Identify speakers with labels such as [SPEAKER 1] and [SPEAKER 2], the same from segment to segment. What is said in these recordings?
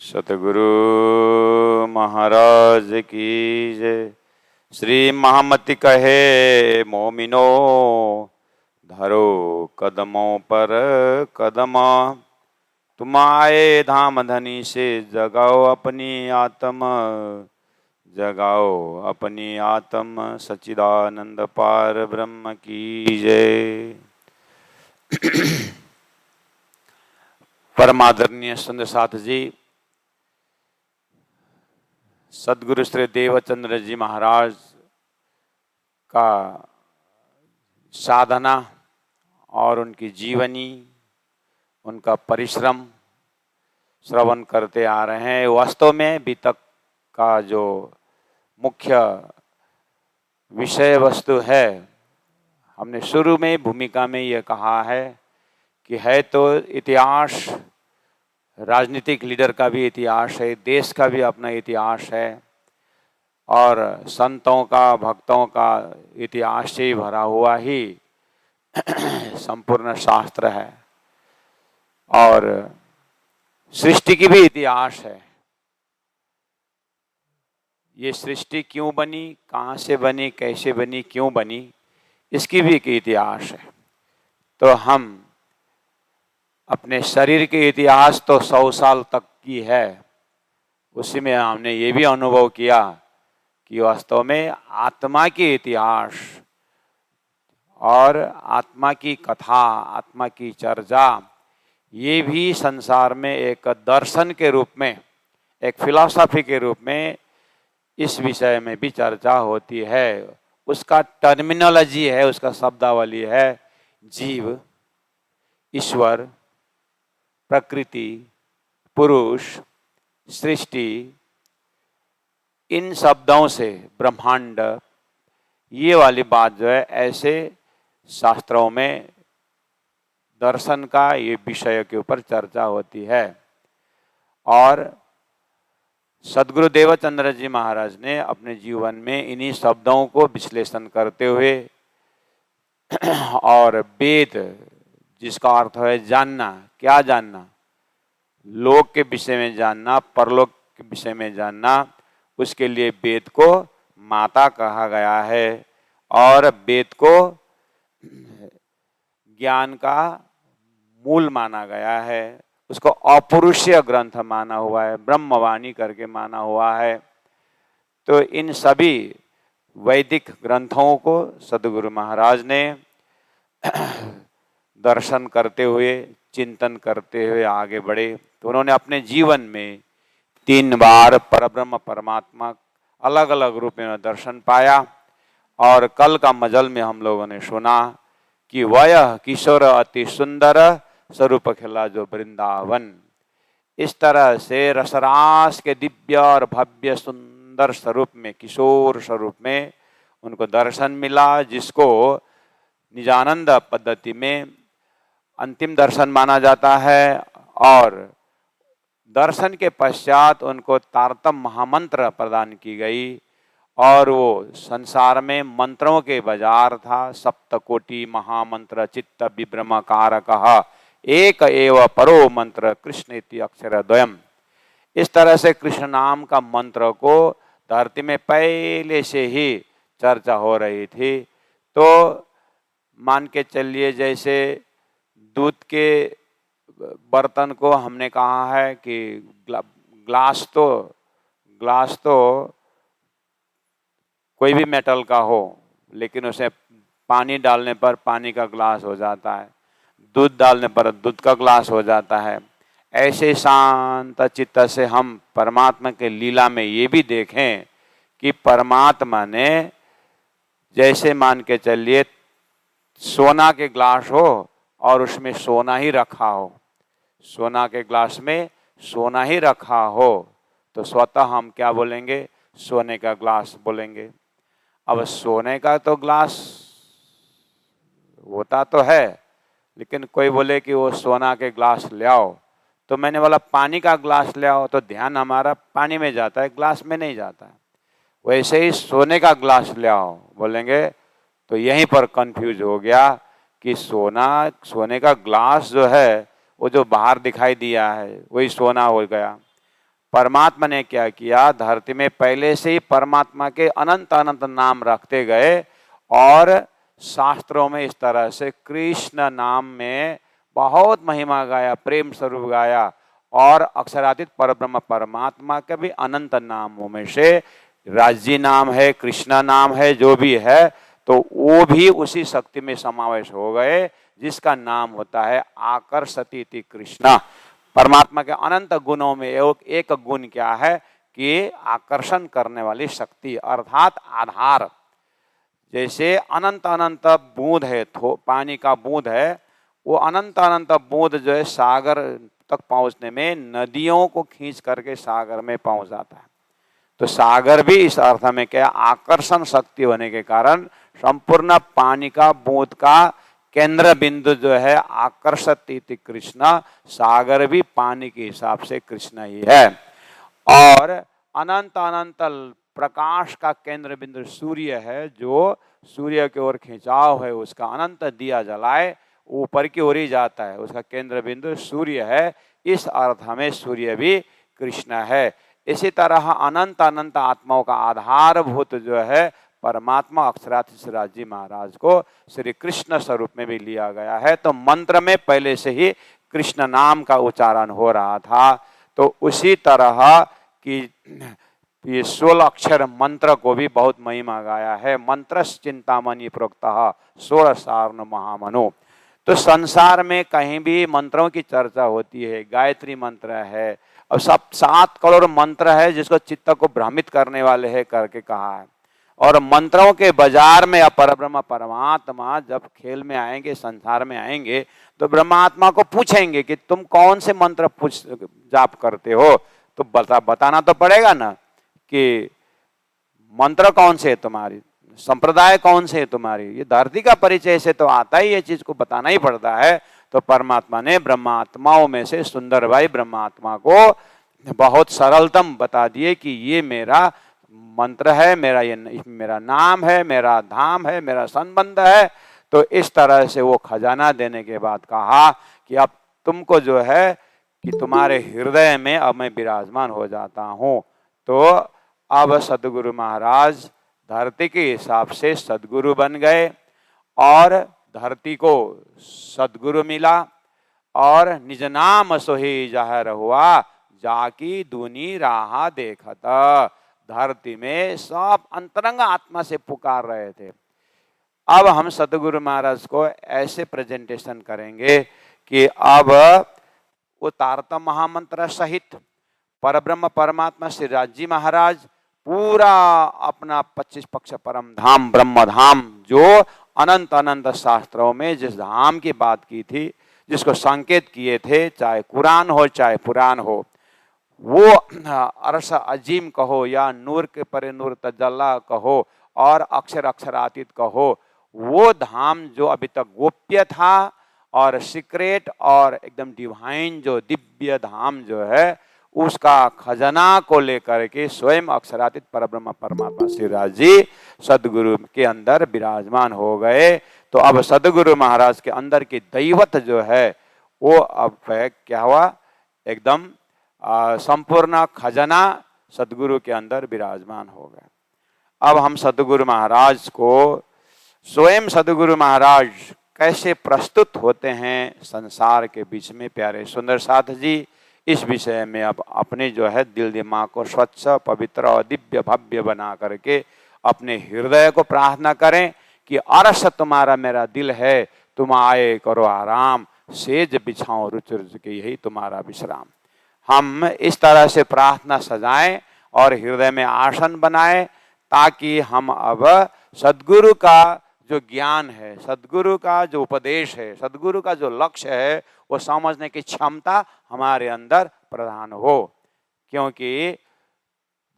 [SPEAKER 1] सतगुरु महाराज की जय। श्री महामति कहे मोमिनो, धरो कदमों पर कदम। तुम आए धाम धनी से, जगाओ अपनी आत्म, जगाओ अपनी आत्म। सच्चिदानंद पार ब्रह्म की जय। परमादरणीय संत साथ जी, सदगुरु श्री देवचंद्र जी महाराज का साधना और उनकी जीवनी, उनका परिश्रम श्रवण करते आ रहे हैं। वास्तव में अभी तक का जो मुख्य विषय वस्तु है, हमने शुरू में भूमिका में यह कहा है कि है तो इतिहास, राजनीतिक लीडर का भी इतिहास है, देश का भी अपना इतिहास है, और संतों का, भक्तों का इतिहास से भरा हुआ ही संपूर्ण शास्त्र है। और सृष्टि की भी इतिहास है। ये सृष्टि क्यों बनी, कहाँ से बनी, कैसे बनी, क्यों बनी, इसकी भी एक इतिहास है। तो हम अपने शरीर के इतिहास तो 100 साल तक की है, उसी में हमने ये भी अनुभव किया कि वास्तव में आत्मा की इतिहास और आत्मा की कथा, आत्मा की चर्चा, ये भी संसार में एक दर्शन के रूप में, एक फिलॉसफी के रूप में इस विषय में भी चर्चा होती है। उसका टर्मिनोलॉजी है, उसका शब्दावली है जीव, ईश्वर, प्रकृति, पुरुष, सृष्टि। इन शब्दों से ब्रह्मांड, ये वाली बात जो है, ऐसे शास्त्रों में दर्शन का ये विषय के ऊपर चर्चा होती है। और सदगुरु देवचंद्र जी महाराज ने अपने जीवन में इन्हीं शब्दों को विश्लेषण करते हुए और वेद, जिसका अर्थ है जानना, क्या जानना, लोक के विषय में जानना, परलोक के विषय में जानना, उसके लिए वेद को माता कहा गया है। और वेद को ज्ञान का मूल माना गया है, उसको अपौरुषीय ग्रंथ माना हुआ है, ब्रह्मवाणी करके माना हुआ है। तो इन सभी वैदिक ग्रंथों को सदगुरु महाराज ने दर्शन करते हुए, चिंतन करते हुए आगे बढ़े। तो उन्होंने अपने जीवन में 3 बार परब्रह्म परमात्मा अलग अलग रूप में दर्शन पाया। और कल का मजल में हम लोगों ने सुना कि वह किशोर अति सुंदर स्वरूप खिला जो वृंदावन। इस तरह से रसरास के दिव्य और भव्य सुंदर स्वरूप में, किशोर स्वरूप में उनको दर्शन मिला, जिसको निजानंद पद्धति में अंतिम दर्शन माना जाता है। और दर्शन के पश्चात उनको तारतम महामंत्र प्रदान की गई, और वो संसार में मंत्रों के बाजार था। सप्तकोटि महामंत्र चित्त विभ्रमकारकः एक एव परो मंत्र कृष्ण इति अक्षर द्वयम्। इस तरह से कृष्ण नाम का मंत्र को धरती में पहले से ही चर्चा हो रही थी। तो मान के चलिए, जैसे दूध के बर्तन को हमने कहा है कि ग्लास तो कोई भी मेटल का हो, लेकिन उसे पानी डालने पर पानी का ग्लास हो जाता है, दूध डालने पर दूध का ग्लास हो जाता है। ऐसे शांत चित्त से हम परमात्मा के लीला में ये भी देखें कि परमात्मा ने, जैसे मान के चलिए सोना के ग्लास हो और उसमें सोना ही रखा हो, सोना के ग्लास में सोना ही रखा हो, तो स्वतः हम क्या बोलेंगे? सोने का ग्लास बोलेंगे। अब सोने का तो ग्लास होता तो है, लेकिन कोई बोले कि वो सोना के ग्लास ले आओ, तो मैंने बोला पानी का ग्लास ले आओ, तो ध्यान हमारा पानी में जाता है, ग्लास में नहीं जाता है। वैसे ही सोने का ग्लास ले आओ बोलेंगे, तो यहीं पर कंफ्यूज हो गया कि सोने का ग्लास जो है, वो जो बाहर दिखाई दिया है वही सोना हो गया। परमात्मा ने क्या किया, धरती में पहले से ही परमात्मा के अनंत अनंत नाम रखते गए और शास्त्रों में इस तरह से कृष्ण नाम में बहुत महिमा गाया, प्रेम स्वरूप गाया। और अक्षरातीत परब्रह्म परमात्मा के भी अनंत नामों में से राज्य नाम है, कृष्णा नाम है, जो भी है, तो वो भी उसी शक्ति में समावेश हो गए जिसका नाम होता है आकर्षतीति कृष्णा। परमात्मा के अनंत गुणों में एक गुण क्या है कि आकर्षण करने वाली शक्ति, अर्थात आधार। जैसे अनंत अनंत बूंद है, पानी का बूंद है, वो अनंत अनंत बूंद जो है सागर तक पहुंचने में नदियों को खींच करके सागर में पहुंच जाता है। तो सागर भी इस अर्थ में क्या, आकर्षण शक्ति होने के कारण संपूर्ण पानी का बूंद का केंद्र बिंदु जो है आकर्षतीति कृष्ण, सागर भी पानी के हिसाब से कृष्ण ही है। और अनंत अनंत प्रकाश का केंद्र बिंदु सूर्य है, जो सूर्य की ओर खिंचाव है उसका, अनंत दिया जलाए ऊपर की ओर ही जाता है, उसका केंद्र बिंदु सूर्य है। इस अर्थ में सूर्य भी कृष्ण है। इसी तरह अनंत अनंत आत्माओं का आधारभूत जो है परमात्मा अक्षराधीश जी महाराज को श्री कृष्ण स्वरूप में भी लिया गया है। तो मंत्र में पहले से ही कृष्ण नाम का उच्चारण हो रहा था। तो उसी तरह की ये 16 अक्षर मंत्र को भी बहुत महिमा गाया है। मंत्रस चिंतामणि प्रोक्तः 16 सारण महामनो। तो संसार में कहीं भी मंत्रों की चर्चा होती है, गायत्री मंत्र है, अब सब 7 करोड़ मंत्र है जिसको चित्त को भ्रमित करने वाले है करके कहा है। और मंत्रों के बाजार में परब्रह्म परमात्मा जब खेल में आएंगे, संसार में आएंगे, तो ब्रह्मात्मा को पूछेंगे कि तुम कौन से मंत्र जाप करते हो, तो बताना तो पड़ेगा ना कि मंत्र कौन से है तुम्हारी, संप्रदाय कौन से है तुम्हारी। ये धरती का परिचय से तो आता ही, ये चीज को बताना ही पड़ता है। तो परमात्मा ने ब्रह्मात्माओं में से सुंदर भाई ब्रह्मात्मा को बहुत सरलतम बता दिए कि ये मेरा मंत्र है, मेरा नाम है, मेरा धाम है, मेरा संबंध है। तो इस तरह से वो खजाना देने के बाद कहा कि अब तुमको जो है कि तुम्हारे हृदय में अब मैं विराजमान हो जाता हूँ। तो अब सदगुरु महाराज धरती के हिसाब से सदगुरु बन गए और धरती को सदगुरु मिला और निज नाम सोही जाहिर हुआ, जाकी दूनी राह देखत। धरती में सब अंतरंग आत्मा से पुकार रहे थे। अब हम सदगुरु महाराज को ऐसे प्रेजेंटेशन करेंगे कि अब वो तारतम महामंत्र सहित परब्रह्म परमात्मा श्री राजी महाराज पूरा अपना 25 पक्ष परम धाम ब्रह्म धाम, जो अनंत अनंत शास्त्रों में जिस धाम की बात की थी, जिसको संकेत किए थे, चाहे कुरान हो चाहे पुराण हो, वो अरश अजीम कहो या नूर के परे नूर तजल्ला कहो और अक्षर अक्षरातीत कहो, वो धाम जो अभी तक गोप्य था और सीक्रेट और एकदम डिवाइन जो दिव्य धाम जो है, उसका खजाना को लेकर के स्वयं अक्षरातीत परब्रह्म परमात्मा श्री राज जी सदगुरु के अंदर विराजमान हो गए। तो अब सदगुरु महाराज के अंदर की दैवत जो है वो अब क्या हुआ, एकदम संपूर्ण खजाना सदगुरु के अंदर विराजमान हो गए। अब हम सदगुरु महाराज को, स्वयं सदगुरु महाराज कैसे प्रस्तुत होते हैं संसार के बीच में, प्यारे सुंदर साथ जी, इस विषय में अब अपने जो है दिल दिमाग को स्वच्छ पवित्र और दिव्य भव्य बना करके अपने हृदय को प्रार्थना करें कि अरस तुम्हारा मेरा दिल है, तुम आए करो आराम, सेज बिछाओ रुच रुच के यही तुम्हारा विश्राम। हम इस तरह से प्रार्थना सजाएं और हृदय में आसन बनाएं ताकि हम अब सदगुरु का जो ज्ञान है, सदगुरु का जो उपदेश है, सदगुरु का जो लक्ष्य है, वो समझने की क्षमता हमारे अंदर प्रधान हो। क्योंकि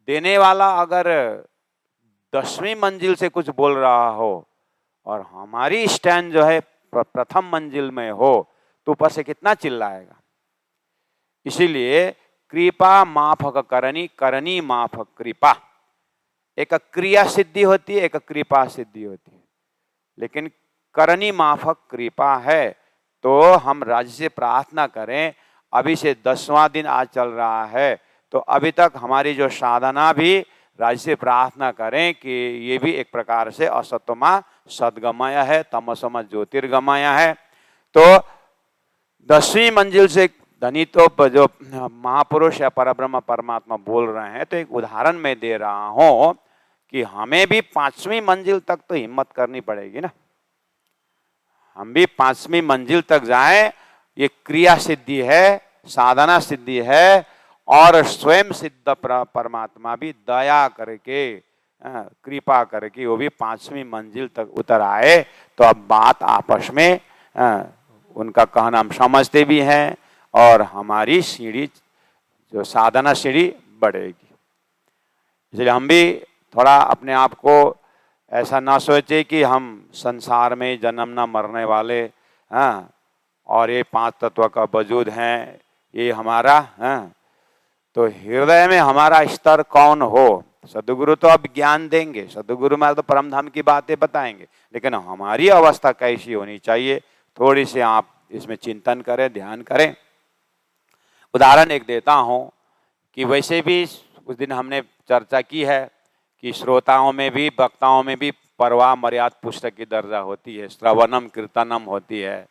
[SPEAKER 1] देने वाला अगर 10वीं मंजिल से कुछ बोल रहा हो और हमारी स्टैंड जो है प्रथम मंजिल में हो, तो ऊपर से कितना चिल्लाएगा। इसीलिए कृपा माफक करनी, करनी माफक कृपा। एक क्रिया सिद्धि होती है, एक कृपा सिद्धि होती है, लेकिन करनी माफक कृपा है। तो हम राज्य से प्रार्थना करें, अभी से 10वां दिन आज चल रहा है, तो अभी तक हमारी जो साधना भी राज से प्रार्थना करें कि ये भी एक प्रकार से असतोमा सद्गमय है, तमसोमा ज्योतिर्गमय है। तो 10वीं मंजिल से धनी तो जो महापुरुष या परब्रह्म परमात्मा बोल रहे हैं, तो एक उदाहरण मैं दे रहा हूं कि हमें भी 5वीं मंजिल तक तो हिम्मत करनी पड़ेगी ना। हम भी 5वीं मंजिल तक जाएं, ये क्रिया सिद्धि है, साधना सिद्धि है, और स्वयं सिद्ध परमात्मा भी दया करके कृपा करके वो भी 5वीं मंजिल तक उतर आए। तो अब बात आपस में उनका कहना हम समझते भी हैं और हमारी सीढ़ी जो साधना सीढ़ी बढ़ेगी। इसलिए हम भी थोड़ा अपने आप को ऐसा ना सोचे कि हम संसार में जन्मना मरने वाले हैं और ये 5 तत्व का वजूद है, ये हमारा है। तो हृदय में हमारा स्तर कौन हो, सदगुरु तो अब ज्ञान देंगे, सदगुरु में तो परम धाम की बातें बताएंगे, लेकिन हमारी अवस्था कैसी होनी चाहिए थोड़ी सी आप इसमें चिंतन करें, ध्यान करें। उदाहरण एक देता हूं कि वैसे भी उस दिन हमने चर्चा की है कि श्रोताओं में भी वक्ताओं में भी परवा मर्याद पुस्तक की दर्जा होती है, श्रवणम कीर्तनम होती है।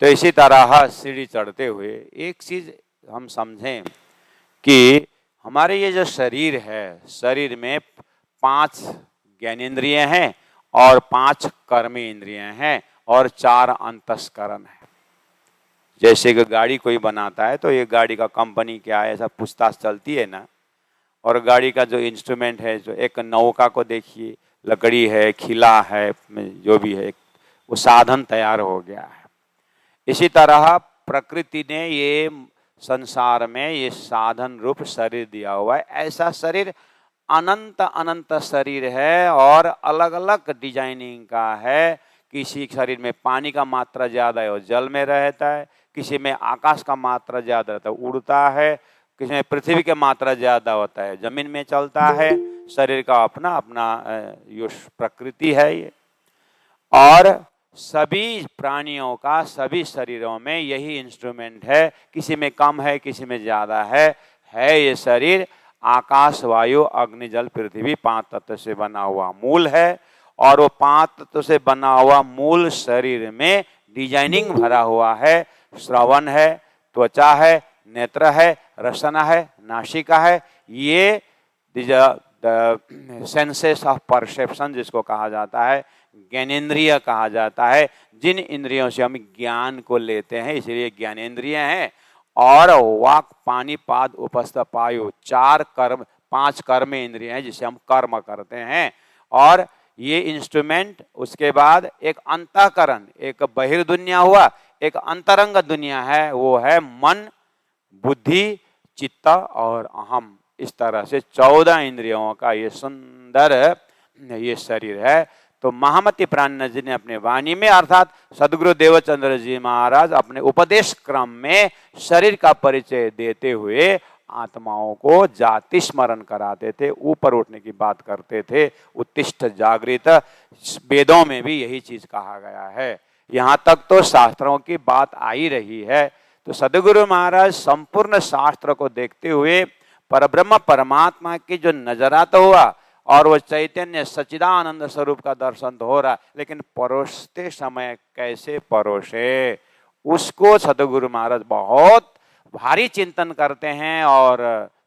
[SPEAKER 1] तो इसी तरह सीढ़ी चढ़ते हुए एक चीज हम समझें कि हमारे ये जो शरीर है, शरीर में 5 ज्ञानेंद्रिय हैं और 5 कर्मी इंद्रिय हैं और 4 अंतस्करण है। जैसे कि गाड़ी कोई बनाता है तो ये गाड़ी का कंपनी क्या है ऐसा पूछताछ चलती है ना, और गाड़ी का जो इंस्ट्रूमेंट है, जो एक नौका को देखिए, लकड़ी है, खिला है, जो भी है, वो साधन तैयार हो गया है। इसी तरह प्रकृति ने ये संसार में ये साधन रूप शरीर दिया हुआ है। ऐसा शरीर अनंत अनंत शरीर है और अलग अलग डिजाइनिंग का है। किसी शरीर में पानी का मात्रा ज्यादा है, वो जल में रहता है, किसी में आकाश का मात्रा ज्यादा रहता है, उड़ता है, किसी में पृथ्वी की मात्रा ज्यादा होता है, जमीन में चलता है। शरीर का अपना अपना यो प्रकृति है ये। और सभी प्राणियों का सभी शरीरों में यही इंस्ट्रूमेंट है, किसी में कम है, किसी में ज्यादा है ये शरीर आकाश वायु अग्नि जल पृथ्वी 5 तत्व से बना हुआ मूल है। और वो 5 तत्व से बना हुआ मूल शरीर में डिजाइनिंग भरा हुआ है। श्रवण है, त्वचा है, नेत्र है, रसना है, नासिका है। ये सेंसेस ऑफ परसेप्शन जिसको कहा जाता है, ज्ञानेंद्रिय कहा जाता है, जिन इंद्रियों से हम ज्ञान को लेते हैं, इसलिए ज्ञानेंद्रिय हैं। और वाक पानी पाद उपस्थ पायु 5 कर्म इंद्रिय हैं जिसे हम कर्म करते हैं। और ये इंस्ट्रूमेंट, उसके बाद एक अंतःकरण, एक बहिर्दुनिया हुआ, एक अंतरंग दुनिया है, वो है मन, बुद्धि, चित्त और अहम। इस तरह से 14 इंद्रियों का ये सुंदर ये शरीर है। तो महामती प्राणनाथ जी ने अपने वाणी में अर्थात सदगुरु देवचंद्र जी महाराज अपने उपदेश क्रम में शरीर का परिचय देते हुए आत्माओं को जाति स्मरण कराते थे, ऊपर उठने की बात करते थे, उत्तिष्ठ जागृत। वेदों में भी यही चीज कहा गया है, यहाँ तक तो शास्त्रों की बात आ ही रही है। तो सदगुरु महाराज संपूर्ण शास्त्र को देखते हुए परब्रह्म परमात्मा की जो नजरात हुआ और वो चैतन्य सच्चिदानंद स्वरूप का दर्शन तो हो रहा, लेकिन परोसते समय कैसे परोसे उसको सदगुरु महाराज बहुत भारी चिंतन करते हैं और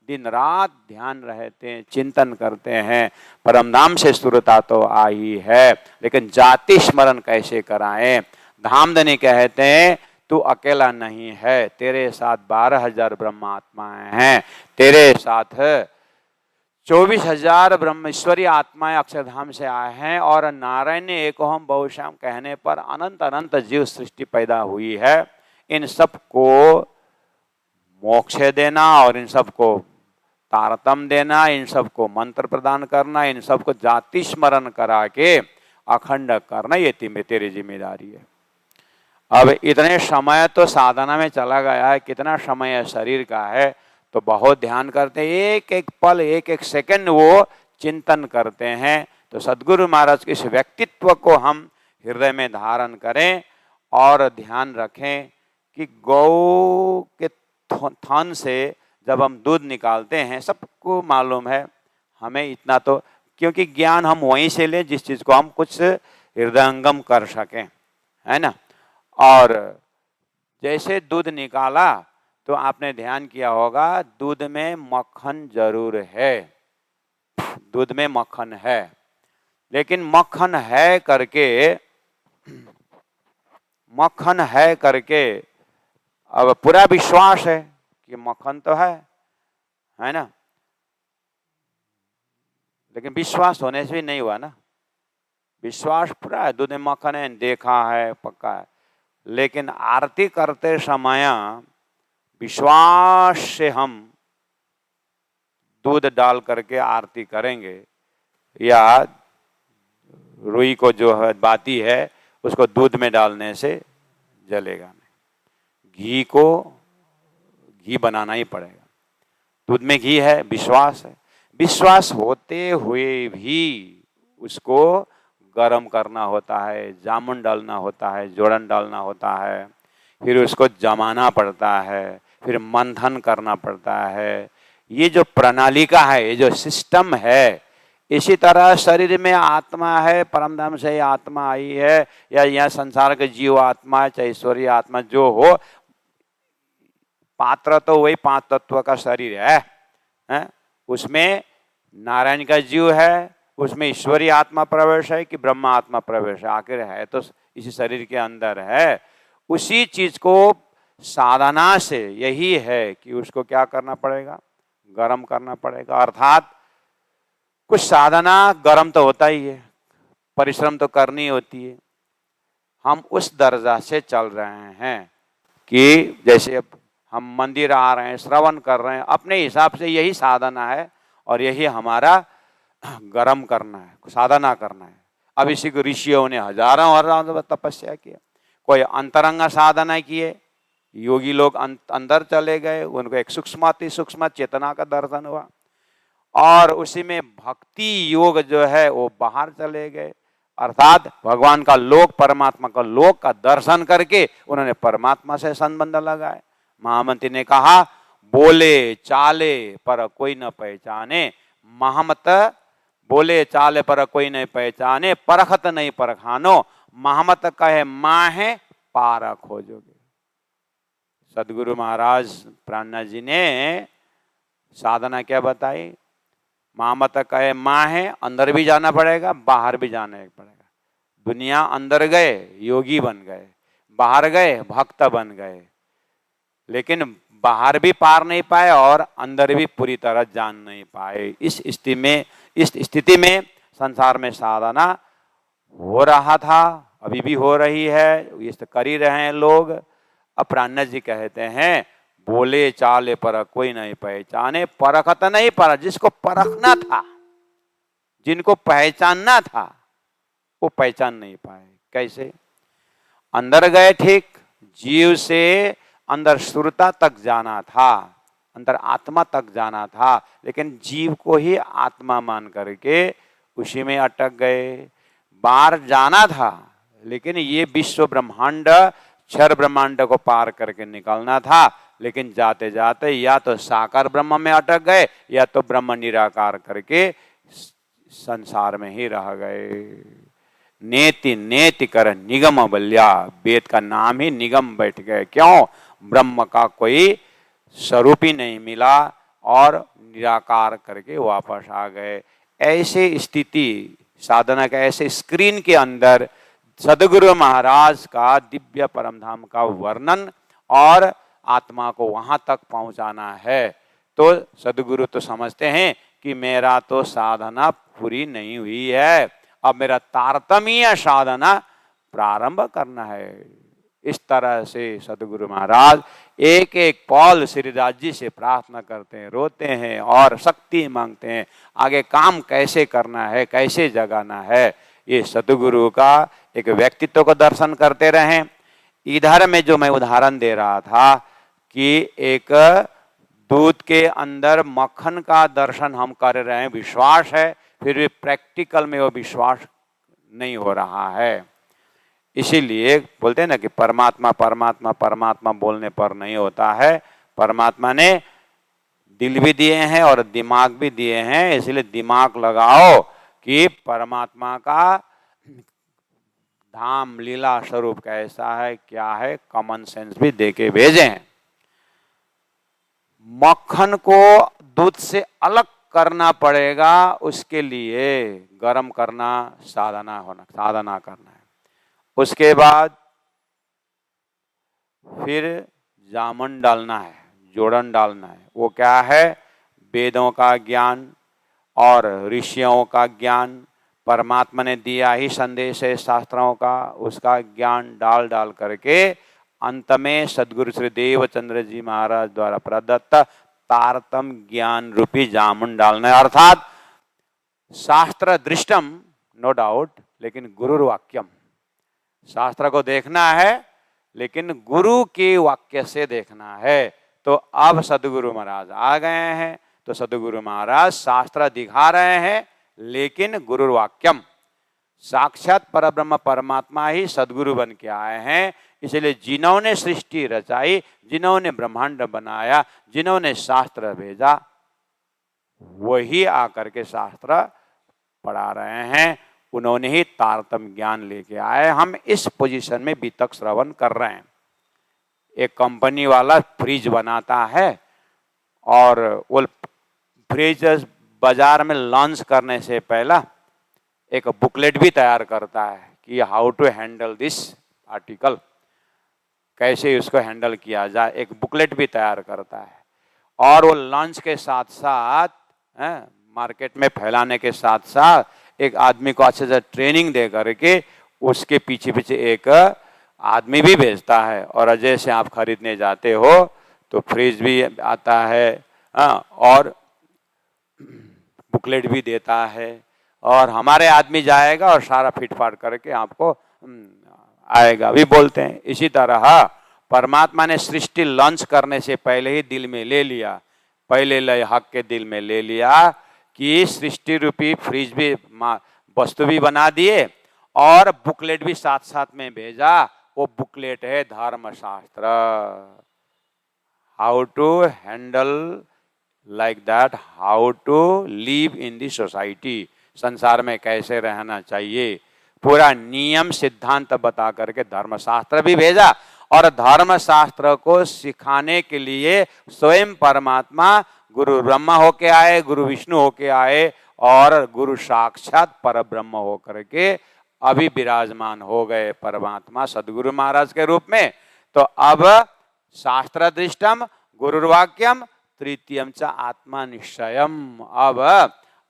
[SPEAKER 1] दिन रात ध्यान रहते हैं, चिंतन करते हैं। परमधाम से सुरता तो आई है, लेकिन जाति स्मरण कैसे कराएं। धामधनी कहते हैं तू अकेला नहीं है, तेरे साथ 12,000 ब्रह्मात्माएं हैं, तेरे साथ 24,000 ब्रह्मेश्वरी आत्माएं अक्षरधाम से आए हैं। और नारायण ने एकोहम बहुश्याम कहने पर अनंत अनंत जीव सृष्टि पैदा हुई है। इन सबको मोक्ष देना और इन सबको तारतम देना, इन सबको मंत्र प्रदान करना, इन सबको जाति स्मरण करा के अखंड करना, ये तेरी जिम्मेदारी है। अब इतने समय तो साधना में चला गया है, कितना समय शरीर का है, तो बहुत ध्यान करते हैं, एक एक पल एक एक सेकंड वो चिंतन करते हैं। तो सदगुरु महाराज के इस व्यक्तित्व को हम हृदय में धारण करें और ध्यान रखें कि गौ के थन से जब हम दूध निकालते हैं, सबको मालूम है, हमें इतना तो, क्योंकि ज्ञान हम वहीं से लें जिस चीज को हम कुछ हृदयंगम कर सकें, है ना। और जैसे दूध निकाला तो आपने ध्यान किया होगा दूध में मक्खन जरूर है, दूध में मक्खन है, लेकिन मक्खन है करके अब पूरा विश्वास है कि मक्खन तो है ना, लेकिन विश्वास होने से भी नहीं हुआ ना। विश्वास पूरा है, दूध में मक्खन है, देखा है, पक्का है, लेकिन आरती करते समय विश्वास से हम दूध डाल करके आरती करेंगे, या रुई को जो है बाती है उसको दूध में डालने से जलेगा नहीं। घी बनाना ही पड़ेगा। दूध में घी है, विश्वास है, विश्वास होते हुए भी उसको गरम करना होता है, जामुन डालना होता है, जोड़न डालना होता है, फिर उसको जमाना पड़ता है, फिर मंथन करना पड़ता है। ये जो प्रणालिका है, ये जो सिस्टम है, इसी तरह शरीर में आत्मा है, परमधाम से आत्मा आई है, या यहाँ संसार के जीव आत्मा है, चाहे ईश्वरीय आत्मा जो हो, पात्र तो वही 5 तत्व का शरीर है? उसमें नारायण का जीव है, उसमें ईश्वरीय आत्मा प्रवेश है कि ब्रह्मा आत्मा प्रवेश है, आखिर है तो इसी शरीर के अंदर है। उसी चीज को साधना से यही है कि उसको क्या करना पड़ेगा, गरम करना पड़ेगा। अर्थात कुछ साधना गरम तो होता ही है, परिश्रम तो करनी होती है। हम उस दर्जा से चल रहे हैं कि जैसे अब हम मंदिर आ रहे हैं, श्रवण कर रहे हैं, अपने हिसाब से यही साधना है और यही हमारा गरम करना है, साधना करना है। अब इसी को ऋषियों ने हजारों तपस्या किया, कोई अंतरंग साधना किए, योगी लोग अंदर चले गए, उनको एक सूक्ष्म चेतना का दर्शन हुआ, और उसी में भक्ति योग जो है वो बाहर चले गए, अर्थात भगवान का लोक, परमात्मा का लोक का दर्शन करके उन्होंने परमात्मा से संबंध लगाए। महामंत्री ने कहा, बोले चाले पर कोई न पहचाने, महामत बोले चाले पर कोई नहीं पहचाने, परखत नहीं परखानो, महामत कहे माहे पारा खोजोगे। सदगुरु महाराज प्राणनाथ जी ने साधना क्या बताई, महामत कहे माहे, अंदर भी जाना पड़ेगा, बाहर भी जाना पड़ेगा। दुनिया अंदर गए योगी बन गए, बाहर गए भक्त बन गए, लेकिन बाहर भी पार नहीं पाए और अंदर भी पूरी तरह जान नहीं पाए। इस स्थिति में संसार में साधना हो रहा था, अभी भी हो रही है, ये कर ही रहे हैं लोग। अब प्राणनाथ जी कहते हैं, बोले चाले पर कोई नहीं पहचाने, परखत नहीं पर, जिसको परखना था, जिनको पहचानना था, वो पहचान नहीं पाए। कैसे? अंदर गए ठीक, जीव से अंदर सुरता तक जाना था, अंदर आत्मा तक जाना था, लेकिन जीव को ही आत्मा मान करके उसी में अटक गए। बाहर जाना था, लेकिन ये विश्व ब्रह्मांड, क्षर ब्रह्मांड को पार करके निकलना था, लेकिन जाते जाते या तो साकार ब्रह्म में अटक गए, या तो ब्रह्म निराकार करके संसार में ही रह गए। नेति नेति कर निगम बल्या, वेद का नाम ही निगम बैठ गए। क्यों? ब्रह्म का कोई स्वरूप ही नहीं मिला और निराकार करके वापस आ गए। ऐसे स्थिति साधना का, ऐसे स्क्रीन के अंदर सदगुरु महाराज का दिव्य परमधाम का वर्णन और आत्मा को वहां तक पहुंचाना है। तो सदगुरु तो समझते हैं कि मेरा तो साधना पूरी नहीं हुई है, अब मेरा तारतम्य साधना प्रारंभ करना है। इस तरह से सदगुरु महाराज एक एक पौल श्रीदास जी से प्रार्थना करते हैं, रोते हैं और शक्ति मांगते हैं, आगे काम कैसे करना है, कैसे जगाना है। ये सदगुरु का एक व्यक्तित्व को दर्शन करते रहें। इधर में जो मैं उदाहरण दे रहा था कि एक दूध के अंदर मक्खन का दर्शन हम कर रहे हैं, विश्वास है, फिर भी प्रैक्टिकल में वो विश्वास नहीं हो रहा है। इसीलिए बोलते हैं ना कि परमात्मा परमात्मा परमात्मा बोलने पर नहीं होता है। परमात्मा ने दिल भी दिए हैं और दिमाग भी दिए हैं, इसलिए दिमाग लगाओ कि परमात्मा का धाम लीला स्वरूप कैसा है, क्या है, कॉमन सेंस भी देके भेजे हैं। मक्खन को दूध से अलग करना पड़ेगा, उसके लिए गर्म करना, साधना करना है। उसके बाद फिर जामुन डालना है, जोड़न डालना है। वो क्या है? वेदों का ज्ञान और ऋषियों का ज्ञान, परमात्मा ने दिया ही संदेश है शास्त्रों का, उसका ज्ञान डाल डाल करके अंत में सदगुरु श्री देवचंद्र जी महाराज द्वारा प्रदत्त तारतम ज्ञान रूपी जामुन डालना है। अर्थात शास्त्र दृष्टम नो डाउट, लेकिन गुरुर्वाक्यम, शास्त्र को देखना है लेकिन गुरु के वाक्य से देखना है। तो अब सदगुरु महाराज आ गए हैं, तो सदगुरु महाराज शास्त्र दिखा रहे हैं लेकिन गुरुर्वाक्यम, साक्षात परब्रह्म परमात्मा ही सदगुरु बन के आए हैं। इसलिए जिन्होंने सृष्टि रचाई, जिन्होंने ब्रह्मांड बनाया, जिन्होंने शास्त्र भेजा, वही आकर के शास्त्र पढ़ा रहे हैं। उन्होंने ही तारतम्य ज्ञान लेके आए। हम इस पोजीशन में बीतक श्रवण कर रहे हैं। एक कंपनी वाला फ्रिज बनाता है और वो फ्रिज बाजार में लॉन्च करने से पहला एक बुकलेट भी तैयार करता है कि how to handle this article, कैसे उसको हैंडल किया जाए, एक बुकलेट भी तैयार करता है। और वो लॉन्च के साथ साथ मार्केट में फैलाने के साथ साथ एक आदमी को अच्छे से ट्रेनिंग दे करके उसके पीछे पीछे एक आदमी भी भेजता है। और जैसे आप खरीदने जाते हो तो फ्रिज भी आता है और बुकलेट भी देता है, और हमारे आदमी जाएगा और सारा फिटफाट करके आपको आएगा भी बोलते हैं। इसी तरह परमात्मा ने सृष्टि लॉन्च करने से पहले ही दिल में ले लिया, पहले लय हक के दिल में ले लिया कि सृष्टि रूपी फ्रिज भी वस्तु भी बना दिए और बुकलेट भी साथ साथ में भेजा। वो बुकलेट है धर्मशास्त्र, how to handle like that, how to live in the society, संसार में कैसे रहना चाहिए, पूरा नियम सिद्धांत बता करके धर्मशास्त्र भी भेजा। और धर्मशास्त्र को सिखाने के लिए स्वयं परमात्मा गुरु ब्रह्मा होके आए, गुरु विष्णु होके आए और गुरु साक्षात परब्रह्म होकर के अभी विराजमान हो गए परमात्मा सदगुरु महाराज के रूप में। तो अब शास्त्र दृष्टम गुरुर्वाक्यम तृतीयम च आत्मा निश्चयम, अब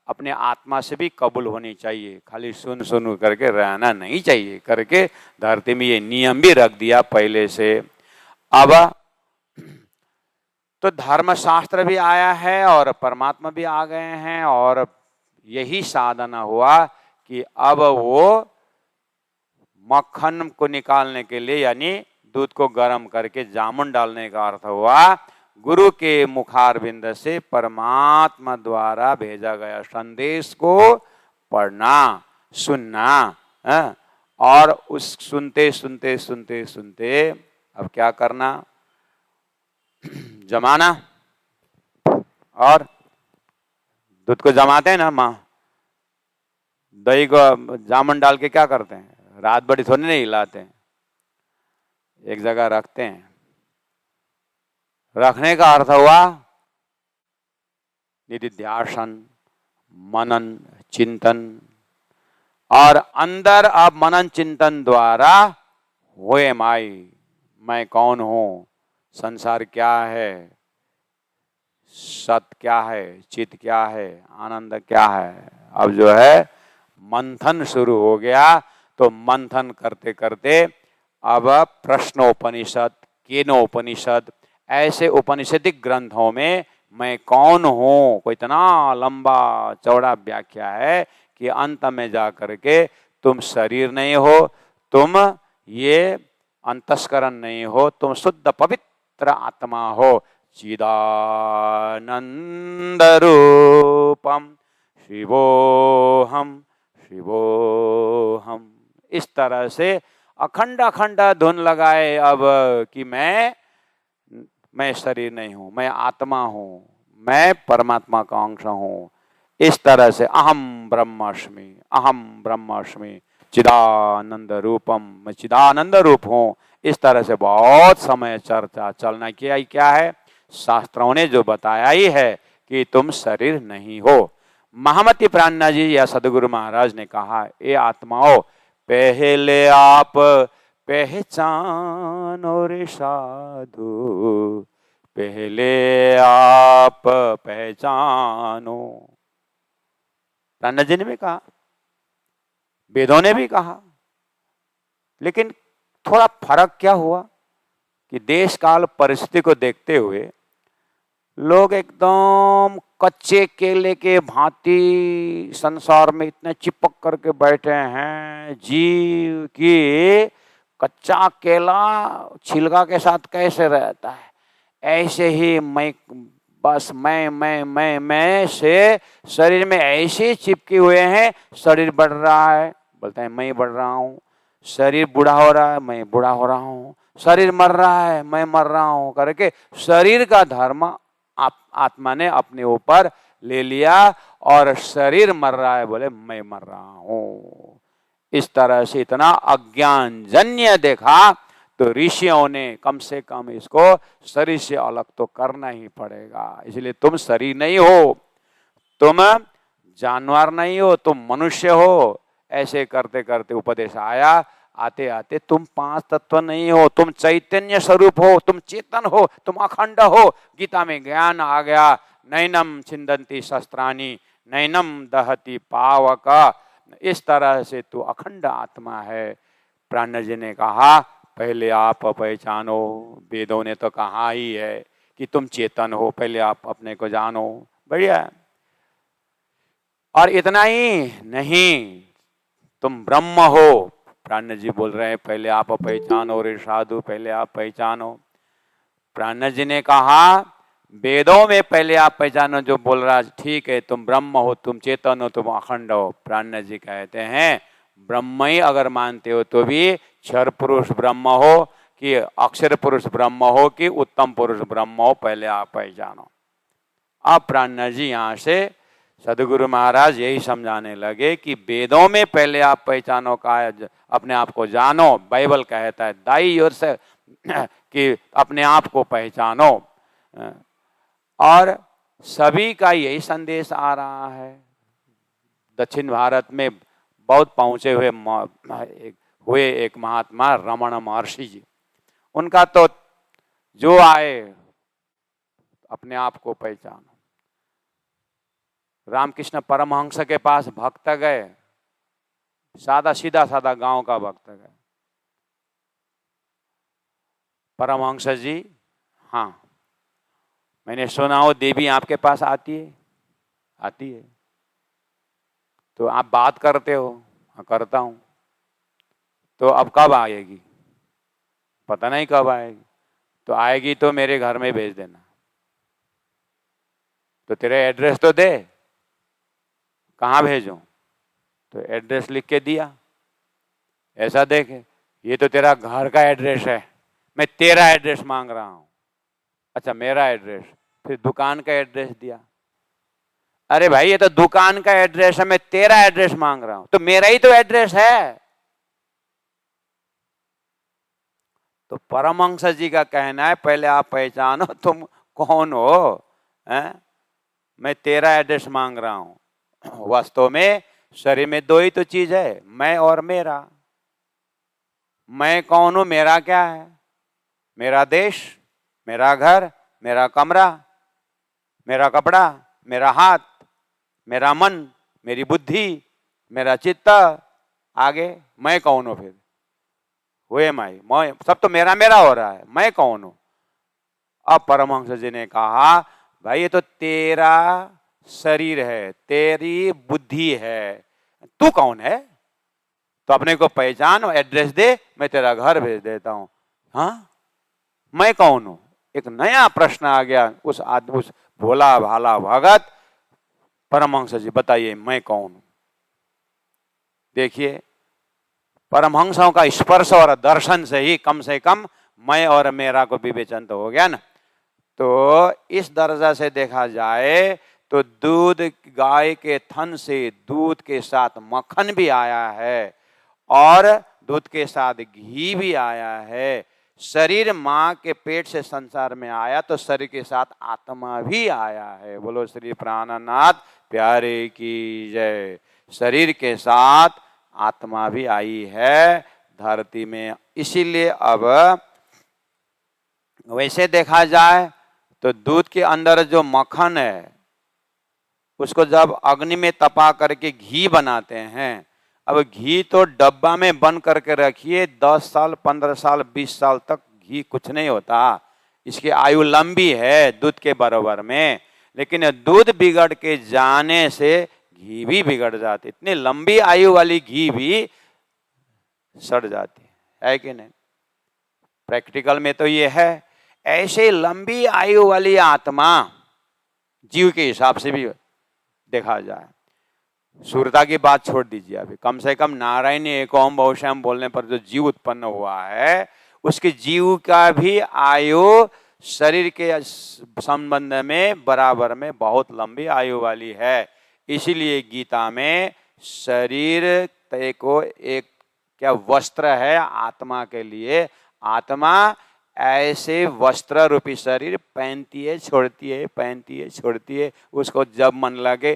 [SPEAKER 1] अपने आत्मा से भी कबूल होनी चाहिए, खाली सुन सुन करके रहना नहीं चाहिए करके धरती में ये नियम भी रख दिया पहले से। अब तो धर्मशास्त्र भी आया है और परमात्मा भी आ गए हैं, और यही साधना हुआ कि अब वो मक्खन को निकालने के लिए यानी दूध को गर्म करके जामुन डालने का अर्थ हुआ गुरु के मुखारविंद से परमात्मा द्वारा भेजा गया संदेश को पढ़ना, सुनना, और उस सुनते सुनते सुनते सुनते अब क्या करना, जमाना। और दूध को जमाते हैं ना माँ, दही को जामुन डाल के क्या करते हैं, रात भर थोड़ी नहीं हिलाते हैं, एक जगह रखते हैं। रखने का अर्थ हुआ निधिध्यासन, मनन, चिंतन, और अंदर अब मनन चिंतन द्वारा हुए मैं कौन हूं, संसार क्या है, सत क्या है, चित क्या है, आनंद क्या है। अब जो है मंथन शुरू हो गया। तो मंथन करते करते अब प्रश्नोपनिषद, केनोपनिषद, ऐसे उपनिषदिक ग्रंथों में मैं कौन हूं को इतना लंबा चौड़ा व्याख्या है कि अंत में जा करके तुम शरीर नहीं हो, तुम ये अंतस्करण नहीं हो, तुम शुद्ध पवित्र आत्मा हो, चिदानंद रूपम शिवोहम शिवोहम। इस तरह से अखंड अखंड धुन लगाए अब कि मैं शरीर नहीं हूं, मैं आत्मा हूं, मैं परमात्मा का अंश हूं। इस तरह से अहम ब्रह्मास्मि चिदानंद रूपम, मैं चिदानंद रूप हूं। इस तरह से बहुत समय चर्चा चलना किया ही क्या है, शास्त्रों ने जो बताया ही है कि तुम शरीर नहीं हो। महामती प्राणनाथ जी या सदगुरु महाराज ने कहा, ये आत्माओं पहले आप पहचानो रे साधु, पहले आप पहचानो। प्राणनाथ जी ने भी कहा, वेदों ने भी कहा, लेकिन थोड़ा फर्क क्या हुआ कि देश काल परिस्थिति को देखते हुए लोग एकदम कच्चे केले के भांति संसार में इतने चिपक करके बैठे हैं। जीव की कच्चा केला छिलका के साथ कैसे रहता है, ऐसे ही मैं बस मैं से शरीर में ऐसे चिपके हुए हैं। शरीर बढ़ रहा है, बोलता है मैं बढ़ रहा हूँ। शरीर बूढ़ा हो रहा है, मैं बूढ़ा हो रहा हूँ। शरीर मर रहा है, मैं मर रहा हूँ करके शरीर का धर्म आत्मा ने अपने ऊपर ले लिया, और शरीर मर रहा है, बोले मैं मर रहा हूँ। इस तरह से इतना अज्ञान जन्य देखा, तो ऋषियों ने कम से कम इसको शरीर से अलग तो करना ही पड़ेगा। इसलिए तुम शरीर नहीं हो, तुम जानवर नहीं हो, तुम मनुष्य हो। ऐसे करते करते उपदेश आया, आते आते तुम पांच तत्व नहीं हो, तुम चैतन्य स्वरूप हो, तुम चेतन हो, तुम अखंड हो। गीता में ज्ञान आ गया, नैनम छिंदन्ति शस्त्राणि नैनम दहति पावक। इस तरह से तू अखंड आत्मा है। प्राणनाथ जी ने कहा, पहले आप पहचानो। वेदों ने तो कहा ही है कि तुम चेतन हो, पहले आप अपने को जानो। बढ़िया। और इतना ही नहीं, तुम ब्रह्म हो। प्राणनाथ जी बोल रहे हैं, पहले आप पहचानो रे साधु, पहले आप पहचानो। प्राणनाथ जी ने कहा, वेदों में पहले आप पहचानो, जो बोल रहा ठीक है, तुम ब्रह्म हो, तुम चेतन हो, तुम अखंड हो। प्राणनाथ जी कहते हैं, ब्रह्म ही अगर मानते हो तो भी क्षर पुरुष ब्रह्म हो कि अक्षर पुरुष ब्रह्म हो कि उत्तम पुरुष ब्रह्म हो, पहले आप पहचानो। अब प्राणनाथ जी यहाँ से सदगुरु महाराज यही समझाने लगे कि वेदों में पहले आप पहचानो का है, अपने आप को जानो। बाइबल कहता है दाई ओर से कि अपने आप को पहचानो। और सभी का यही संदेश आ रहा है। दक्षिण भारत में बहुत पहुंचे हुए एक महात्मा रमण महर्षि जी, उनका तो जो आए अपने आप को पहचानो। रामकृष्ण परमहंस के पास भक्त गए, सादा सादा गांव का भक्त गए। परमहंस जी, हाँ मैंने सुना हो देवी आपके पास आती है। आती है तो आप बात करते हो? हाँ करता हूं। तो अब कब आएगी? पता नहीं कब आएगी। तो आएगी तो मेरे घर में भेज देना। तो तेरा एड्रेस तो दे, कहाँ भेजूं? तो एड्रेस लिख के दिया। ऐसा देखे, ये तो तेरा घर का एड्रेस है, मैं तेरा एड्रेस मांग रहा हूं। अच्छा मेरा एड्रेस, फिर दुकान का एड्रेस दिया। अरे भाई ये तो दुकान का एड्रेस है, मैं तेरा एड्रेस मांग रहा हूं। तो मेरा ही तो एड्रेस है। तो परमहंस जी का कहना है, पहले आप पहचानो तुम कौन हो। मैं तेरा एड्रेस मांग रहा हूं। वास्तव में शरीर में दो ही तो चीज है, मैं और मेरा। मैं कौन हूं, मेरा क्या है? मेरा देश, मेरा घर, मेरा कमरा, मेरा कपड़ा, मेरा हाथ, मेरा मन, मेरी बुद्धि, मेरा चित्त। आगे मैं कौन हूं? फिर हुए मैं सब तो मेरा मेरा हो रहा है, मैं कौन हूं? अब परमहंस जी ने कहा, भाई ये तो तेरा शरीर है, तेरी बुद्धि है, तू कौन है? तो अपने को पहचान, एड्रेस दे, मैं तेरा घर भेज देता हूं। हाँ मैं कौन हूं? एक नया प्रश्न आ गया उस भोला भाला भगत परमहंस जी, बताइए मैं कौन हूं? देखिए परमहंसों का स्पर्श और दर्शन से ही कम मैं और मेरा को विवेचन तो हो गया ना। तो इस दर्जा से देखा जाए तो दूध, गाय के थन से दूध के साथ मक्खन भी आया है और दूध के साथ घी भी आया है। शरीर माँ के पेट से संसार में आया तो शरीर के साथ आत्मा भी आया है। बोलो श्री प्राणनाथ प्यारे की जय। शरीर के साथ आत्मा भी आई है धरती में। इसीलिए अब वैसे देखा जाए तो दूध के अंदर जो मक्खन है उसको जब अग्नि में तपा करके घी बनाते हैं, अब घी तो डब्बा में बंद करके रखिए 10 साल 15 साल 20 साल तक घी कुछ नहीं होता, इसकी आयु लंबी है दूध के बराबर में। लेकिन दूध बिगड़ के जाने से घी भी बिगड़ जाती, इतनी लंबी आयु वाली घी भी सड़ जाती है कि नहीं। प्रैक्टिकल में तो ये है। ऐसे लंबी आयु वाली आत्मा जीव के हिसाब से भी देखा जाए, सूर्यता की बात छोड़ दीजिए, अभी कम से कम नारायणी एक ओम बहुश्याम बोलने पर जो जीव उत्पन्न हुआ है उसके जीव का भी आयु शरीर के संबंध में बराबर में बहुत लंबी आयु वाली है। इसीलिए गीता में शरीर तय को एक क्या वस्त्र है आत्मा के लिए, आत्मा ऐसे वस्त्र रूपी शरीर पहनती है छोड़ती है, पहनती है छोड़ती है, उसको जब मन लगे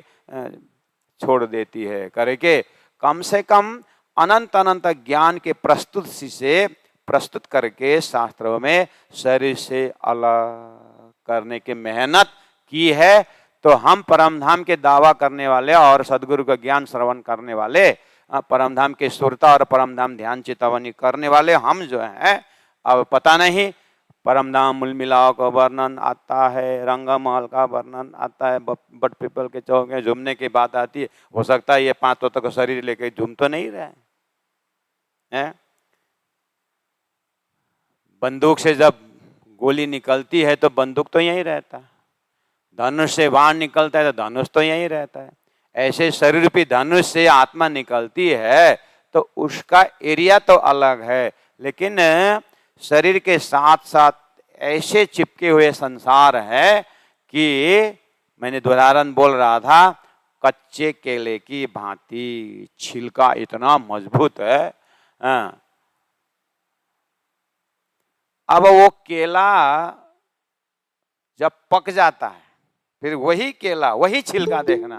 [SPEAKER 1] छोड़ देती है करके कम से कम अनंत अनंत ज्ञान के प्रस्तुत करके शास्त्रों में शरीर से अलग करने की मेहनत की है। तो हम परमधाम के दावा करने वाले और सदगुरु का ज्ञान श्रवण करने वाले, परमधाम के सुरता और परमधाम ध्यान चेतावनी करने वाले हम जो हैं, अब पता नहीं परमधाम मूल मिलाव का वर्णन आता है, रंगा महल का वर्णन आता है, बट पीपल के चौक में झूमने की बात आती है। हो सकता है ये 5 तत्व का शरीर लेके झूम तो नहीं रहे हैं। बंदूक से जब गोली निकलती है तो बंदूक तो यहीं रहता है, धनुष से बाण निकलता है तो धनुष तो यहीं रहता है। ऐसे शरीर रूपी धनुष से आत्मा निकलती है तो उसका एरिया तो अलग है, लेकिन शरीर के साथ साथ ऐसे चिपके हुए संसार है कि मैंने उदाहरण बोल रहा था, कच्चे केले की भांति छिलका इतना मजबूत है। अब वो केला जब पक जाता है फिर वही केला वही छिलका देखना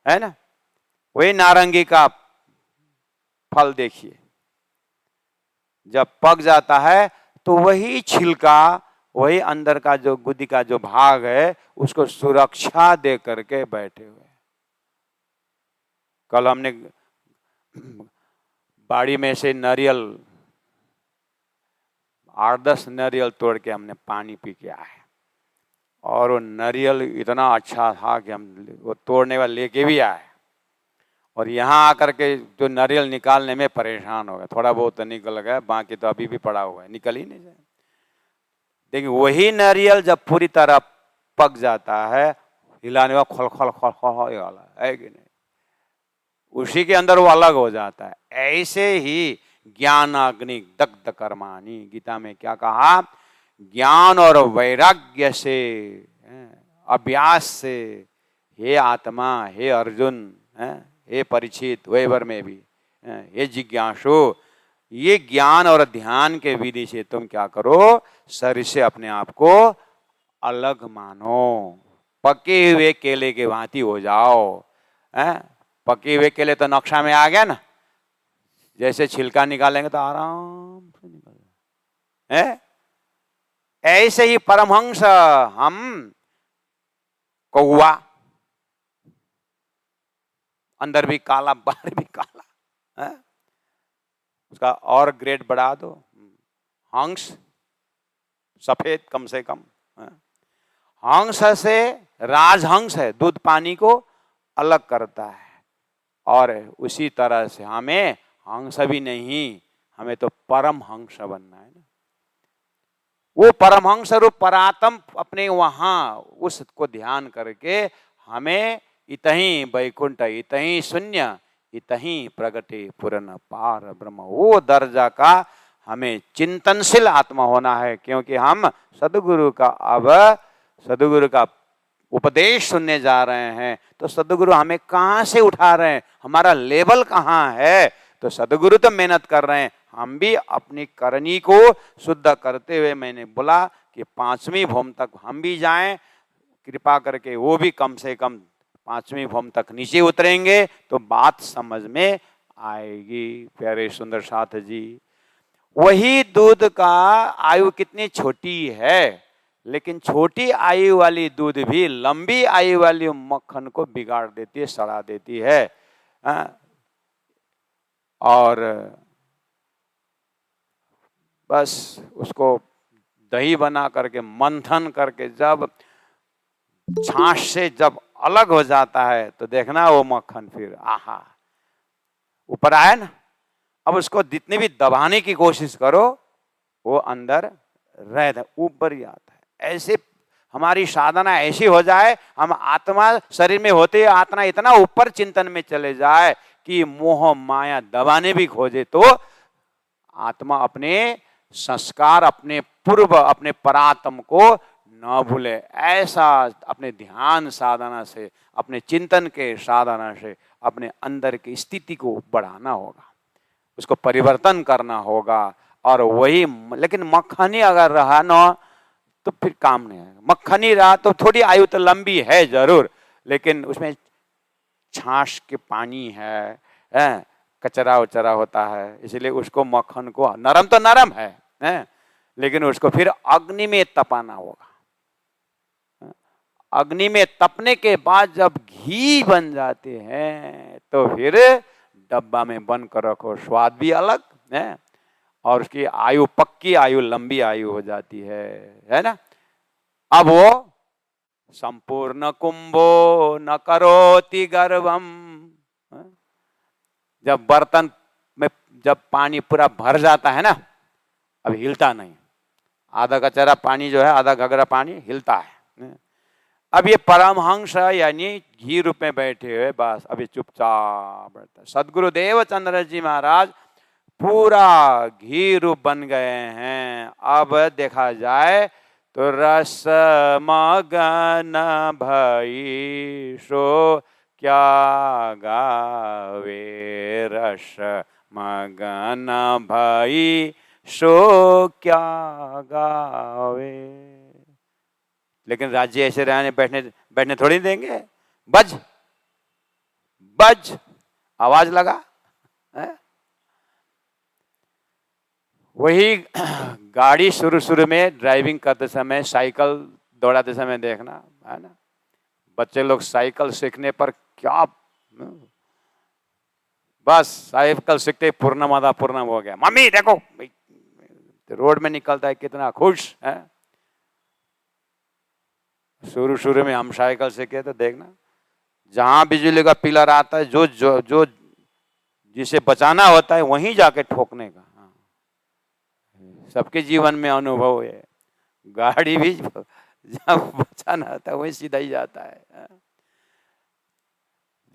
[SPEAKER 1] है ना, वही नारंगी का फल देखिए, जब पक जाता है तो वही छिलका, वही अंदर का जो गुदी का जो भाग है उसको सुरक्षा दे करके बैठे हुए। कल हमने बाड़ी में से नारियल 8-10 नारियल तोड़ के हमने पानी पी के आए और वो नारियल इतना अच्छा था कि हम वो तोड़ने वाले लेके भी आए और यहाँ आकर के जो नारियल निकालने में परेशान हो गए। थोड़ा बहुत तो निकल गया, बाकी तो अभी भी पड़ा हुआ है, निकल ही नहीं जाए। देखिए वही नारियल जब पूरी तरह पक जाता है, हिलाने का खल खल खल खल वाला है कि नहीं, उसी के अंदर वो अलग हो जाता है। ऐसे ही ज्ञानाग्नि दग्ध कर्माणि, गीता में क्या कहा, ज्ञान और वैराग्य से, अभ्यास से, हे आत्मा, हे अर्जुन, हे परीक्षित, वैवर में भी, हे जिज्ञासु, ये ज्ञान और ध्यान के विधि से तुम क्या करो, शरीर से अपने आप को अलग मानो, पके हुए केले के भांति हो जाओ। पके हुए केले तो नक्शा में आ गया ना, जैसे छिलका निकालेंगे तो आराम से निकल जाए। ऐसे ही परमहंस हम कौवा, अंदर भी काला बाहर भी काला, उसका और ग्रेड बढ़ा दो, हंस सफेद कम से कम। हंस से राजहंस है, दूध पानी को अलग करता है, और उसी तरह से हमें हंस भी नहीं, हमें तो परम हंस बनना है ना। वो परमहंस रूप परात्म अपने वहां उसको ध्यान करके हमें इतहीं वैकुंठ, इतहीं शून्य, इतहीं प्रगटे पूर्ण पार ब्रह्म, वो दर्जा का हमें चिंतनशील आत्मा होना है, क्योंकि हम सदगुरु का उपदेश सुनने जा रहे हैं। तो सदगुरु हमें कहाँ से उठा रहे हैं, हमारा लेवल कहाँ है। तो सदगुरु तो मेहनत कर रहे हैं, हम भी अपनी करनी को शुद्ध करते हुए, मैंने बोला कि 5वीं भूमि तक हम भी जाएं, कृपा करके वो भी कम से कम 5वीं भूमि तक नीचे उतरेंगे तो बात समझ में आएगी। प्यारे सुंदर साथ जी, वही दूध का आयु कितनी छोटी है, लेकिन छोटी आयु वाली दूध भी लंबी आयु वाली मक्खन को बिगाड़ देती है, सड़ा देती है। और बस उसको दही बना करके मंथन करके जब छाछ से जब अलग हो जाता है तो देखना वो मक्खन फिर आहा ऊपर आया ना। अब उसको जितनी भी दबाने की कोशिश करो वो अंदर रहता, ऊपर ही आता है। ऐसे हमारी साधना ऐसी हो जाए, हम आत्मा शरीर में होते आत्मा इतना ऊपर चिंतन में चले जाए कि मोह माया दबाने भी खोजे तो आत्मा अपने संस्कार, अपने पूर्व, अपने परात्म को न भूले। ऐसा अपने ध्यान साधना से, अपने चिंतन के साधना से अपने अंदर की स्थिति को बढ़ाना होगा, उसको परिवर्तन करना होगा। और वही, लेकिन मक्खनी अगर रहा न तो फिर काम नहीं आएगा। मक्खनी रहा तो थोड़ी आयु तो लंबी है जरूर, लेकिन उसमें छाछ के पानी है, कचरा उचरा होता है, इसलिए उसको मक्खन को नरम तो नरम है, लेकिन उसको फिर अग्नि में तपाना होगा। अग्नि में तपने के बाद जब घी बन जाते हैं तो फिर डब्बा में बंद कर रखो, स्वाद भी अलग है और उसकी आयु पक्की आयु, लंबी आयु हो जाती है ना। अब वो संपूर्ण कुंभो न करोति गर्भम, जब बर्तन में जब पानी पूरा भर जाता है ना, अब हिलता नहीं, आधा कचरा पानी जो है, आधा घगरा पानी हिलता है। अब ये परमहंस यानी घी रूप में बैठे हुए, बस अभी चुपचाप बैठा। सदगुरुदेव चंद्र जी महाराज पूरा घी रूप बन गए हैं। अब देखा जाए तो रस मगन भई सो क्या गावे, रस मगन भई सो क्या गावे। लेकिन राज्य ऐसे रहने बैठने थोड़ी देंगे। बज बज आवाज लगा है? वही गाड़ी शुरू में ड्राइविंग करते समय, साइकिल दौड़ाते समय देखना है ना, बच्चे लोग साइकिल सीखने पर क्या, बस साइकिल सीखते पूर्णमादा पूर्णम हो गया, मम्मी देखो, रोड में निकलता है कितना खुश है। शुरू में हम साइकिल सीखे तो देखना, जहां बिजली का पिलर आता है, जो जिसे बचाना होता है वहीं जाके ठोकने का। सबके जीवन में अनुभव है, गाड़ी भी जब बचाना होता है वहीं सीधा ही जाता है।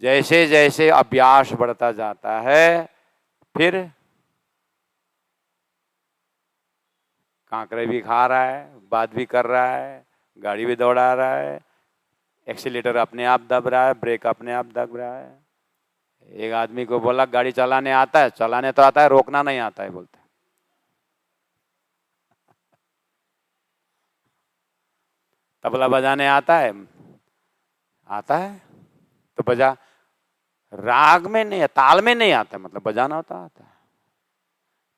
[SPEAKER 1] जैसे जैसे अभ्यास बढ़ता जाता है, फिर कांकरे भी खा रहा है, बात भी कर रहा है, गाड़ी भी दौड़ा रहा है, एक्सीलेटर अपने आप दब रहा है, ब्रेक अपने आप दब रहा है। एक आदमी को बोला गाड़ी चलाने आता है, चलाने तो आता है, रोकना नहीं आता है बोलते। तबला बजाने आता है तो बजा, राग में नहीं, ताल में नहीं आता, मतलब बजाना होता आता है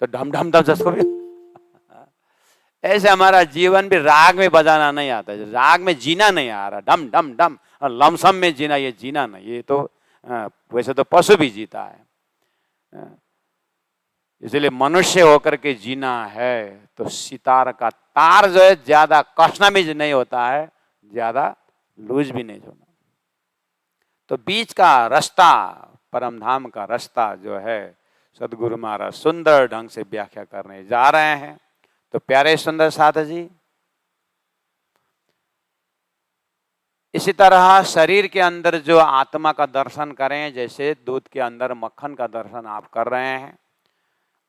[SPEAKER 1] तो ढम ढम ढम जिसको भी ऐसे हमारा जीवन भी राग में बजाना नहीं आता, राग में जीना नहीं आ रहा, ढम ढम ढम लमसम में जीना, ये जीना नहीं, ये तो वैसे तो पशु भी जीता है, इसलिए मनुष्य होकर के जीना है तो सितार का तार जो है ज्यादा कसनामीज नहीं होता है, ज्यादा लूज भी नहीं होना। तो बीच का रास्ता, परम धाम का रास्ता जो है, सदगुरु महाराज सुंदर ढंग से व्याख्या करने जा रहे हैं। तो प्यारे सुंदर साथ जी, इसी तरह शरीर के अंदर जो आत्मा का दर्शन करें, जैसे दूध के अंदर मक्खन का दर्शन आप कर रहे हैं,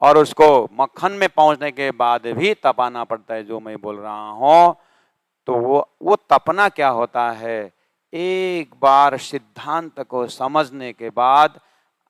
[SPEAKER 1] और उसको मक्खन में पहुंचने के बाद भी तपाना पड़ता है, जो मैं बोल रहा हूं। तो वो तपना क्या होता है, एक बार सिद्धांत को समझने के बाद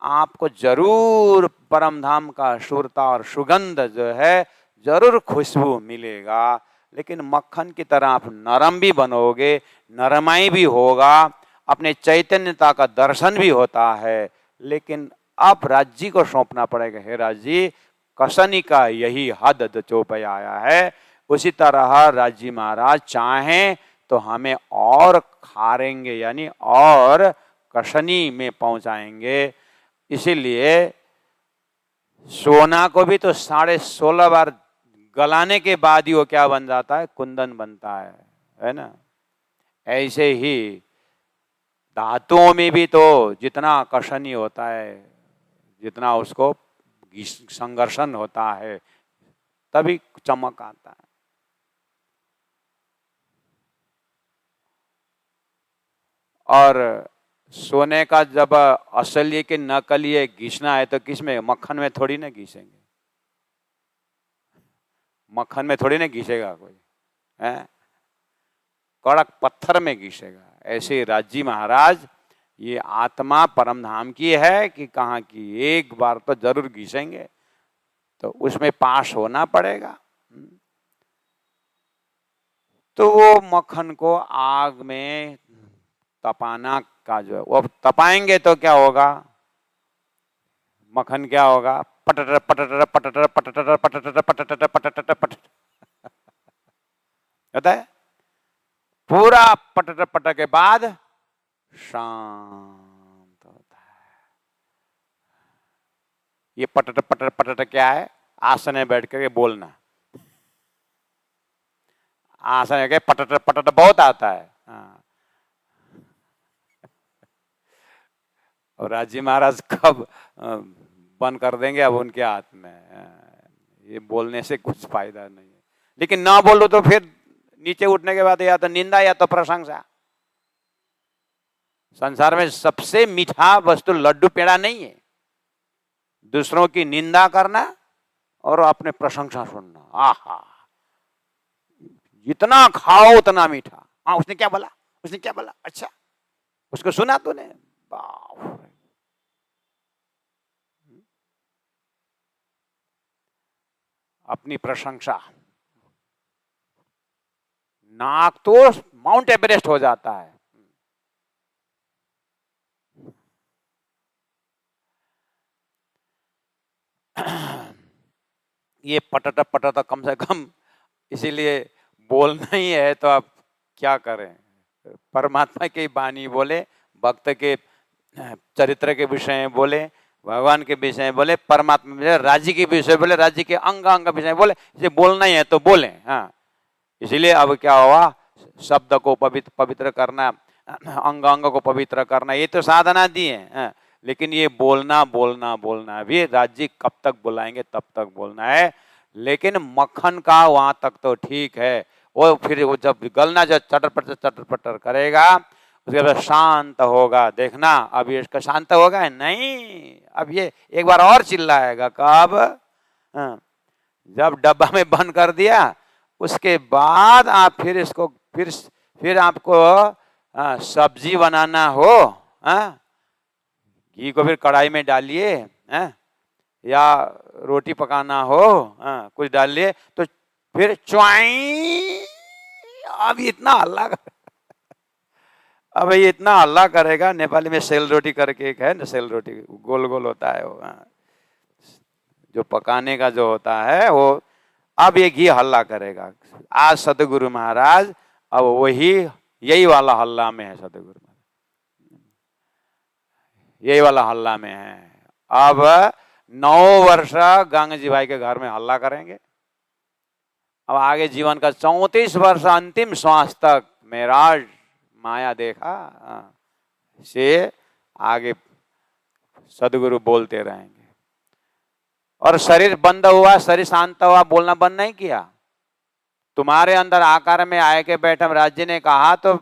[SPEAKER 1] आपको जरूर परम धाम का शुरता और सुगंध जो है जरूर खुशबू मिलेगा। लेकिन मक्खन की तरह आप नरम भी बनोगे, नरमाई भी होगा, अपने चैतन्यता का दर्शन भी होता है। लेकिन अब राज्य को सौंपना पड़ेगा, हे राज्य कसनी का यही हद जो पे आया है। उसी तरह राज्य महाराज चाहें तो हमें और खारेंगे, यानी और कसनी में पहुंचाएंगे। इसीलिए सोना को भी तो 16.5 बार गलाने के बाद ही वो क्या बन जाता है, कुंदन बनता है ना। ऐसे ही धातुओं में भी तो जितना कसनी होता है, जितना उसको संघर्षण होता है, तभी चमक आता है। और सोने का जब असली के नकली घिसना है तो किसमें, मक्खन में थोड़ी ना घिसेंगे, मक्खन में थोड़ी ना घिसेगा कोई, है कड़क पत्थर में घिसेगा। ऐसे राज्य महाराज ये आत्मा परम धाम की है कि कहाँ की, एक बार तो जरूर घिसेंगे, तो उसमें पास होना पड़ेगा। तो वो मक्खन को आग में तपाना का जो है, वो तपाएंगे तो क्या होगा, मक्खन क्या होगा, पटटर पटटर पटटर पटटर पटटर पटटर पटटर पटटर होता है। पूरा पटटर पटक के बाद शांत होता है। ये पटटर पटटर पटटर क्या है, आसन में बैठ करके बोलना। आसन के पटटर पटटर बहुत आता है। हाँ। और राज्य महाराज कब बंद कर देंगे, अब उनके हाथ में। ये बोलने से कुछ फायदा नहीं है। लेकिन ना बोलो तो फिर नीचे उठने के बाद या तो निंदा या तो प्रशंसा। संसार में सबसे मीठा वस्तु लड्डू पेड़ा नहीं है, दूसरों की निंदा करना और अपने प्रशंसा सुनना। आहा, जितना खाओ उतना मीठा। हाँ, उसने क्या बोला, उसने क्या बोला, अच्छा उसको सुना तूने, अपनी प्रशंसा, नाक तो माउंट एवरेस्ट हो जाता है। ये पटटा पटटा कम से कम, इसीलिए बोलना ही है तो आप क्या करें, परमात्मा की वाणी बोले, भक्त के चरित्र के विषय में बोले, भगवान के विषय में बोले, परमात्मा में राज्य के विषय बोले, राज्य के अंग अंग विषय बोले। इसे बोलना ही है तो बोले। हाँ, इसीलिए अब क्या हुआ, शब्द को पवित्र करना, अंग अंग को पवित्र करना, ये तो साधना दी है। लेकिन ये बोलना बोलना बोलना भी, राज्य कब तक बुलाएंगे तब तक बोलना है। लेकिन मक्खन का वहां तक तो ठीक है, वो फिर वो जब गलना जब चटर पटर करेगा, उसके बाद शांत होगा। देखना अब ये इसका शांत होगा नहीं, अब ये एक बार और चिल्लाएगा। कब, जब डब्बा में बंद कर दिया, उसके बाद आप फिर इसको फिर आपको सब्जी बनाना हो, घी को फिर कढ़ाई में डालिए, या रोटी पकाना हो, कुछ डालिए, तो फिर च्वाई, अब इतना हल्ला अब ये इतना हल्ला करेगा। नेपाली में सेल रोटी करके एक है ना, सेल रोटी गोल गोल होता है वो, जो पकाने का जो होता है वो। अब ये घी हल्ला करेगा। आज सतगुरु महाराज अब वही यही वाला हल्ला में है, सतगुरु महाराज यही वाला हल्ला में है। अब 9 वर्ष गंगा जी भाई के घर में हल्ला करेंगे। अब आगे जीवन का 34 वर्ष अंतिम श्वास तक मेराज माया देखा से आगे सदगुरु बोलते रहेंगे। और शरीर बंद हुआ, शरीर शांत हुआ, बोलना बंद नहीं किया। तुम्हारे अंदर आकार में आए के बैठम राज्य ने कहा तो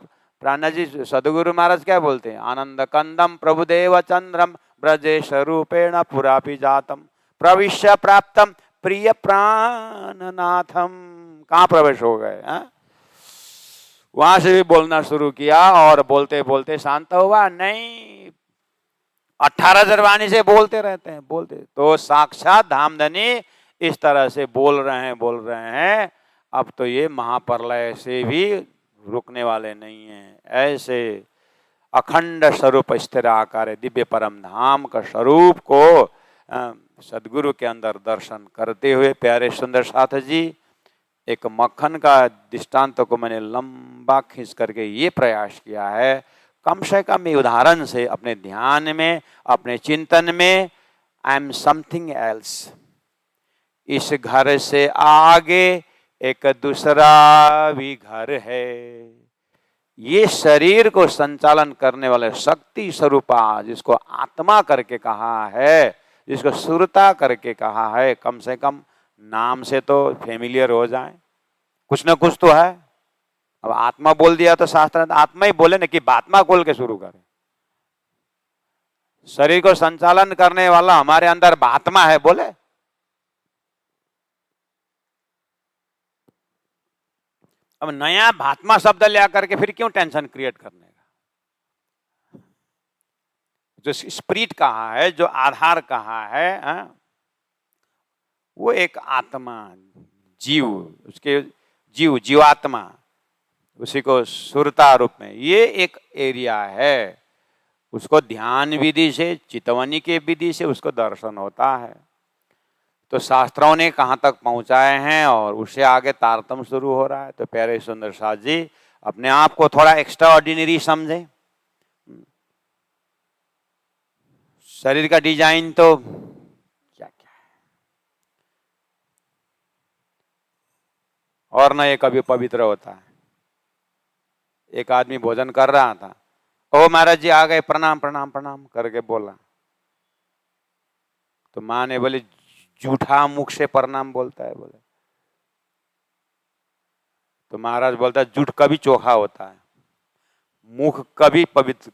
[SPEAKER 1] प्राणा जी सदगुरु महाराज क्या बोलते हैं, आनंद कंदम प्रभुदेव चंद्रम ब्रजेश रूपेण पुरापि जातम प्रविश्य प्राप्तम प्रिय प्राणनाथम। कहाँ प्रवेश हो गए? वहां से भी बोलना शुरू किया और बोलते बोलते शांत हुआ नहीं। 18 जरवानी से बोलते रहते हैं, बोलते तो साक्षात धामधनी इस तरह से बोल रहे हैं। अब तो ये महाप्रलय से भी रुकने वाले नहीं हैं। ऐसे अखंड स्वरूप स्थिर आकार दिव्य परम धाम का स्वरूप को सदगुरु के अंदर दर्शन करते हुए प्यारे सुंदर साथ जी, एक मक्खन का दृष्टांत को मैंने लंबा खींच करके ये प्रयास किया है, कम से कम उदाहरण से अपने ध्यान में, अपने चिंतन में आई एम समथिंग एल्स, इस घर से आगे एक दूसरा भी घर है। ये शरीर को संचालन करने वाले शक्ति स्वरूपा जिसको आत्मा करके कहा है, जिसको सुरता करके कहा है, कम से कम नाम से तो फेमिलियर हो जाए, कुछ ना कुछ तो है। अब आत्मा बोल दिया तो शास्त्र आत्मा ही बोले ना कि आत्मा खोल के शुरू करें। शरीर को संचालन करने वाला हमारे अंदर आत्मा है बोले। अब नया भात्मा शब्द ले आकर के फिर क्यों टेंशन क्रिएट करने का? जो स्पिरिट कहा है, जो आधार कहा है, वो एक आत्मा, जीव, उसके जीवात्मा, उसी को सुरता रूप में, ये एक एरिया है। उसको ध्यान विधि से, चितवनी के विधि से उसको दर्शन होता है। तो शास्त्रों ने कहाँ तक पहुंचाए हैं और उससे आगे तारतम्य शुरू हो रहा है। तो प्यारे सुंदर साथ जी, अपने आप को थोड़ा एक्स्ट्रा ऑर्डिनरी समझें। शरीर का डिजाइन तो क्या क्या है, और न ये कभी पवित्र होता है। एक आदमी भोजन कर रहा था, ओ महाराज जी आ गए, प्रणाम प्रणाम प्रणाम करके बोला। तो माँ ने बोली झूठा मुख से प्रणाम बोलता है बोले। तो महाराज बोलता है झूठ कभी चोखा होता है, मुख कभी पवित्र,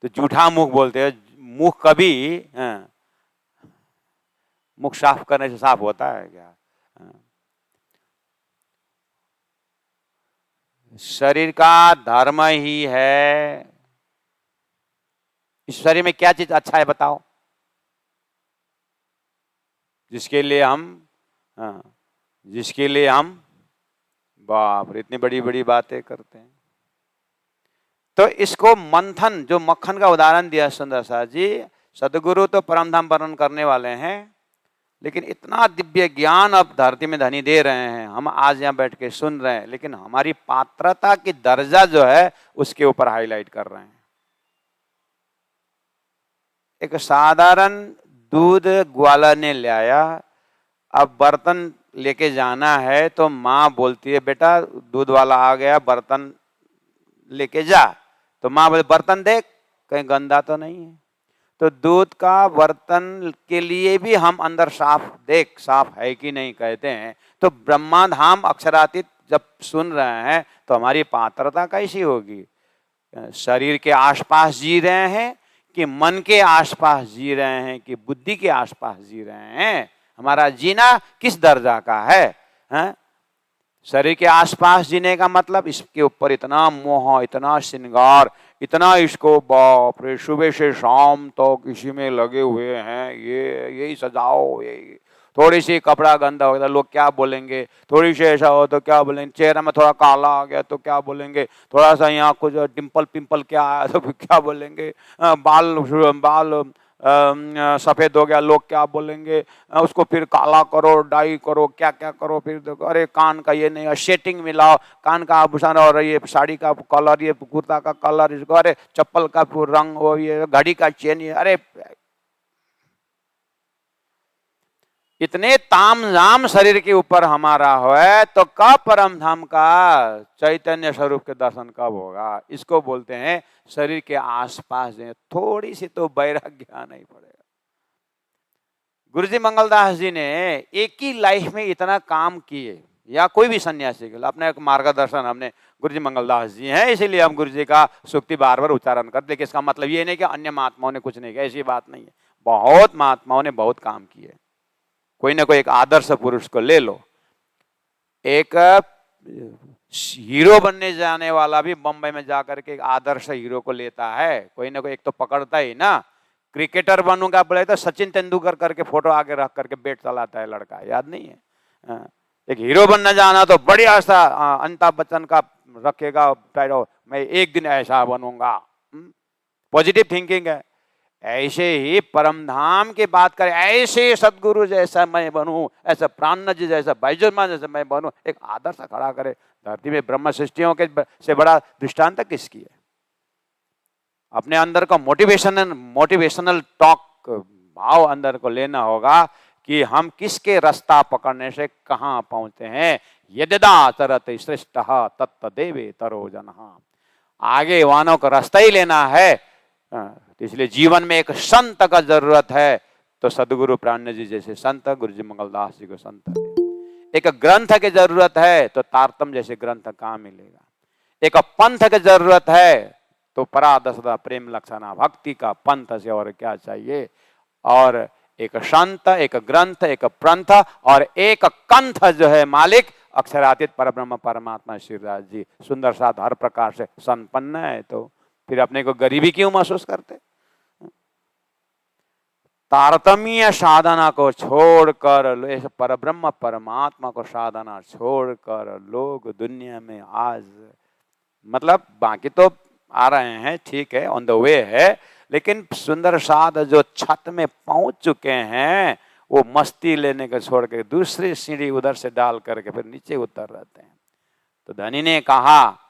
[SPEAKER 1] तो झूठा मुख बोलते हैं। मुख कभी मुख साफ करने से साफ होता है क्या? शरीर का धर्म ही है। इस शरीर में क्या चीज अच्छा है बताओ, जिसके लिए हम बाप रे इतनी बड़ी बड़ी बातें करते हैं। तो इसको मंथन, जो मक्खन का उदाहरण दिया सुंदर साथ जी, सदगुरु तो परमधाम वर्णन करने वाले हैं, लेकिन इतना दिव्य ज्ञान अब धरती में धनी दे रहे हैं, हम आज यहाँ बैठ के सुन रहे हैं, लेकिन हमारी पात्रता की दर्जा जो है उसके ऊपर हाईलाइट कर रहे हैं। एक साधारण दूध ग्वाला ने ले आया, अब बर्तन लेके जाना है तो माँ बोलती है बेटा दूध वाला आ गया, बर्तन लेके जा। तो माँ बोले बर्तन देख कहीं गंदा तो नहीं है। तो दूध का बर्तन के लिए भी हम अंदर साफ देख, साफ है कि नहीं कहते हैं। तो ब्रह्माधाम अक्षरातीत जब सुन रहे हैं तो हमारी पात्रता कैसी होगी? शरीर के आसपास जी रहे हैं कि मन के आसपास जी रहे हैं कि बुद्धि के आसपास जी रहे हैं? हमारा जीना किस दर्जा का है? शरीर के आसपास जीने का मतलब इसके ऊपर इतना मोह, इतना श्रृंगार, इतना इसको बाप रे सुबह से शाम तक तो इसी में लगे हुए हैं। ये यही सजाओ, यही थोड़ी सी कपड़ा गंदा हो गया लोग क्या बोलेंगे, थोड़ी सी ऐसा हो तो क्या बोलेंगे, चेहरा में थोड़ा काला आ गया तो क्या बोलेंगे, थोड़ा सा यहाँ कुछ डिम्पल पिंपल क्या आया तो क्या बोलेंगे, बाल सफेद हो गया लोग क्या बोलेंगे, उसको फिर काला करो, डाई करो, क्या क्या करो, फिर देखो अरे कान का ये नहीं, सेटिंग मिलाओ, कान का आभूषण और ये साड़ी का कलर, ये कुर्ता का कलर, इसको अरे चप्पल का रंग, वो ये घड़ी का चेन, ये अरे इतने तामझाम शरीर के ऊपर हमारा है तो कब परम धाम का चैतन्य स्वरूप के दर्शन कब होगा? इसको बोलते हैं शरीर के आसपास थोड़ी सी तो वैराग्य आना ही पड़ेगा। गुरुजी मंगलदास जी ने एक ही लाइफ में इतना काम किए, या कोई भी सन्यासी के लिए अपने एक मार्गदर्शन, हमने गुरुजी मंगलदास जी हैं इसीलिए हम गुरुजी का सूक्ति बार बार उच्चारण करते, लेकिन इसका मतलब ये नहीं कि अन्य महात्माओं ने कुछ नहीं किया, ऐसी बात नहीं है। बहुत महात्माओं ने बहुत काम किए। कोई ना कोई एक आदर्श पुरुष को ले लो। एक हीरो बनने जाने वाला भी बम्बई में जाकर के एक आदर्श हीरो को लेता है, कोई ना कोई एक तो पकड़ता ही ना। क्रिकेटर बनूंगा बोले तो सचिन तेंदुलकर करके फोटो आगे रख करके बैट चलाता है लड़का, याद नहीं है? एक हीरो बनना जाना तो बढ़िया सा अमिताभ बच्चन का रखेगा टाइटल, मैं एक दिन ऐसा बनूंगा। पॉजिटिव थिंकिंग है। ऐसे ही परम धाम की बात करें, ऐसे सदगुरु जैसा मैं बनूं, ऐसा प्राणनाथ जी जैसा, बैजनाथ जैसा मैं बनूं, एक आदर्श खड़ा करे। धरती में ब्रह्म सृष्टियों के से बड़ा दृष्टांत किसकी है? अपने अंदर का मोटिवेशनल टॉक भाव अंदर को लेना होगा कि हम किसके रास्ता पकड़ने से कहां पहुंचते हैं। यददा तरत श्रेष्ठ तत्त देवे तरो जनः। आगे वानों का रास्ता ही लेना है। तो इसलिए जीवन में एक संत का जरूरत है, तो सदगुरु प्राणनाथ जी जैसे संत, गुरु जी मंगलदास जी को संत है। एक ग्रंथ की जरूरत है तो तारतम जैसे ग्रंथ कहां मिलेगा। एक पंथ की जरूरत है तो परादसदा प्रेम लक्षणा भक्ति का पंथ से और क्या चाहिए। और एक संत, एक ग्रंथ, एक पंथ और एक कंथ जो है मालिक अक्षरातीत परब्रह्म परमात्मा श्रीराज जी, सुंदर साथ हर प्रकार से संपन्न है। तो फिर अपने को गरीबी क्यों महसूस करते? तारतम्य साधना को छोड़कर, ऐसे परब्रह्म परमात्मा को साधना छोड़कर लोग दुनिया में आज मतलब बाकी तो आ रहे हैं, ठीक है, ऑन द वे है, लेकिन सुंदर साध जो छत में पहुंच चुके हैं वो मस्ती लेने को छोड़ के दूसरी सीढ़ी उधर से डाल करके फिर नीचे उतर रहते हैं। तो धनी ने कहा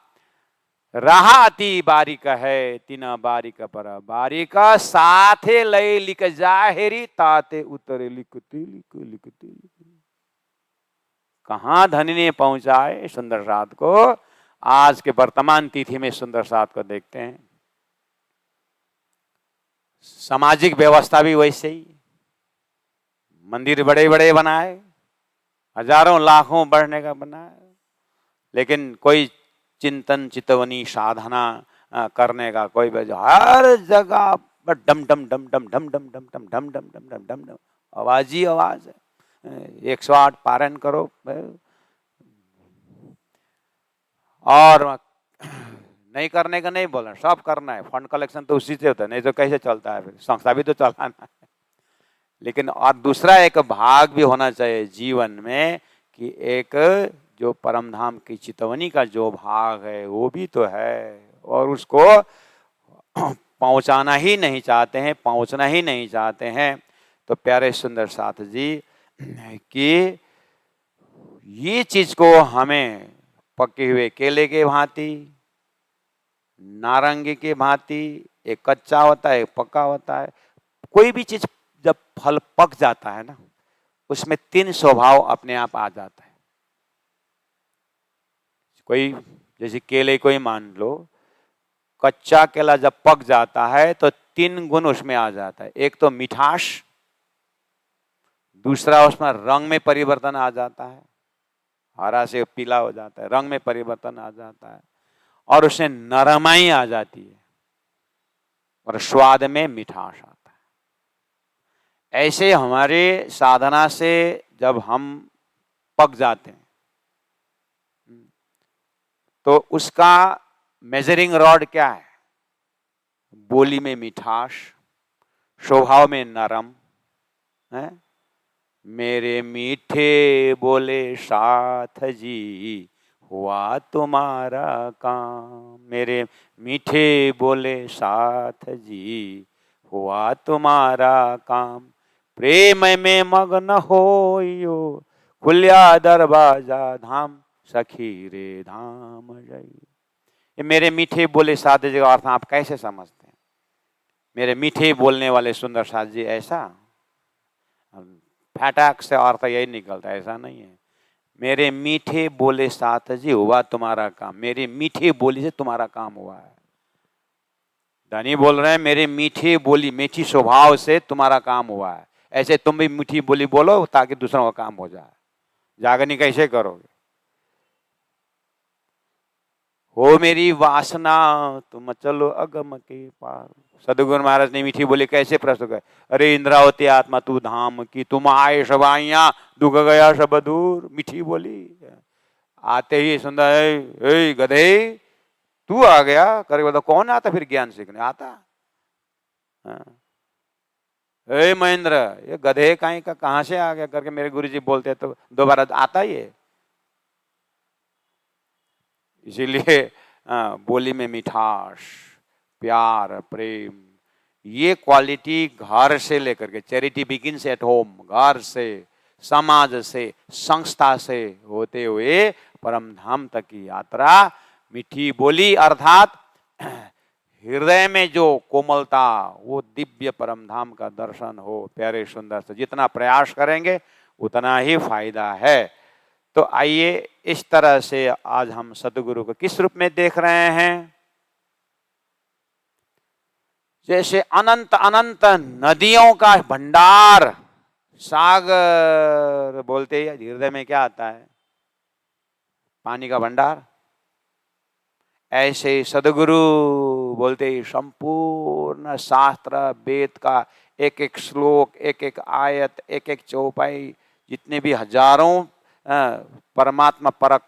[SPEAKER 1] रहा अति बारिक है तीना बारिक पर बारिक साथे लय लिख जाहेरी ताते उतरे लिखते लिख लिखते। कहां धनी ने पहुंचाए सुंदर साध को? आज के वर्तमान तिथि में सुंदर साध को देखते हैं। सामाजिक व्यवस्था भी वैसे ही, मंदिर बड़े बड़े बनाए, हजारों लाखों बढ़ने का बनाए, लेकिन कोई चिंतन चितवनी साधना करने का कोई वजह। हर जगह डम डम डम डम डम डम डम डम डम डम डम डम डम डम आवाज ही आवाज है। 108 पारायण करो और नहीं करने का नहीं बोलना, सब करना है। फंड कलेक्शन तो उसी से होता है, नहीं तो कैसे चलता है? फिर संस्था भी तो चलाना है। लेकिन और दूसरा एक भाग भी होना चाहिए जीवन में कि एक जो परम धाम की चितवनी का जो भाग है वो भी तो है, और उसको पहुंचाना ही नहीं चाहते हैं, पहुंचना ही नहीं चाहते हैं। तो प्यारे सुंदर साथ जी कि ये चीज को हमें पके हुए केले के भांति, नारंगी के भांति, एक कच्चा होता है एक पक्का होता है। कोई भी चीज जब फल पक जाता है ना, उसमें 3 स्वभाव अपने आप आ जाता है। कोई जैसे केले को ही मान लो, कच्चा केला जब पक जाता है तो 3 गुण उसमें आ जाता है। एक तो मिठास, दूसरा उसमें रंग में परिवर्तन आ जाता है, हरा से पीला हो जाता है, रंग में परिवर्तन आ जाता है, और उसमें नरमाई आ जाती है, और स्वाद में मिठास आता है। ऐसे हमारे साधना से जब हम पक जाते हैं तो उसका मेजरिंग रॉड क्या है? बोली में मिठास, स्वभाव में नरम है। मेरे मीठे बोले साथ जी हुआ तुम्हारा काम, मेरे मीठे बोले साथ जी हुआ तुम्हारा काम। प्रेम में मग्न होइयो खुल्या दरवाजा धाम, सखी रे धाम जाइए। ये मेरे मीठे बोले साथ जी का अर्थ आप कैसे समझते हैं? मेरे मीठे बोलने वाले सुंदर साथ जी, ऐसा फटाक से अर्थ यही निकलता है, ऐसा नहीं है। मेरे मीठे बोले साथ जी हुआ तुम्हारा काम, मेरी मीठी बोली से तुम्हारा काम हुआ है। धनी बोल रहे हैं मेरे मीठी बोली, मीठी स्वभाव से तुम्हारा काम हुआ है। ऐसे तुम भी मीठी बोली बोलो ताकि दूसरों का काम हो जाए। जागनी कैसे करोगे? हो मेरी वासना तुम चलो अगम के पार, सदगुरु महाराज ने मीठी बोली कैसे प्रस्तुत कर, अरे इंद्रावती आत्मा तू धाम की, तुम आए सबाइया दुख गया सब दूर। मीठी बोली आते ही सुंदर है, गधे तू आ गया करके बोला, कौन आता फिर ज्ञान सीखने आता? ए महेंद्र, ये गधे कहीं का कहां से आ गया करके मेरे गुरुजी बोलते तो दोबारा आता ही है। इसीलिए बोली में मिठास, प्यार, प्रेम, ये क्वालिटी घर से लेकर के, चैरिटी बिगिंस एट होम, घर से, समाज से, संस्था से होते हुए परम धाम तक की यात्रा। मीठी बोली अर्थात हृदय में जो कोमलता, वो दिव्य परम धाम का दर्शन हो, प्यारे सुंदर से जितना प्रयास करेंगे उतना ही फायदा है। तो आइए इस तरह से आज हम सदगुरु को किस रूप में देख रहे हैं? जैसे अनंत अनंत नदियों का भंडार, सागर बोलते हैं, हृदय में क्या आता है? पानी का भंडार। ऐसे सदगुरु बोलते ही संपूर्ण शास्त्र वेद का एक एक श्लोक, एक एक आयत, एक एक चौपाई, जितने भी हजारों परमात्मा परक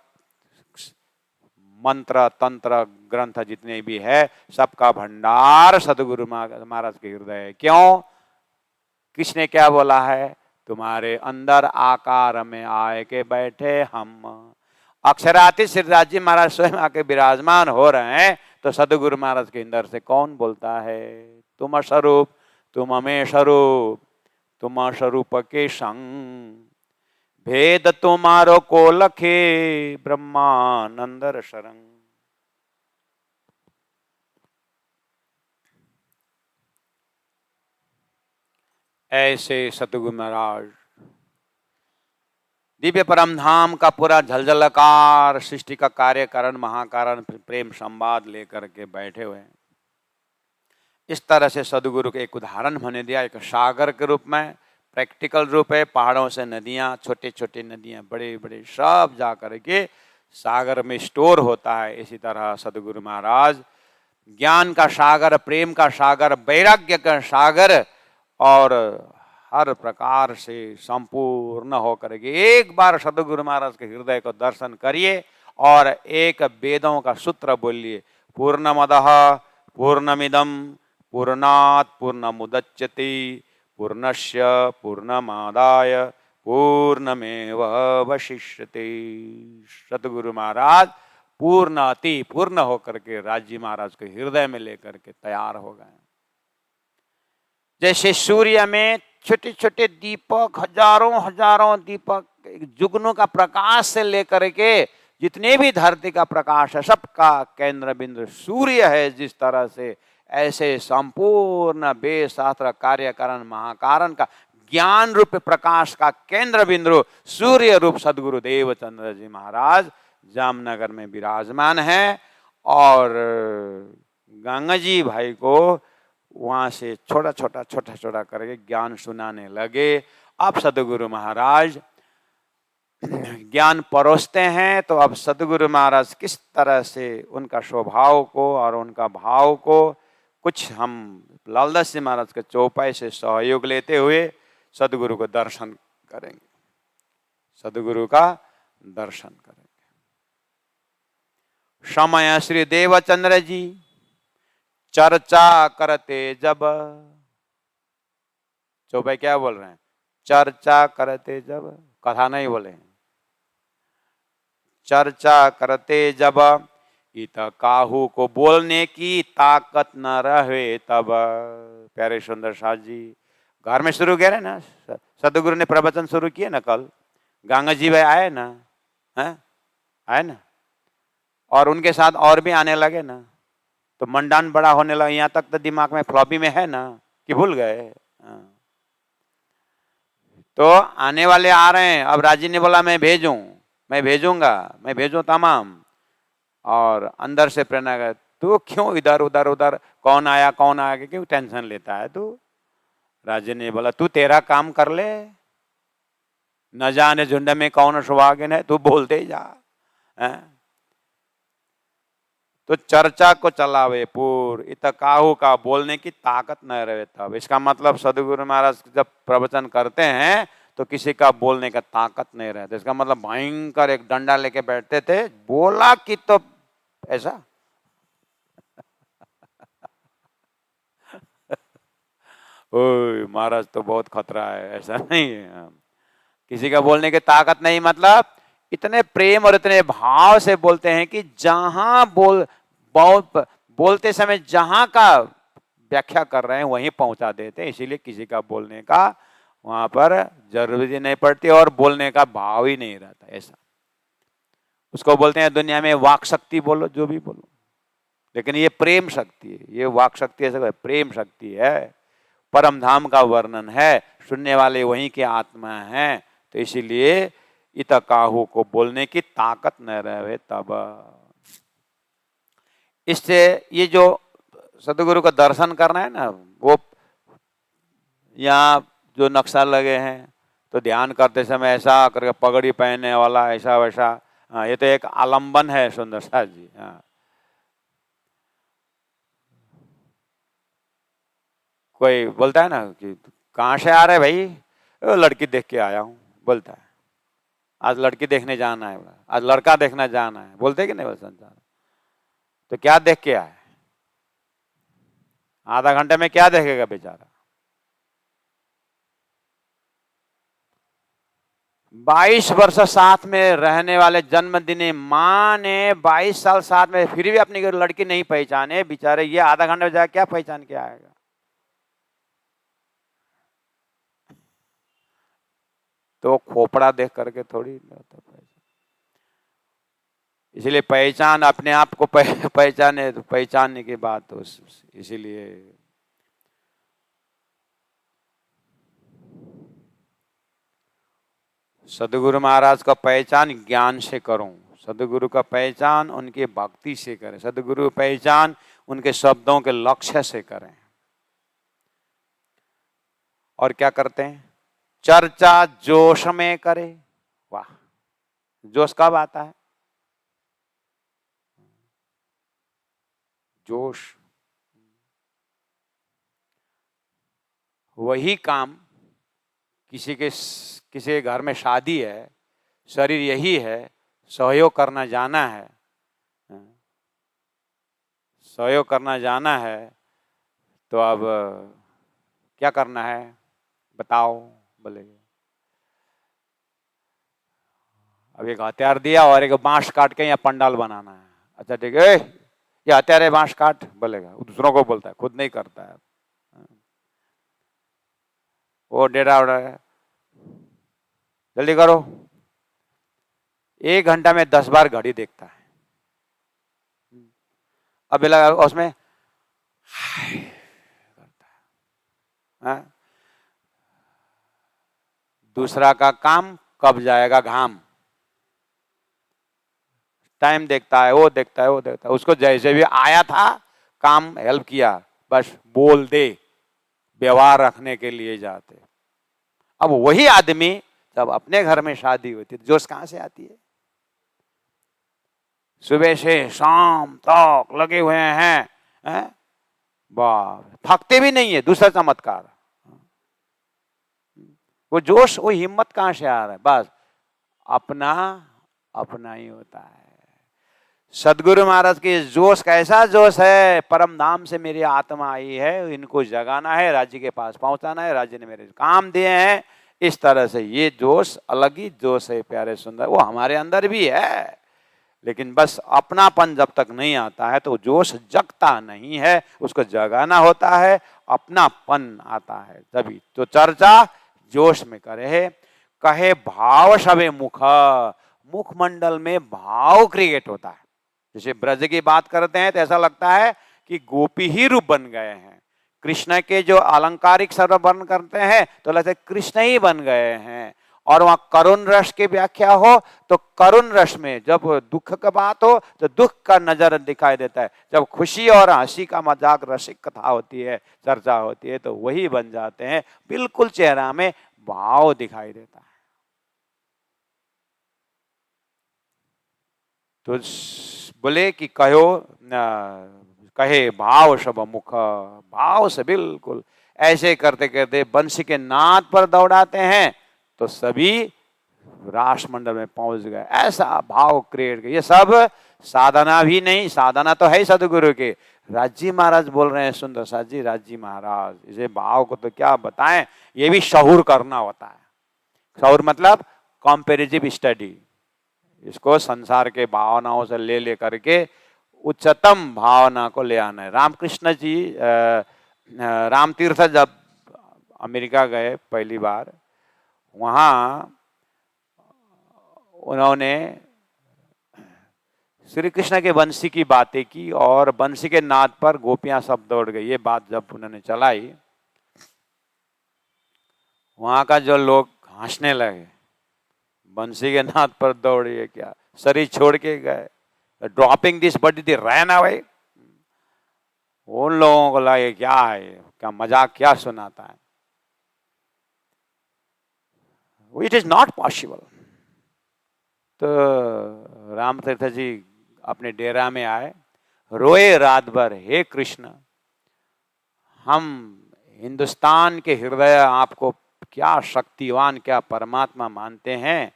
[SPEAKER 1] मंत्र तंत्र ग्रंथ जितने भी है, सबका भंडार सदगुरु महाराज के हृदय है। क्यों? किसने क्या बोला है? तुम्हारे अंदर आकार में आए के बैठे हम। अक्षरातीत श्रीदास जी महाराज स्वयं आके विराजमान हो रहे हैं, तो सदगुरु महाराज के अंदर से कौन बोलता है? तुम स्वरूप, तुम हमें स्वरूप, तुम स्वरूप के संग, भेद तुम्हारो को लखे ब्रह्मानंदर शरंग। ऐसे सतगुरु महाराज दिव्य परम धाम का पूरा झलझलकार सृष्टि का कार्य कारण महाकारण प्रेम संवाद लेकर के बैठे हुए हैं। इस तरह से सदगुरु के एक उदाहरण मैंने दिया, एक सागर के रूप में, प्रैक्टिकल रूप है। पहाड़ों से नदियां, छोटे छोटे नदियां, बड़े बड़े सब जा कर के सागर में स्टोर होता है। इसी तरह सदगुरु महाराज ज्ञान का सागर, प्रेम का सागर, वैराग्य का सागर और हर प्रकार से संपूर्ण होकर के एक बार सदगुरु महाराज के हृदय को दर्शन करिए और एक वेदों का सूत्र बोलिए, पूर्णमदः पूर्णमिदं पूर्णात् पूर्णमुदच्यते पूर्णस्य पूर्णमादाय पूर्णमेवावशिष्यते। सदगुरु महाराज पूर्ण अति पूर्ण होकर के राज्य महाराज के हृदय में लेकर के तैयार हो गए। जैसे सूर्य में छोटे छोटे दीपक, हजारों हजारों दीपक, जुगनू का प्रकाश से लेकर के जितने भी धरती का प्रकाश है, सबका केंद्र बिंदु सूर्य है। जिस तरह से ऐसे संपूर्ण वेद शास्त्र कार्य कारण महाकारण का ज्ञान रूप प्रकाश का केंद्र बिंदु सूर्य रूप सदगुरु देवचंद्र जी महाराज जामनगर में विराजमान है। और गंगा जी भाई को वहां से छोटा छोटा करके ज्ञान सुनाने लगे। अब सदगुरु महाराज ज्ञान परोसते हैं, तो अब सदगुरु महाराज किस तरह से उनका स्वभाव को और उनका भाव को कुछ हम लालदास जी महाराज के चौपाई से सहयोग लेते हुए सदगुरु को दर्शन करेंगे, सदगुरु का दर्शन करेंगे। समय श्री देवचंद्र जी चर्चा करते जब, चौपाई क्या बोल रहे हैं? चर्चा करते जब, कथा नहीं बोले, चर्चा करते जब, इत काहू को बोलने की ताकत न रहे तब। प्यारे सुंदर साथ जी घर में शुरू कह रहे ना, सदगुरु ने प्रवचन शुरू किए ना, कल गंगा जी भाई आए ना, हैं आए ना, और उनके साथ और भी आने लगे ना, तो मंडान बड़ा होने लगा। यहाँ तक तो दिमाग में फ्लॉपी में है ना कि भूल गए। तो आने वाले आ रहे हैं। अब राजी ने बोला मैं भेजूं, मैं भेजूंगा, मैं भेजूं तमाम। और अंदर से प्रेरणा कर, तू क्यों इधर उधर उधर कौन आया क्यों टेंशन लेता है तू? राजे ने बोला तू तेरा काम कर ले, न जाने झुंड में कौन सुहागिन है, तू बोलते ही जा। तो चर्चा को चलावे पूर इत काहू का बोलने की ताकत न रहे तब। इसका मतलब सदगुरु महाराज जब प्रवचन करते हैं तो किसी का बोलने का ताकत नहीं रहता। इसका मतलब भयंकर एक डंडा लेके बैठते थे, बोला कि तो ऐसा ओए महाराज तो बहुत खतरा है, ऐसा नहीं है। किसी का बोलने की ताकत नहीं, मतलब इतने प्रेम और इतने भाव से बोलते हैं कि जहां बोलते समय जहां का व्याख्या कर रहे हैं वहीं पहुंचा देते हैं। इसीलिए किसी का बोलने का वहां पर जरूरत ही नहीं पड़ती और बोलने का भाव ही नहीं रहता। ऐसा उसको बोलते हैं दुनिया में वाक शक्ति, बोलो जो भी बोलो, लेकिन ये प्रेम शक्ति है। ये वाक शक्ति ऐसा प्रेम शक्ति है, परम धाम का वर्णन है, सुनने वाले वहीं के आत्मा हैं। तो इसीलिए इत काहू को बोलने की ताकत न रहे तब। इससे ये जो सदगुरु का दर्शन करना है ना, वो यहाँ जो नक्शा लगे हैं तो ध्यान करते समय ऐसा करके पगड़ी पहनने वाला ऐसा वैसा, हाँ ये तो एक आलम्बन है सुंदर सा जी। हाँ कोई बोलता है ना कि कहाँ से आ रहे भाई, लड़की देख के आया हूँ, बोलता है आज लड़की देखने जाना है, आज लड़का देखना जाना है, बोलते कि नहीं बोल संसार। तो क्या देख के आए, आधा घंटे में क्या देखेगा बेचारा। 22 वर्ष साथ में रहने वाले जन्मदिनी माँ ने 22 साल साथ में फिर भी अपनी लड़की नहीं पहचाने, बेचारे ये आधा घंटे में जाकर क्या पहचान के आएगा। तो खोपड़ा देख करके थोड़ी होता पहचान। इसीलिए पहचान अपने आप को पहचाने तो पहचानने की बात तो इसीलिए सदगुरु महाराज का पहचान ज्ञान से करूं, सदगुरु का पहचान उनकी भक्ति से करें, सदगुरु पहचान उनके शब्दों के लक्ष्य से करें। और क्या करते हैं, चर्चा जोश में करे। वाह, जोश कब आता है, जोश वही काम किसी के घर में शादी है, शरीर यही है, सहयोग करना जाना है, सहयोग करना जाना है, तो अब क्या करना है बताओ, बोलेगे अब एक हथियार दिया और एक बांस काट के यहाँ पंडाल बनाना है। अच्छा ठीक है, ये हथियार है बांस काट, बोलेगा, दूसरों को बोलता है, खुद नहीं करता है। वो डेरा उड़ा है, जल्दी करो। 1 घंटा में 10 बार घड़ी देखता है। अब लगा उसमें करता है। दूसरा का काम कब जाएगा घाम, टाइम देखता है, वो देखता है, वो देखता है। उसको जैसे भी आया था काम हेल्प किया, बस बोल दे, व्यवहार रखने के लिए जाते। अब वही आदमी जब अपने घर में शादी होती है, जोश कहां से आती है। सुबह से शाम तक लगे हुए हैं, वाह, थकते भी नहीं है। दूसरा चमत्कार, वो जोश, वो हिम्मत कहां से आ रहा है, बस अपना अपना ही होता है। सदगुरु महाराज के जोश कैसा जोश है, परम धाम से मेरी आत्मा आई है, इनको जगाना है, राज्य के पास पहुंचाना है, राज्य ने मेरे काम दिए हैं। इस तरह से ये जोश अलग ही जोश है प्यारे सुंदर, वो हमारे अंदर भी है, लेकिन बस अपनापन जब तक नहीं आता है तो जोश जगता नहीं है, उसको जगाना होता है, अपनापन आता है तभी। तो चर्चा जोश में करे, कहे भाव सबे मुखमंडल में भाव क्रिएट होता है। जैसे ब्रज की बात करते हैं तो ऐसा लगता है कि गोपी ही रूप बन गए हैं। कृष्ण के जो अलंकारिक सर्व वर्णन करते हैं तो लगता है कृष्ण ही बन गए हैं। और वहां करुण रस की व्याख्या हो तो करुण रस में जब दुख का बात हो तो दुख का नजर दिखाई देता है, जब खुशी और हंसी का मजाक रसिक कथा होती है, चर्चा होती है, तो वही बन जाते हैं। बिल्कुल चेहरा में भाव दिखाई देता है। तो बोले कि कहो कहे भाव सब मुख, भाव से बिल्कुल ऐसे करते करते बंसी के नाद पर दौड़ाते हैं तो सभी राष्ट्रमंडल में पहुंच गए। ऐसा भाव क्रिएट किया। ये सब साधना भी नहीं, साधना तो है ही सदगुरु के। राजी महाराज बोल रहे हैं, सुंदर साथ जी, राजी महाराज इसे भाव को तो क्या बताएं, ये भी शहूर करना होता है। शहूर मतलब कॉम्पेरेटिव स्टडी, इसको संसार के भावनाओं से ले करके उच्चतम भावना को ले आना है। रामकृष्ण जी राम तीर्थ जब अमेरिका गए पहली बार, वहां उन्होंने श्री कृष्ण के बंसी की बातें की और बंसी के नाद पर गोपियां सब दौड़ गई। ये बात जब उन्होंने चलाई, वहां का जो लोग हंसने लगे, बंसी के नाद पर दौड़िए क्या, शरीर छोड़ के गए, dropping this but the ran away. उन लोगों को लगे क्या है, क्या मजाक क्या सुनाता है। It is not possible. तो राम तीर्थ जी अपने डेरा में आए, रोए रात भर, हे कृष्ण हम हिंदुस्तान के हृदय आपको क्या शक्तिवान, क्या परमात्मा मानते हैं,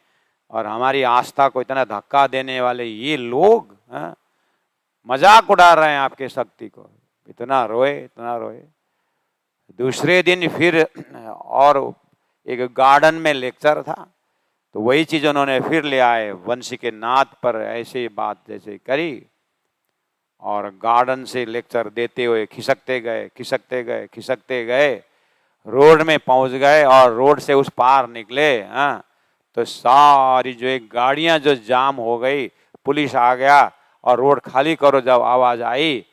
[SPEAKER 1] और हमारी आस्था को इतना धक्का देने वाले ये लोग मजाक उड़ा रहे हैं आपके शक्ति को। इतना रोए, इतना रोए। दूसरे दिन फिर और एक गार्डन में लेक्चर था, तो वही चीज उन्होंने फिर ले आए, वंशी के नाद पर ऐसी बात जैसे करी, और गार्डन से लेक्चर देते हुए खिसकते गए, खिसकते गए, खिसकते गए, रोड में पहुंच गए, और रोड से उस पार निकले तो सारी जो एक गाड़ियां जो जाम हो गई, पुलिस आ गया और रोड खाली करो जब आवाज आई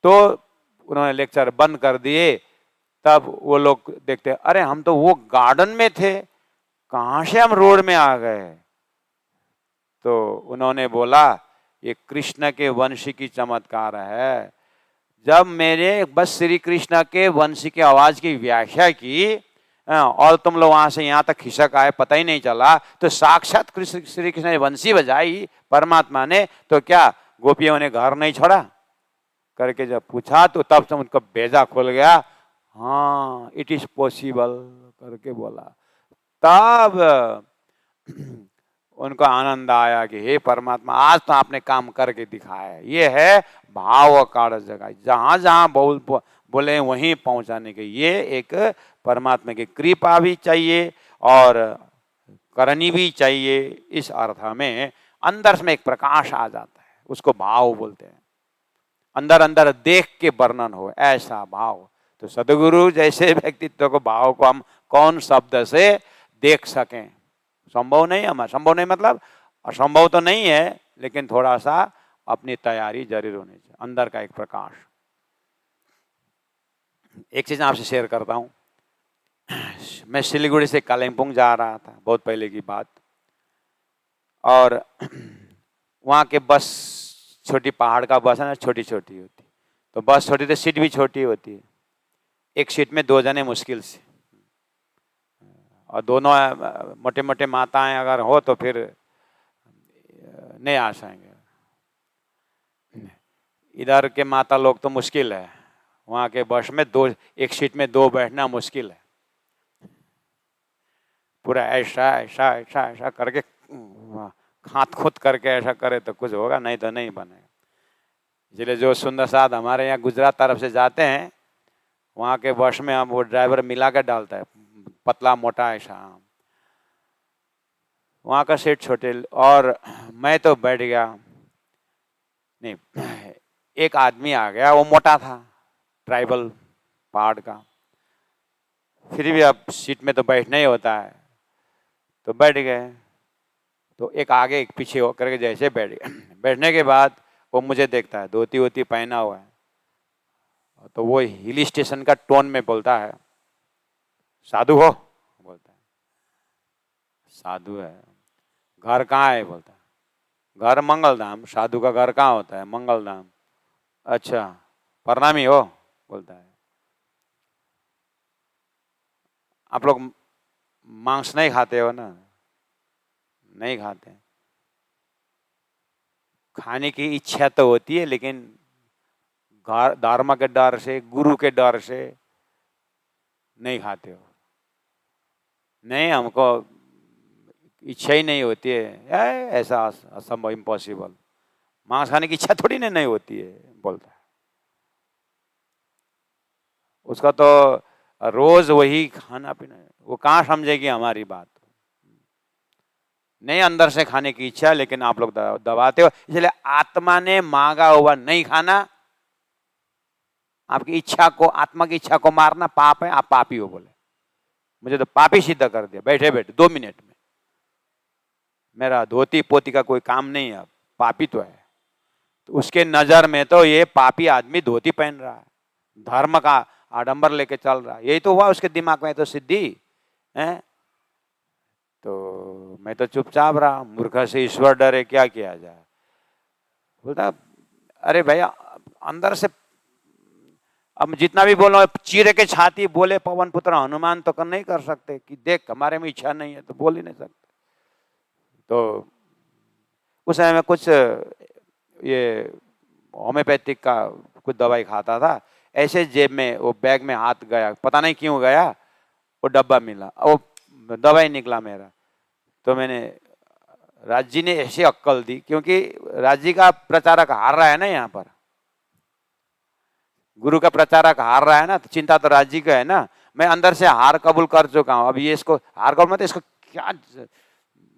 [SPEAKER 1] तो उन्होंने लेक्चर बंद कर दिए। तब वो लोग देखते, अरे हम तो वो गार्डन में थे, कहां से हम रोड में आ गए। तो उन्होंने बोला ये कृष्ण के वंशी की चमत्कार है। जब मेरे बस श्री कृष्ण के वंशी के आवाज की व्याख्या की और तुम लोग वहां से यहां तक खिसक आए, पता ही नहीं चला, तो साक्षात श्री कृष्ण ने वंशी बजाई परमात्मा ने, तो क्या गोपियों ने घर नहीं छोड़ा करके जब पूछा तो तब से उनका बेजा खुल गया। हाँ इट इज पॉसिबल करके बोला। तब उनको आनंद आया कि हे परमात्मा आज तो आपने काम करके दिखाया। ये है भाव का जगह, जहां जहां बोले वहीं पहुंचाने के। ये एक परमात्मा की कृपा भी चाहिए और करनी भी चाहिए। इस अर्थ में अंदर में एक प्रकाश आ जाता है, उसको भाव बोलते हैं। अंदर अंदर देख के वर्णन हो, ऐसा भाव। तो सदगुरु जैसे व्यक्तित्व को, भाव को हम कौन शब्द से देख सकें, संभव नहीं। हम संभव नहीं मतलब असंभव तो नहीं है, लेकिन थोड़ा सा अपनी तैयारी जरूर होनी चाहिए, अंदर का एक प्रकाश। एक चीज आपसे शेयर करता हूं। मैं सिलीगुड़ी से कालिम्पोंग जा रहा था, बहुत पहले की बात, और वहां के बस, छोटी पहाड़ का बस है ना, छोटी छोटी होती, तो बस छोटी तो सीट भी छोटी होती है। एक सीट में 2 जने मुश्किल से, और दोनों मोटे मोटे माताएं अगर हो तो फिर नहीं आ सकेंगे। इधर के माता लोग तो मुश्किल है, वहां के बस में एक सीट में 2 बैठना मुश्किल है। पूरा ऐसा ऐसा ऐसा ऐसा करके हाथ खुद करके ऐसा करे तो कुछ होगा, नहीं तो नहीं बनेगा। इसलिए जो सुंदर साथ हमारे यहाँ गुजरात तरफ से जाते हैं, वहाँ के बस में हम वो ड्राइवर मिला के डालता है, पतला मोटा ऐसा। वहाँ का सीट छोटे, और मैं तो बैठ गया। नहीं, एक आदमी आ गया, वो मोटा था, ट्राइबल पहाड़ का, फिर भी अब सीट में तो बैठना ही होता है, तो बैठ गए। तो एक आगे एक पीछे होकर के जैसे बैठ गए। बैठने के बाद वो मुझे देखता है, धोती वोती पहना हुआ है, तो वो हिल स्टेशन का टोन में बोलता है, साधु हो? बोलता है, साधु है। घर कहाँ है? बोलता है, घर मंगलधाम। साधु का घर कहाँ होता है? मंगलधाम। अच्छा, प्रणामी हो? बोलता है, आप लोग मांस नहीं खाते हो ना? नहीं खाते। खाने की इच्छा तो होती है, लेकिन धर्म के डर से, गुरु के डर से नहीं खाते हो। नहीं, हमको इच्छा ही नहीं होती है, ऐसा असंभव, इम्पॉसिबल। मांस खाने की इच्छा थोड़ी नहीं होती है, बोलता है। उसका तो रोज वही खाना पीना है, वो कहाँ समझेगी हमारी बात। नहीं, अंदर से खाने की इच्छा, लेकिन आप लोग दबाते हो। इसलिए आत्मा ने मांगा हुआ नहीं खाना। आपकी इच्छा को, आत्मा की इच्छा को मारना पाप है, आप पापी हो। बोले मुझे तो पापी सिद्ध कर दिया बैठे बैठे 2 मिनट में। मेरा धोती पोती का कोई काम नहीं है, पापी तो है। तो उसके नजर में तो ये पापी आदमी धोती पहन रहा है, धर्म का आडंबर लेके चल रहा है, यही तो हुआ उसके दिमाग में तो सिद्धि है। तो मैं तो चुपचाप रहा, मूर्ख से ईश्वर डरे, क्या किया जाए। बोलता अरे भैया, अंदर से अब जितना भी बोलो, चीरे के छाती बोले पवन पुत्र हनुमान, तो नहीं कर सकते कि देख हमारे में इच्छा नहीं है, तो बोल ही नहीं सकते। तो उस समय में कुछ ये होम्योपैथिक का कुछ दवाई खाता था, ऐसे जेब में वो बैग में हाथ गया, पता नहीं क्यों गया, वो डब्बा मिला, वो दवाई निकला मेरा। तो मैंने, राज जी ने ऐसी अक्कल दी, क्योंकि राज जी का प्रचारक हार रहा है ना, यहाँ पर गुरु का प्रचारक हार रहा है ना, तो चिंता तो राज जी का है ना। मैं अंदर से हार कबूल कर चुका हूँ, अब ये इसको हार कबूल मत, इसको क्या,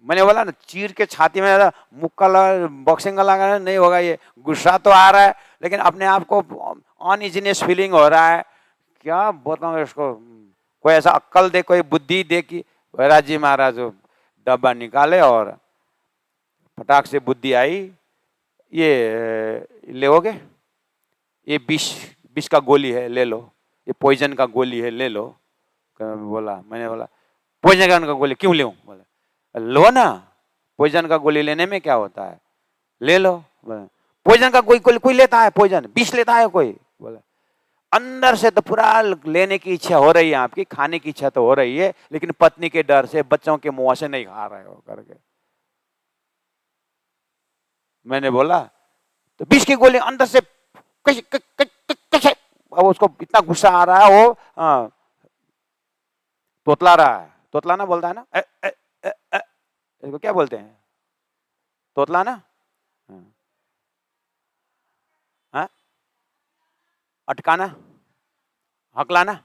[SPEAKER 1] मैंने बोला ना, चीर के छाती में मुक्का लगा, बॉक्सिंग का लगा, नहीं होगा। ये गुस्सा तो आ रहा है, लेकिन अपने आप को अनइजीनेस फीलिंग हो रहा है। क्या बताऊं इसको, कोई ऐसा अक्कल दे, कोई बुद्धि दे कि वैराज जी महाराज डब्बा निकाले और फटाक से बुद्धि आई, ये लेओगे, ये विष का गोली है, ले लो, ये पॉइजन का गोली है, ले लो। बोला, मैंने बोला पॉइजन का गोली क्यों लेऊं? बोला लो ना, पॉइजन का गोली लेने में क्या होता है, ले लो। पॉइजन का कोई लेता है, पॉइजन विष लेता है कोई? बोला अंदर से तो पूरा लेने की इच्छा हो रही है आपकी, खाने की इच्छा तो हो रही है, लेकिन पत्नी के डर से, बच्चों के मुंह से नहीं खा रहे हो करके। मैंने बोला तो विष की गोली अंदर से कैसे, अब उसको इतना गुस्सा आ रहा है, वो तोतला रहा है, तोतलाना बोलता है ना, इसको क्या बोलते हैं, तोतलाना, हाँ, अटकाना, हकलाना,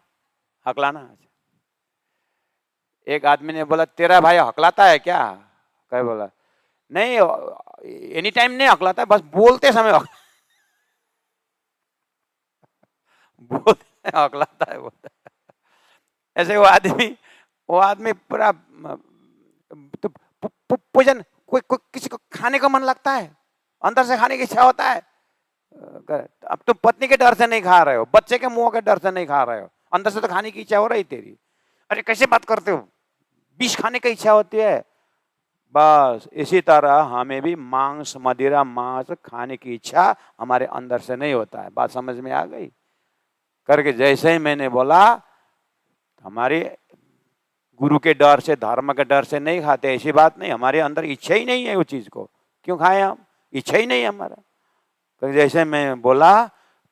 [SPEAKER 1] हकलाना। एक आदमी ने बोला तेरा भाई हकलाता है क्या? कह बोला नहीं, एनी टाइम नहीं हकलाता है, बस बोलते समय बोलते हकलाता है, बोलता है। ऐसे वो आदमी पूरा तो पूजन, कोई किसी को खाने का मन लगता है, अंदर से खाने की इच्छा होता है। अब तुम पत्नी के डर से नहीं खा रहे हो, बच्चे के मुंह के डर से नहीं खा रहे हो, अंदर से तो खाने की इच्छा हो रही तेरी। अरे कैसे बात करते हो, विष खाने की इच्छा होती है। बस इसी तरह हमें भी मांस, मदिरा, मांस खाने की इच्छा हमारे अंदर से नहीं होता है। बात समझ में आ गई करके? जैसे ही मैंने बोला, हमारे गुरु के डर से, धर्म के डर से नहीं खाते, ऐसी बात नहीं, हमारे अंदर इच्छा ही नहीं है वो चीज को, क्यों खाए हम, इच्छा ही नहीं है हमारा। तो जैसे मैं बोला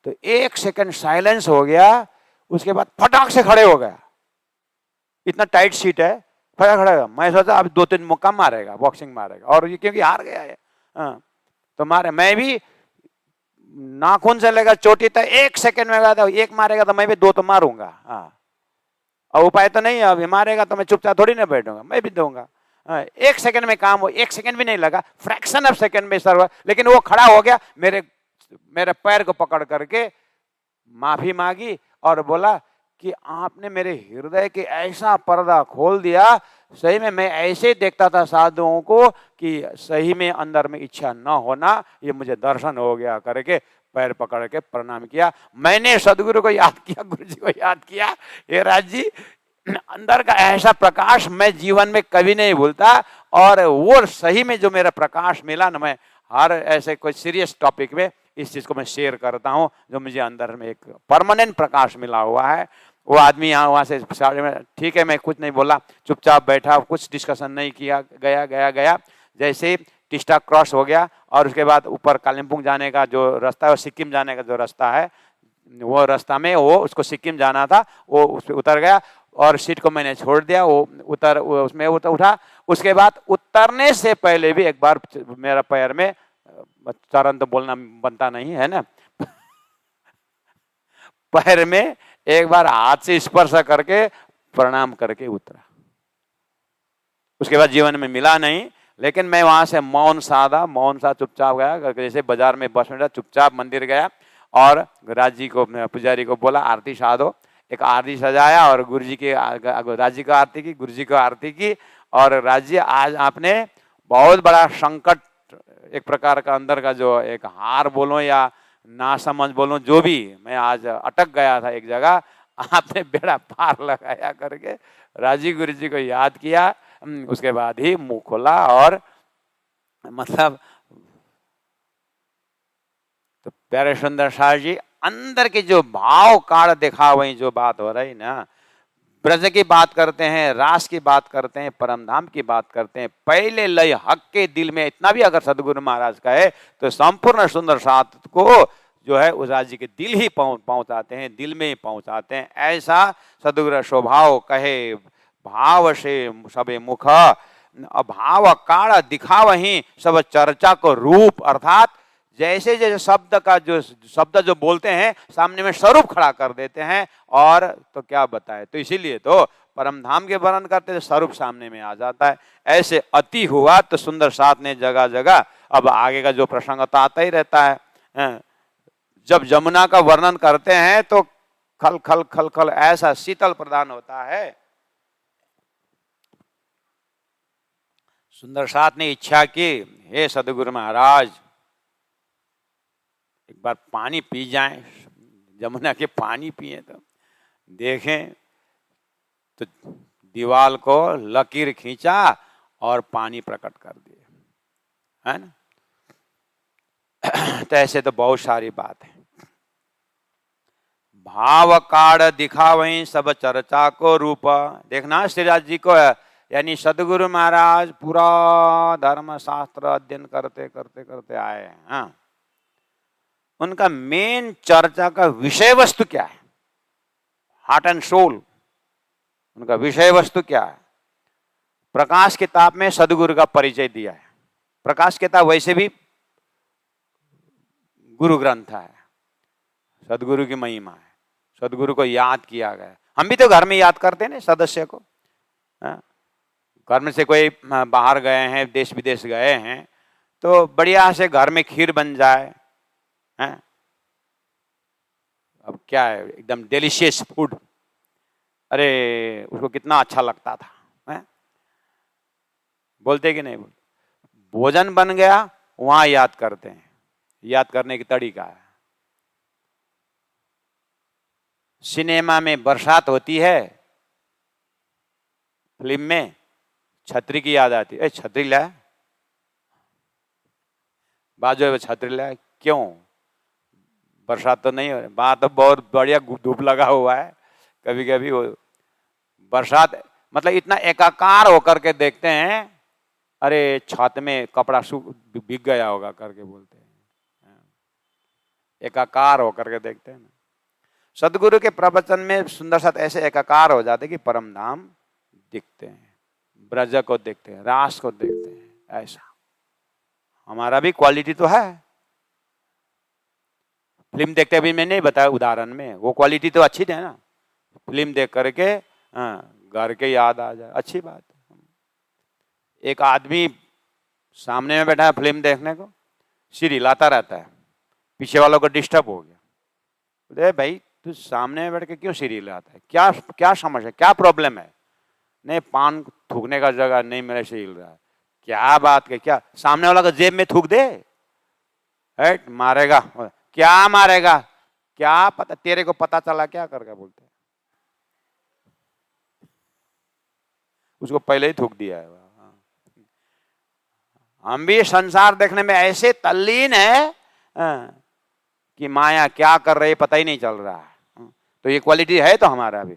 [SPEAKER 1] तो 1 सेकंड साइलेंस हो गया, उसके बाद फटाक से खड़े हो गया, इतना टाइट सीट है, फटाक खड़ा हो। मैं सोचा अब 2-3 मुक्का मारेगा, बॉक्सिंग मारेगा, और ये क्योंकि हार गया है, तो मारे। मैं भी नाखून से लेकर चोटी तक 1 सेकंड में गया था, एक मारेगा तो मैं भी 2 तो मारूंगा। और उपाय तो नहीं है, अभी मारेगा तो मैं चुपचाप थोड़ी ना बैठूंगा, मैं भी दूंगा। 1 सेकंड में काम हो, 1 सेकंड भी नहीं लगा, फ्रैक्शन ऑफ सेकंड में सर हुआ। लेकिन वो खड़ा हो गया, मेरे पैर को पकड़ करके माफी मांगी और बोला कि आपने मेरे हृदय के ऐसा पर्दा खोल दिया, सही में मैं ऐसे देखता था साधुओं को कि सही में अंदर में इच्छा न होना, ये मुझे दर्शन हो गया करके पैर पकड़ के प्रणाम किया। मैंने सदगुरु को याद किया, गुरु जी को याद किया, हे राज जी, अंदर का ऐसा प्रकाश मैं जीवन में कभी नहीं भूलता। और वो सही में जो मेरा प्रकाश मिला ना, मैं हर ऐसे कोई सीरियस टॉपिक में इस चीज को मैं शेयर करता हूँ, जो मुझे अंदर में एक परमानेंट प्रकाश मिला हुआ है। वो आदमी यहाँ वहां से सारे में, ठीक है, मैं कुछ नहीं बोला, चुपचाप बैठा, कुछ डिस्कशन नहीं किया, गया। जैसे टिस्टा क्रॉस हो गया और उसके बाद ऊपर कालिम्पोंग जाने का जो रास्ता है और सिक्किम जाने का जो रास्ता है, वो रास्ता में वो उसको सिक्किम जाना था, वो उस पर उतर गया और सीट को मैंने छोड़ दिया, वो उसमें उठा। उसके बाद उतरने से पहले भी एक बार मेरा पैर में, चरण तो बोलना बनता नहीं है ना, पैर में एक बार हाथ से स्पर्श करके प्रणाम करके उतरा। उसके बाद जीवन में मिला नहीं, लेकिन मैं वहां से मौन सा चुपचाप गया, जैसे बाजार में बस में चुपचाप मंदिर गया और राज जी को, पुजारी को बोला आरती साधो। एक आरती सजाया और गुरु जी की, राज जी का आरती की, गुरु जी को आरती की। और राज जी, आज आपने बहुत बड़ा संकट, एक प्रकार का अंदर का जो एक हार बोलो या ना समझ बोलो, जो भी, मैं आज अटक गया था एक जगह, आपने बेड़ा पार लगाया करके राजी गुरु जी को याद किया। उसके बाद ही मुंह खोला और मतलब, तो प्यारे सुंदर सार जी अंदर के जो भाव काल दिखा, वही जो बात हो रही ना, ब्रज की बात करते हैं, रास की बात करते हैं, परम धाम की बात करते हैं, पहले लय हक के दिल में इतना भी अगर सदगुरु महाराज का है तो संपूर्ण सुंदर साथ को जो है उस राज्य के दिल ही पहुंचाते हैं, दिल में ही पहुंचाते हैं। ऐसा सदगुरु स्वभाव कहे भाव से सबे मुख, अभाव काल दिखा वही सब चर्चा को रूप। अर्थात जैसे जैसे शब्द जो बोलते हैं सामने में स्वरूप खड़ा कर देते हैं, और तो क्या बताए। तो इसीलिए तो परम धाम के वर्णन करते थे, स्वरूप सामने में आ जाता है। ऐसे अति हुआ तो सुंदर साथ ने जगह जगह, अब आगे का जो प्रसंग तो आता ही रहता है। जब जमुना का वर्णन करते हैं तो खल खल खल खल ऐसा शीतल प्रदान होता है। सुंदर साथ ने इच्छा की, हे सदगुरु महाराज एक बार पानी पी जाएं, जमुना के पानी पिए तो देखें। तो दीवाल को लकीर खींचा और पानी प्रकट कर दिए, है ना। तो ऐसे तो बहुत सारी बात है। भाव काड़ दिखा वहीं सब चर्चा को रूप। देखना श्रीराज जी को, यानी सदगुरु महाराज पूरा धर्म शास्त्र अध्ययन करते करते करते आए हैं। हाँ, उनका मेन चर्चा का विषय वस्तु क्या है, हार्ट एंड सोल, उनका विषय वस्तु क्या है। प्रकाश किताब में सदगुरु का परिचय दिया है। प्रकाश किताब वैसे भी गुरु ग्रंथ है, सदगुरु की महिमा है, सदगुरु को याद किया गया। हम भी तो घर में याद करते हैं ना सदस्य को। घर में से कोई बाहर गए हैं, देश विदेश गए हैं, तो बढ़िया से घर में खीर बन जाए, हैं? अब क्या है, एकदम डिलीशियस फूड, अरे उसको कितना अच्छा लगता था, हैं? बोलते कि नहीं बोलते। भोजन बन गया, वहां याद करते हैं। याद करने की तरीका है। सिनेमा में बरसात होती है, फिल्म में छतरी की याद आती है, छतरी लाए, बाजू में छतरी लाए, क्यों, बरसात तो नहीं हो रही, वहां तो बहुत बढ़िया धूप लगा हुआ है। कभी कभी वो बरसात मतलब इतना एकाकार होकर के देखते हैं, अरे छत में कपड़ा भीग गया होगा करके बोलते हैं। एकाकार होकर के देखते हैं ना। सदगुरु के प्रवचन में सुंदर साथ ऐसे एकाकार हो जाते कि परम धाम दिखते हैं, ब्रज को देखते हैं, रास को देखते हैं। ऐसा हमारा भी क्वालिटी तो है। फिल्म देखते भी मैं नहीं बताया उदाहरण में, वो क्वालिटी तो अच्छी है ना। फिल्म देख करके घर के याद आ जाए, अच्छी बात है। एक आदमी सामने में बैठा है फिल्म देखने को, सिर हिलाता रहता है, पीछे वालों को डिस्टर्ब हो गया। बोले भाई तू सामने में बैठ के क्यों सिर हिलाता है, क्या क्या समस्या, क्या प्रॉब्लम है। नहीं, पान थूकने का जगह नहीं, मेरे से हिल रहा है। क्या बात के, क्या सामने वाला का जेब में थूक दे, है मारेगा, क्या मारेगा, क्या पता, तेरे को पता चला क्या करके बोलते हैं। उसको पहले ही थूक दिया है। हम भी संसार देखने में ऐसे तल्लीन है कि माया क्या कर रही पता ही नहीं चल रहा है। तो ये क्वालिटी है तो हमारा भी।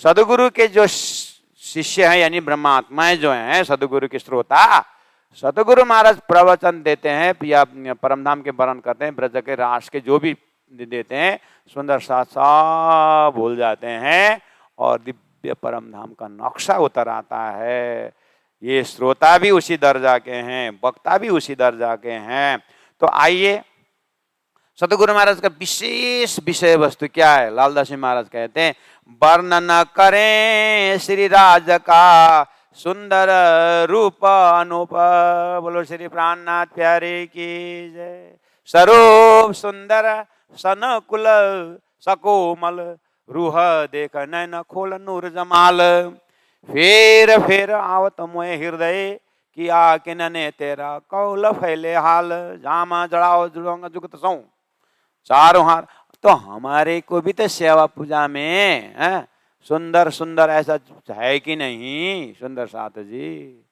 [SPEAKER 1] सदगुरु के जो शिष्य हैं यानी ब्रह्मात्माएं जो हैं, सदगुरु के श्रोता, सतगुरु महाराज प्रवचन देते हैं या परमधाम के वर्णन करते हैं, ब्रज के रास के जो भी देते हैं, सुंदर साथ सब भूल जाते हैं और दिव्य परमधाम का नक्शा उतर आता है। ये श्रोता भी उसी दर्जा के हैं, वक्ता भी उसी दर्जा के हैं। तो आइए, सतगुरु महाराज का विशेष विषय वस्तु क्या है? लालदास जी महाराज कहते हैं, वर्णन करें श्री राज का सुंदर रूप अनूप। बोलो श्री प्राणनाथ प्यारे की जय। स्वरूप सुंदर सनकुल सकोमल, रूह देख नैन खोल नूर जमाल। फेर आवत मोए हृदय, किया किनने तेरा कौल फैले हाल। जामा जड़ाओ जुड़ोंगा जुगत सौ चारों हार। तो हमारे को भी तो सेवा पूजा में सुंदर सुंदर ऐसा है कि नहीं सुंदर साथ जी?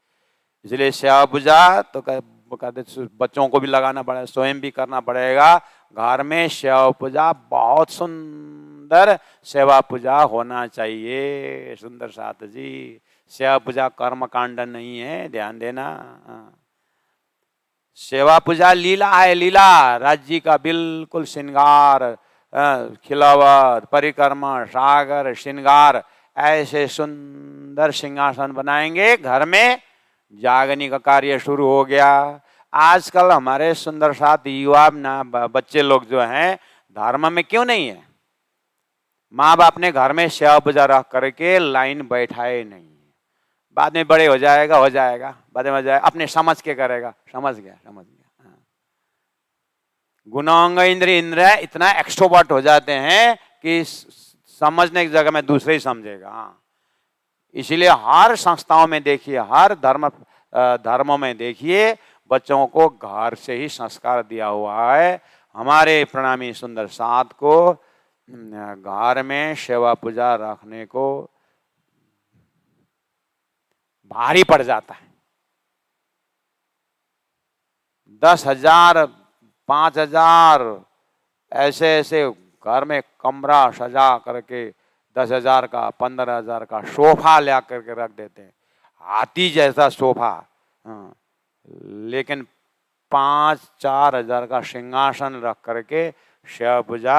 [SPEAKER 1] इसलिए सेवा पूजा तो कहते बच्चों को भी लगाना पड़ेगा, स्वयं भी करना पड़ेगा। घर में सेवा पूजा बहुत सुंदर सेवा पूजा होना चाहिए सुंदर साथ जी। सेवा पूजा कर्म कांड नहीं है, ध्यान देना। सेवा पूजा लीला है, लीला राज्य का बिल्कुल श्रृंगार, खिलावट, परिक्रमा, सागर, श्रृंगार, ऐसे सुंदर सिंहासन बनाएंगे घर में, जागने का कार्य शुरू हो गया। आजकल हमारे सुंदर साथ युवा ना बच्चे लोग जो हैं धर्म में क्यों नहीं है? माँ बाप ने घर में सेवा पूजा रख करके लाइन बैठाए नहीं। बाद में बड़े हो जाएगा बाद में हो जाएगा, अपने समझ के करेगा। समझ गया। गुणांग इंद्र इतना एक्सट्रोवर्ट हो जाते हैं कि समझने की जगह में दूसरे ही समझेगा। इसीलिए हर संस्थाओं में देखिए, हर धर्मों में देखिए, बच्चों को घर से ही संस्कार दिया हुआ है। हमारे प्रणामी सुंदर साथ को घर में सेवा पूजा रखने को भारी पड़ जाता है। 10,000 5,000 ऐसे घर में कमरा सजा करके 10,000 का 15,000 का सोफा ला करके रख देते हैं, हाथी जैसा सोफा। लेकिन 5-4 हजार का सिंहासन रख करके सेवा पूजा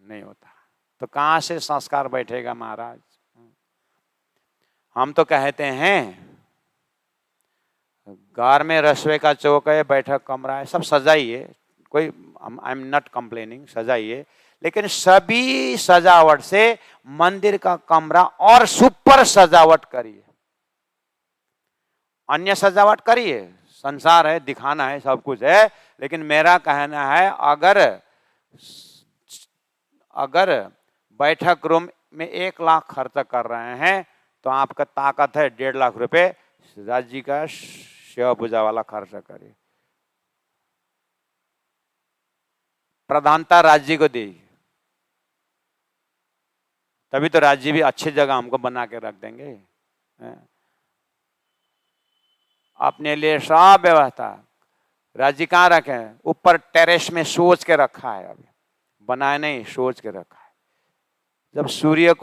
[SPEAKER 1] नहीं होता। तो कहाँ से संस्कार बैठेगा महाराज? हम तो कहते हैं घर में रसोई का चौक है, बैठक कमरा है, सब सजाइए, कोई आई एम नॉट कंप्लेनिंग, सजाइए, लेकिन सभी सजावट से मंदिर का कमरा और सुपर सजावट करिए। अन्य सजावट करिए, संसार है, दिखाना है, सब कुछ है, लेकिन मेरा कहना है अगर बैठक रूम में 1 लाख खर्च कर रहे हैं तो आपका ताकत है 1.5 लाख रुपए राज्य का सेवा पूजा वाला खर्च करिए। प्रधानता राज्य को देगी, तभी तो राज्य भी अच्छी जगह हमको बना के रख देंगे। अपने लिए सब व्यवस्था राज्य कहाँ रखे हैं? ऊपर टेरेस में सोच के रखा है, अभी बनाए नहीं, सोच के रखा है। जब सूर्य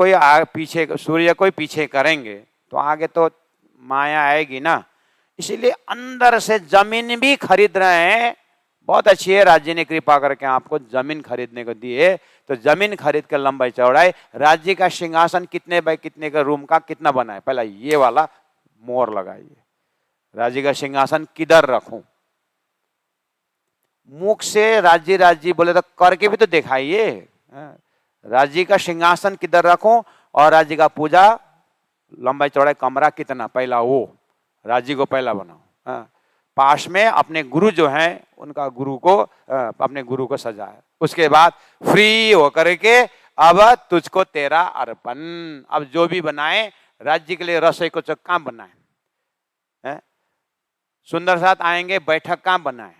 [SPEAKER 1] को पीछे करेंगे तो आगे तो माया आएगी ना। इसीलिए अंदर से जमीन भी खरीद रहे हैं। बहुत अच्छी है, राज्य ने कृपा करके आपको जमीन खरीदने को दी है, तो जमीन खरीद कर लंबाई चौड़ाई, राज्य का सिंहासन कितने बाय कितने का रूम का कितना बना है, पहला ये वाला मोहर लगाइए। राज्य का सिंहासन किधर रखूं? मुख से राज्य बोले तो करके भी तो दिखाइए। राज्य का सिंहासन किधर रखूं और राज्य का पूजा लंबाई चौड़ाई कमरा कितना, पहला वो राज्य को पहला बनाओ। पास में अपने गुरु जो हैं उनका अपने गुरु को सजाए। उसके बाद फ्री होकर के अब तुझको तेरा अर्पण। अब जो भी बनाए राज्य के लिए, रसोई को कहाँ बनाए, सुंदर साथ आएंगे, बैठक कहाँ बनाए,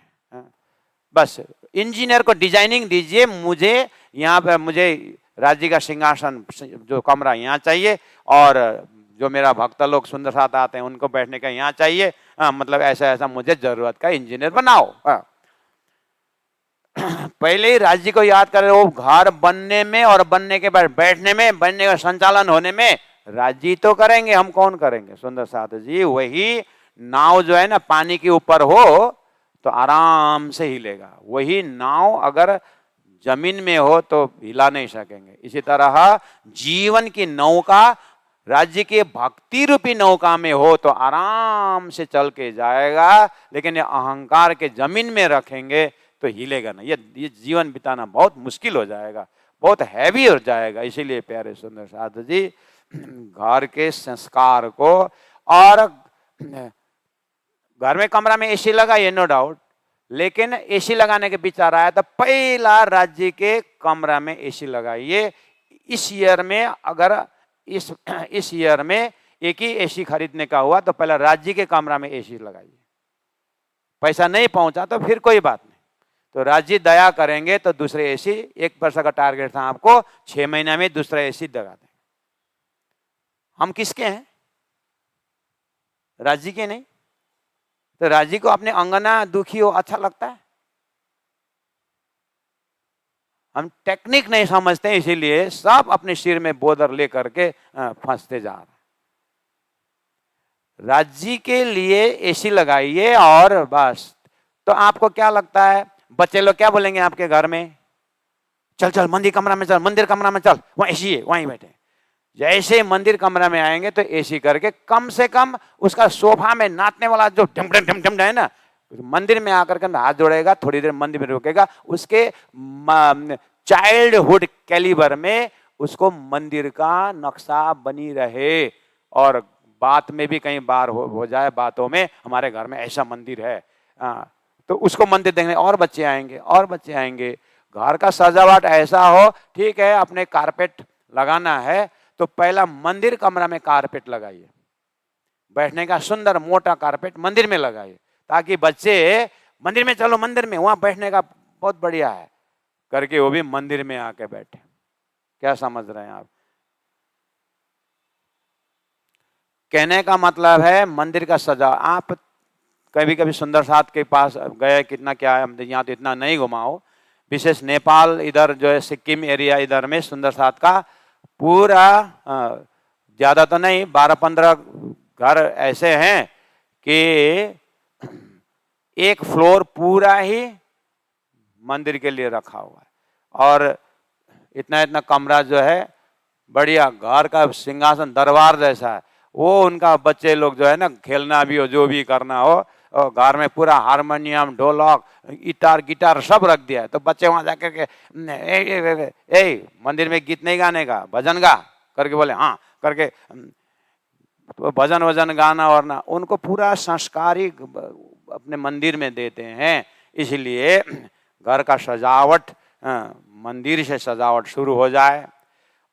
[SPEAKER 1] बस इंजीनियर को डिजाइनिंग दीजिए, मुझे यहाँ पे मुझे राज्य का सिंहासन जो कमरा यहाँ चाहिए और जो मेरा भक्त लोग सुंदर साथ आते हैं उनको बैठने का यहाँ चाहिए। मतलब ऐसा मुझे जरूरत का इंजीनियर बनाओ। पहले ही राज्य को याद करें, वो घर बनने में और बनने के बाद बैठने में, बनने का संचालन होने में राज्य तो करेंगे, हम कौन करेंगे? सुंदर साथ जी वही नाव जो है ना पानी के ऊपर हो तो आराम से हिलेगा, वही नाव अगर जमीन में हो तो हिला नहीं सकेंगे। इसी तरह जीवन की नौका राज्य के भक्ति रूपी नौका में हो तो आराम से चल के जाएगा, लेकिन ये अहंकार के जमीन में रखेंगे तो हिलेगा नहीं। ये जीवन बिताना बहुत मुश्किल हो जाएगा, बहुत हैवी हो जाएगा। इसीलिए प्यारे सुंदर साधु जी घर के संस्कार को, और घर में कमरा में एसी लगाइए नो डाउट, लेकिन एसी लगाने के विचार आया तो पहला राज्य के कमरा में एसी लगाइए। इस ईयर में अगर इस ईयर में एक ही एसी खरीदने का हुआ तो पहला राज्य के कमरा में एसी लगाइए। पैसा नहीं पहुंचा तो फिर कोई बात नहीं, तो राज्य दया करेंगे तो दूसरे एसी, 1 वर्ष का टारगेट था आपको, 6 महीना में दूसरा एसी लगा देंगे। हम किसके हैं? राज्य के नहीं। तो राज्य को अपने अंगना दुखी हो अच्छा लगता है? हम टेक्निक नहीं समझते हैं, इसीलिए सब अपने सिर में बोझ लेकर के फंसते जा रहे हैं। राज्य के लिए एसी लगाइए और बस। तो आपको क्या लगता है बच्चे लोग क्या बोलेंगे आपके घर में? चल चल मंदिर कमरा में चल, मंदिर कमरा में चल, वहां एसी है, वहीं बैठे। जैसे मंदिर कमरा में आएंगे तो एसी करके कम से कम उसका सोफा में नाचने वाला जो ढम है ना, मंदिर में आकर के हाथ जोड़ेगा, थोड़ी देर मंदिर में रुकेगा, उसके चाइल्डहुड कैलिबर में उसको मंदिर का नक्शा बनी रहे। और बात में भी कई बार हो जाए, बातों में हमारे घर में ऐसा मंदिर है, तो उसको मंदिर देखने और बच्चे आएंगे और बच्चे आएंगे। घर का सजावट ऐसा हो, ठीक है अपने कारपेट लगाना है तो पहला मंदिर कमरा में कारपेट लगाइए, बैठने का सुंदर मोटा कारपेट मंदिर में लगाइए, ताकि बच्चे मंदिर में चलो, मंदिर में वहां बैठने का बहुत बढ़िया है करके वो भी मंदिर में आके बैठे। क्या समझ रहे हैं आप? कहने का मतलब है मंदिर का सजा। आप कभी कभी सुंदर साथ के पास गए, कितना क्या है, हम यहाँ तो इतना नहीं घुमाओ, विशेष नेपाल इधर जो है सिक्किम एरिया इधर में सुंदर साथ का पूरा ज्यादा तो नहीं 12-15 घर ऐसे हैं कि एक फ्लोर पूरा ही मंदिर के लिए रखा हुआ है, और इतना इतना कमरा जो है बढ़िया घर का सिंहासन दरबार जैसा है। वो उनका बच्चे लोग जो है ना खेलना भी हो, जो भी करना हो, और घर में पूरा हारमोनियम ढोलक गिटार सब रख दिया है। तो बच्चे वहां जाकर के ए मंदिर में गीत नहीं गाने का, भजन गा करके बोले हाँ करके, तो भजन गाना और ना, उनको पूरा संस्कारी अपने मंदिर में देते हैं। इसलिए घर का सजावट मंदिर से सजावट शुरू हो जाए,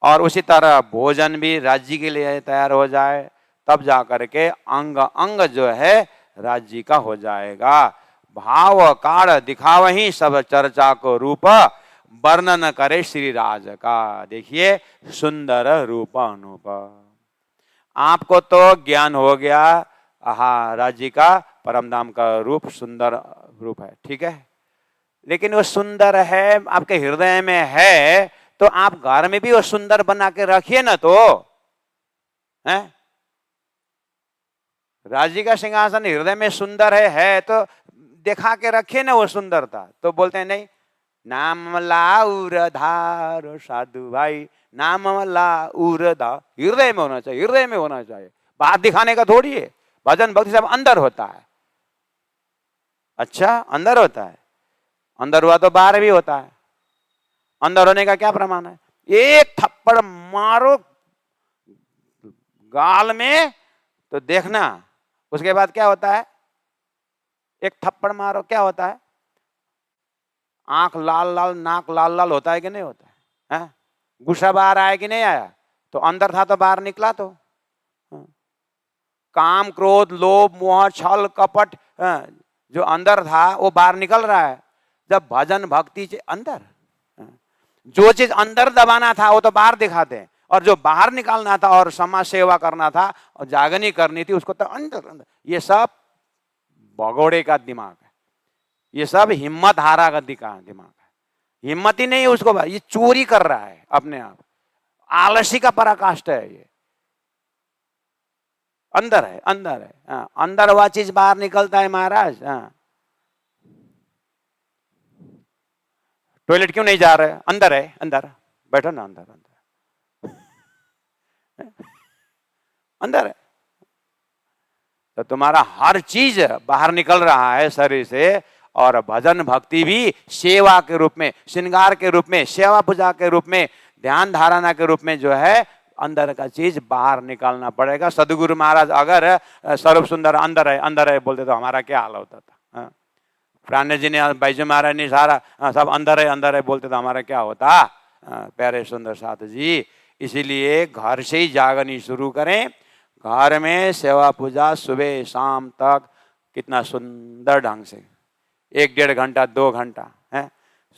[SPEAKER 1] और उसी तरह भोजन भी राज्य के लिए तैयार हो जाए, तब जाकर के अंग अंग जो है राज्य का हो जाएगा। भाव काढ़ दिखावही सब चर्चा को रूप, वर्णन करे श्री राज का। देखिए सुंदर रूप अनूप। आपको तो ज्ञान हो गया, हाँ राज्य का परम धाम का रूप सुंदर रूप है, ठीक है, लेकिन वो सुंदर है आपके हृदय में है, तो आप घर में भी वो सुंदर बना के रखिए ना। तो है राज्य का सिंहासन हृदय में सुंदर है तो दिखा के रखिए ना वो सुंदरता। तो बोलते हैं नहीं, नाम लाउर धारो साधु भाई, नाम लाउर धा, हृदय में होना चाहिए, हृदय में होना चाहिए, बात दिखाने का थोड़ी है। भजन भक्ति सब अंदर होता है। अच्छा अंदर होता है, अंदर हुआ तो बाहर भी होता है। अंदर होने का क्या प्रमाण है? एक थप्पड़ मारो गाल में तो देखना उसके बाद क्या होता है। एक थप्पड़ मारो क्या होता है? आंख लाल लाल, नाक लाल लाल होता है कि नहीं होता है? गुस्सा बाहर आया कि नहीं आया? तो अंदर था तो बाहर निकला। तो काम क्रोध लोभ मोह छल कपट जो अंदर था वो बाहर निकल रहा है। जब भजन भक्ति से अंदर, जो चीज अंदर दबाना था वो तो बाहर दिखाते हैं, और जो बाहर निकालना था और समाज सेवा करना था और जागनी करनी थी उसको तो अंदर। ये सब भगोड़े का दिमाग है, ये सब हिम्मत हारा का दिमाग है। हिम्मत ही नहीं है उसको, ये चोरी कर रहा है अपने आप, आलसी का पराकाष्ठा है ये। अंदर है, अंदर है। हाँ, अंदर वह चीज बाहर निकलता है महाराज। हाँ, टॉयलेट क्यों नहीं जा रहे? अंदर है, अंदर बैठो ना, अंदर अंदर अंदर है। तो तुम्हारा हर चीज बाहर निकल रहा है शरीर से, और भजन भक्ति भी सेवा के रूप में, श्रृंगार के रूप में, सेवा पूजा के रूप में, ध्यान धारणा के रूप में जो है अंदर का चीज बाहर निकालना पड़ेगा। सदगुरु महाराज अगर स्वरूप सुंदर अंदर है बोलते तो हमारा क्या हाल होता था? प्राण जी ने, बैजू महाराज ने सारा सब अंदर है बोलते तो हमारा क्या होता? प्यारे सुंदर साथ जी, इसीलिए घर से ही जागनी शुरू करें। घर में सेवा पूजा सुबह शाम तक कितना सुंदर ढंग से 1-1.5 घंटा 2 घंटा है।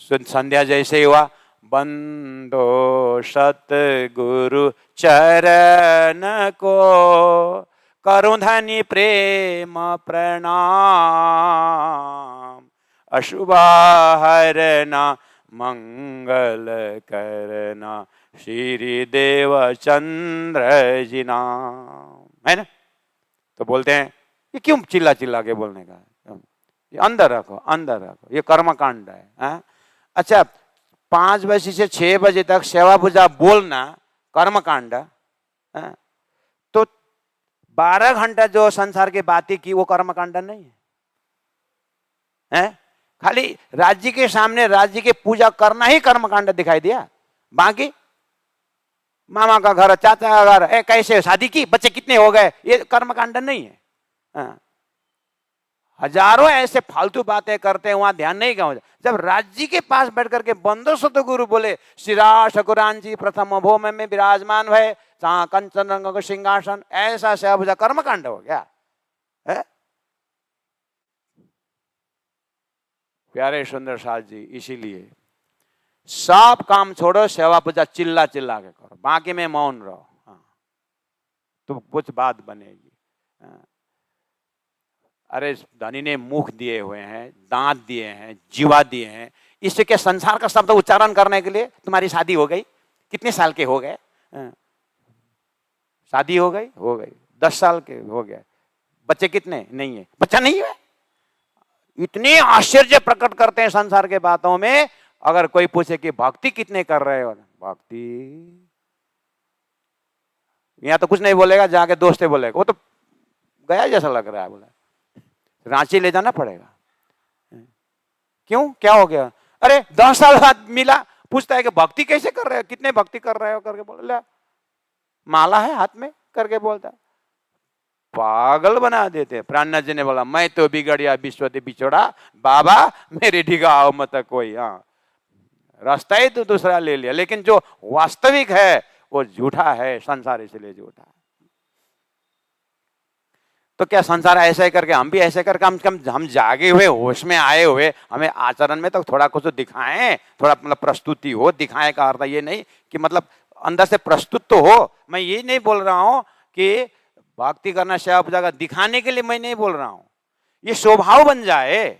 [SPEAKER 1] संध्या जैसे हुआ, बंदो सतगुरु चरण को करूं धनी प्रेम प्रणाम, अशुभा हरना मंगल करना श्री देव चंद्र जी नाम, है ना? तो बोलते हैं ये क्यों चिल्ला चिल्ला के बोलने का? ये अंदर रखो, अंदर रखो, ये कर्मकांड है। अच्छा, 5 बजे से 6 बजे तक सेवा पूजा बोलना कर्मकांड है, तो 12 घंटा जो संसार की बातें की वो कर्मकांड नहीं है? खाली राज्य के सामने राज्य की पूजा करना ही कर्मकांड दिखाई दिया। बाकी मामा का घर, चाचा का घर, कैसे शादी की, बच्चे कितने हो गए, ये कर्मकांड नहीं है। हजारों ऐसे फालतू बातें करते हैं, वहां ध्यान नहीं क्यों? जब राज्य के पास बैठ करके बंदो सतगुरु बोले श्रीरा ठकुरान जी प्रथम भौम में विराजमान भय, कंचन रंग का सिंहासन, ऐसा सेवा पूजा कर्मकांड हो गया है? प्यारे सुंदर साथ जी, इसीलिए सब काम छोड़ो, सेवा पूजा चिल्ला चिल्ला के करो, बाकी में मौन रहो। तो कुछ बात बनेगी। अरे धनी ने मुख दिए हुए हैं, दांत दिए हैं, जीवा दिए हैं, इससे क्या संसार का शब्द उच्चारण करने के लिए तुम्हारी शादी हो गई? कितने साल के हो गए? शादी हो गई 10 साल के हो गए, बच्चे कितने? नहीं है, बच्चा नहीं है। इतने आश्चर्य प्रकट करते हैं संसार के बातों में। अगर कोई पूछे कि भक्ति कितने कर रहे हो, भक्ति यहां तो कुछ नहीं बोलेगा, जाके दोस्त बोलेगा, वो तो गया जैसा लग रहा है, बोला रांची ले जाना पड़ेगा। क्यों, क्या हो गया? अरे 10 साल बाद मिला, पूछता है कि भक्ति कैसे कर रहे हो, कितने भक्ति कर रहे हो करके बोले, माला है हाथ में करके बोलता। पागल बना देते। प्राणनाथ जी ने बोला मैं तो बिगड़िया विश्वते बिछोड़ा, बाबा मेरे ढिगा आओ मत कोई। हाँ, रास्ता ही तो दूसरा ले लिया, लेकिन जो वास्तविक है वो झूठा है, संसार इसलिए झूठा है। तो क्या संसार ऐसा ही करके हम भी ऐसे करके हम जागे हुए, होश में आए हुए, हमें आचरण में तो थोड़ा कुछ दिखाएं, थोड़ा मतलब प्रस्तुति हो। दिखाएं का अर्थ ये नहीं कि मतलब अंदर से प्रस्तुत तो हो। मैं ये नहीं बोल रहा हूं कि भक्ति करना सेवा पूजा का दिखाने के लिए मैं नहीं बोल रहा हूं। ये स्वभाव बन जाए,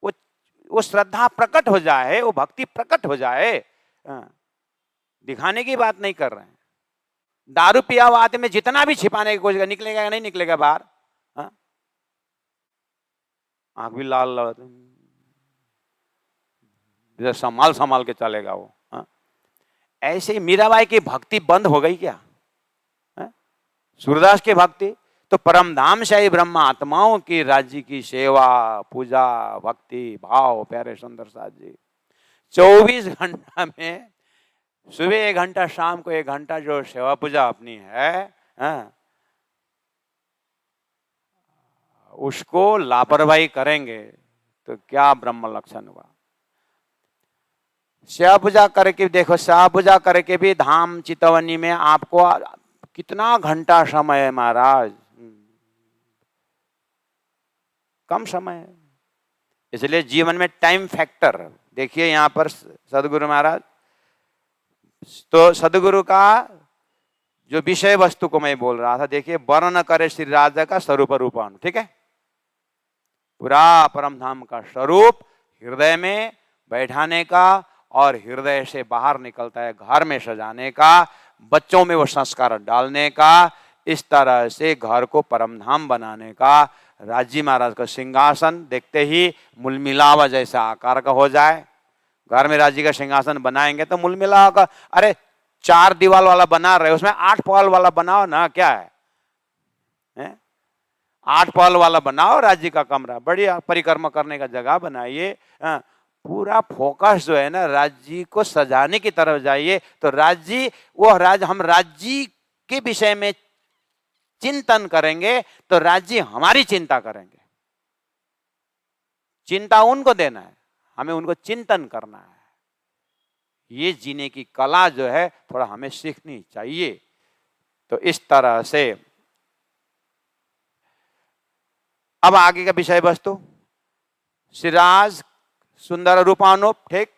[SPEAKER 1] वो श्रद्धा प्रकट हो जाए, वो भक्ति प्रकट हो जाए। दिखाने की बात नहीं कर रहे हैं। दारू पिया हुआ आदमी में जितना भी छिपाने की कोशिश, निकलेगा या नहीं निकलेगा बाहर? आंख भी लाल लाल, संभाल के चलेगा वो। ऐसे ही मीराबाई की भक्ति बंद हो गई क्या? सूरदास की भक्ति तो परमधाम शाही ब्रह्म आत्माओं की राज्य की सेवा पूजा भक्ति भाव। प्यारे सुंदर साथ जी, 24 घंटा में सुबह 1 घंटा, शाम को 1 घंटा जो सेवा पूजा अपनी है, उसको लापरवाही करेंगे तो क्या ब्रह्म लक्षण हुआ? सेवा पूजा करके देखो, सेवा पूजा करके भी धाम चितवनी में आपको कितना घंटा समय है महाराज? कम समय है। इसलिए जीवन में टाइम फैक्टर देखिए। यहां पर सदगुरु महाराज, तो सदगुरु का जो विषय वस्तु को मैं बोल रहा था, देखिए, वर्ण करे श्री राजा का स्वरूप रूपान, ठीक है? पूरा परम धाम का स्वरूप हृदय में बैठाने का, और हृदय से बाहर निकलता है घर में सजाने का, बच्चों में वो संस्कार डालने का इस तरह से घर को परमधाम बनाने का राजी महाराज का सिंहासन देखते ही मुलमिलावा जैसा आकार का हो जाए। घर में राजी का सिंहासन बनाएंगे तो मुलमिलावा का, अरे 4 दीवार वाला बना रहे उसमें 8 पहल वाला बनाओ ना, क्या है? 8 पहल वाला बनाओ राजी का कमरा, बढ़िया परिक्रमा करने का जगह बनाइए। पूरा फोकस जो है ना राज्य को सजाने की तरफ जाइए, तो राज्य वो हम राज्य के विषय में चिंतन करेंगे तो राज्य हमारी चिंता करेंगे। चिंता उनको देना है, हमें उनको चिंतन करना है। ये जीने की कला जो है थोड़ा हमें सीखनी चाहिए। तो इस तरह से अब आगे का विषय वस्तु, श्रीराज सुंदर रूपानुप, ठीक।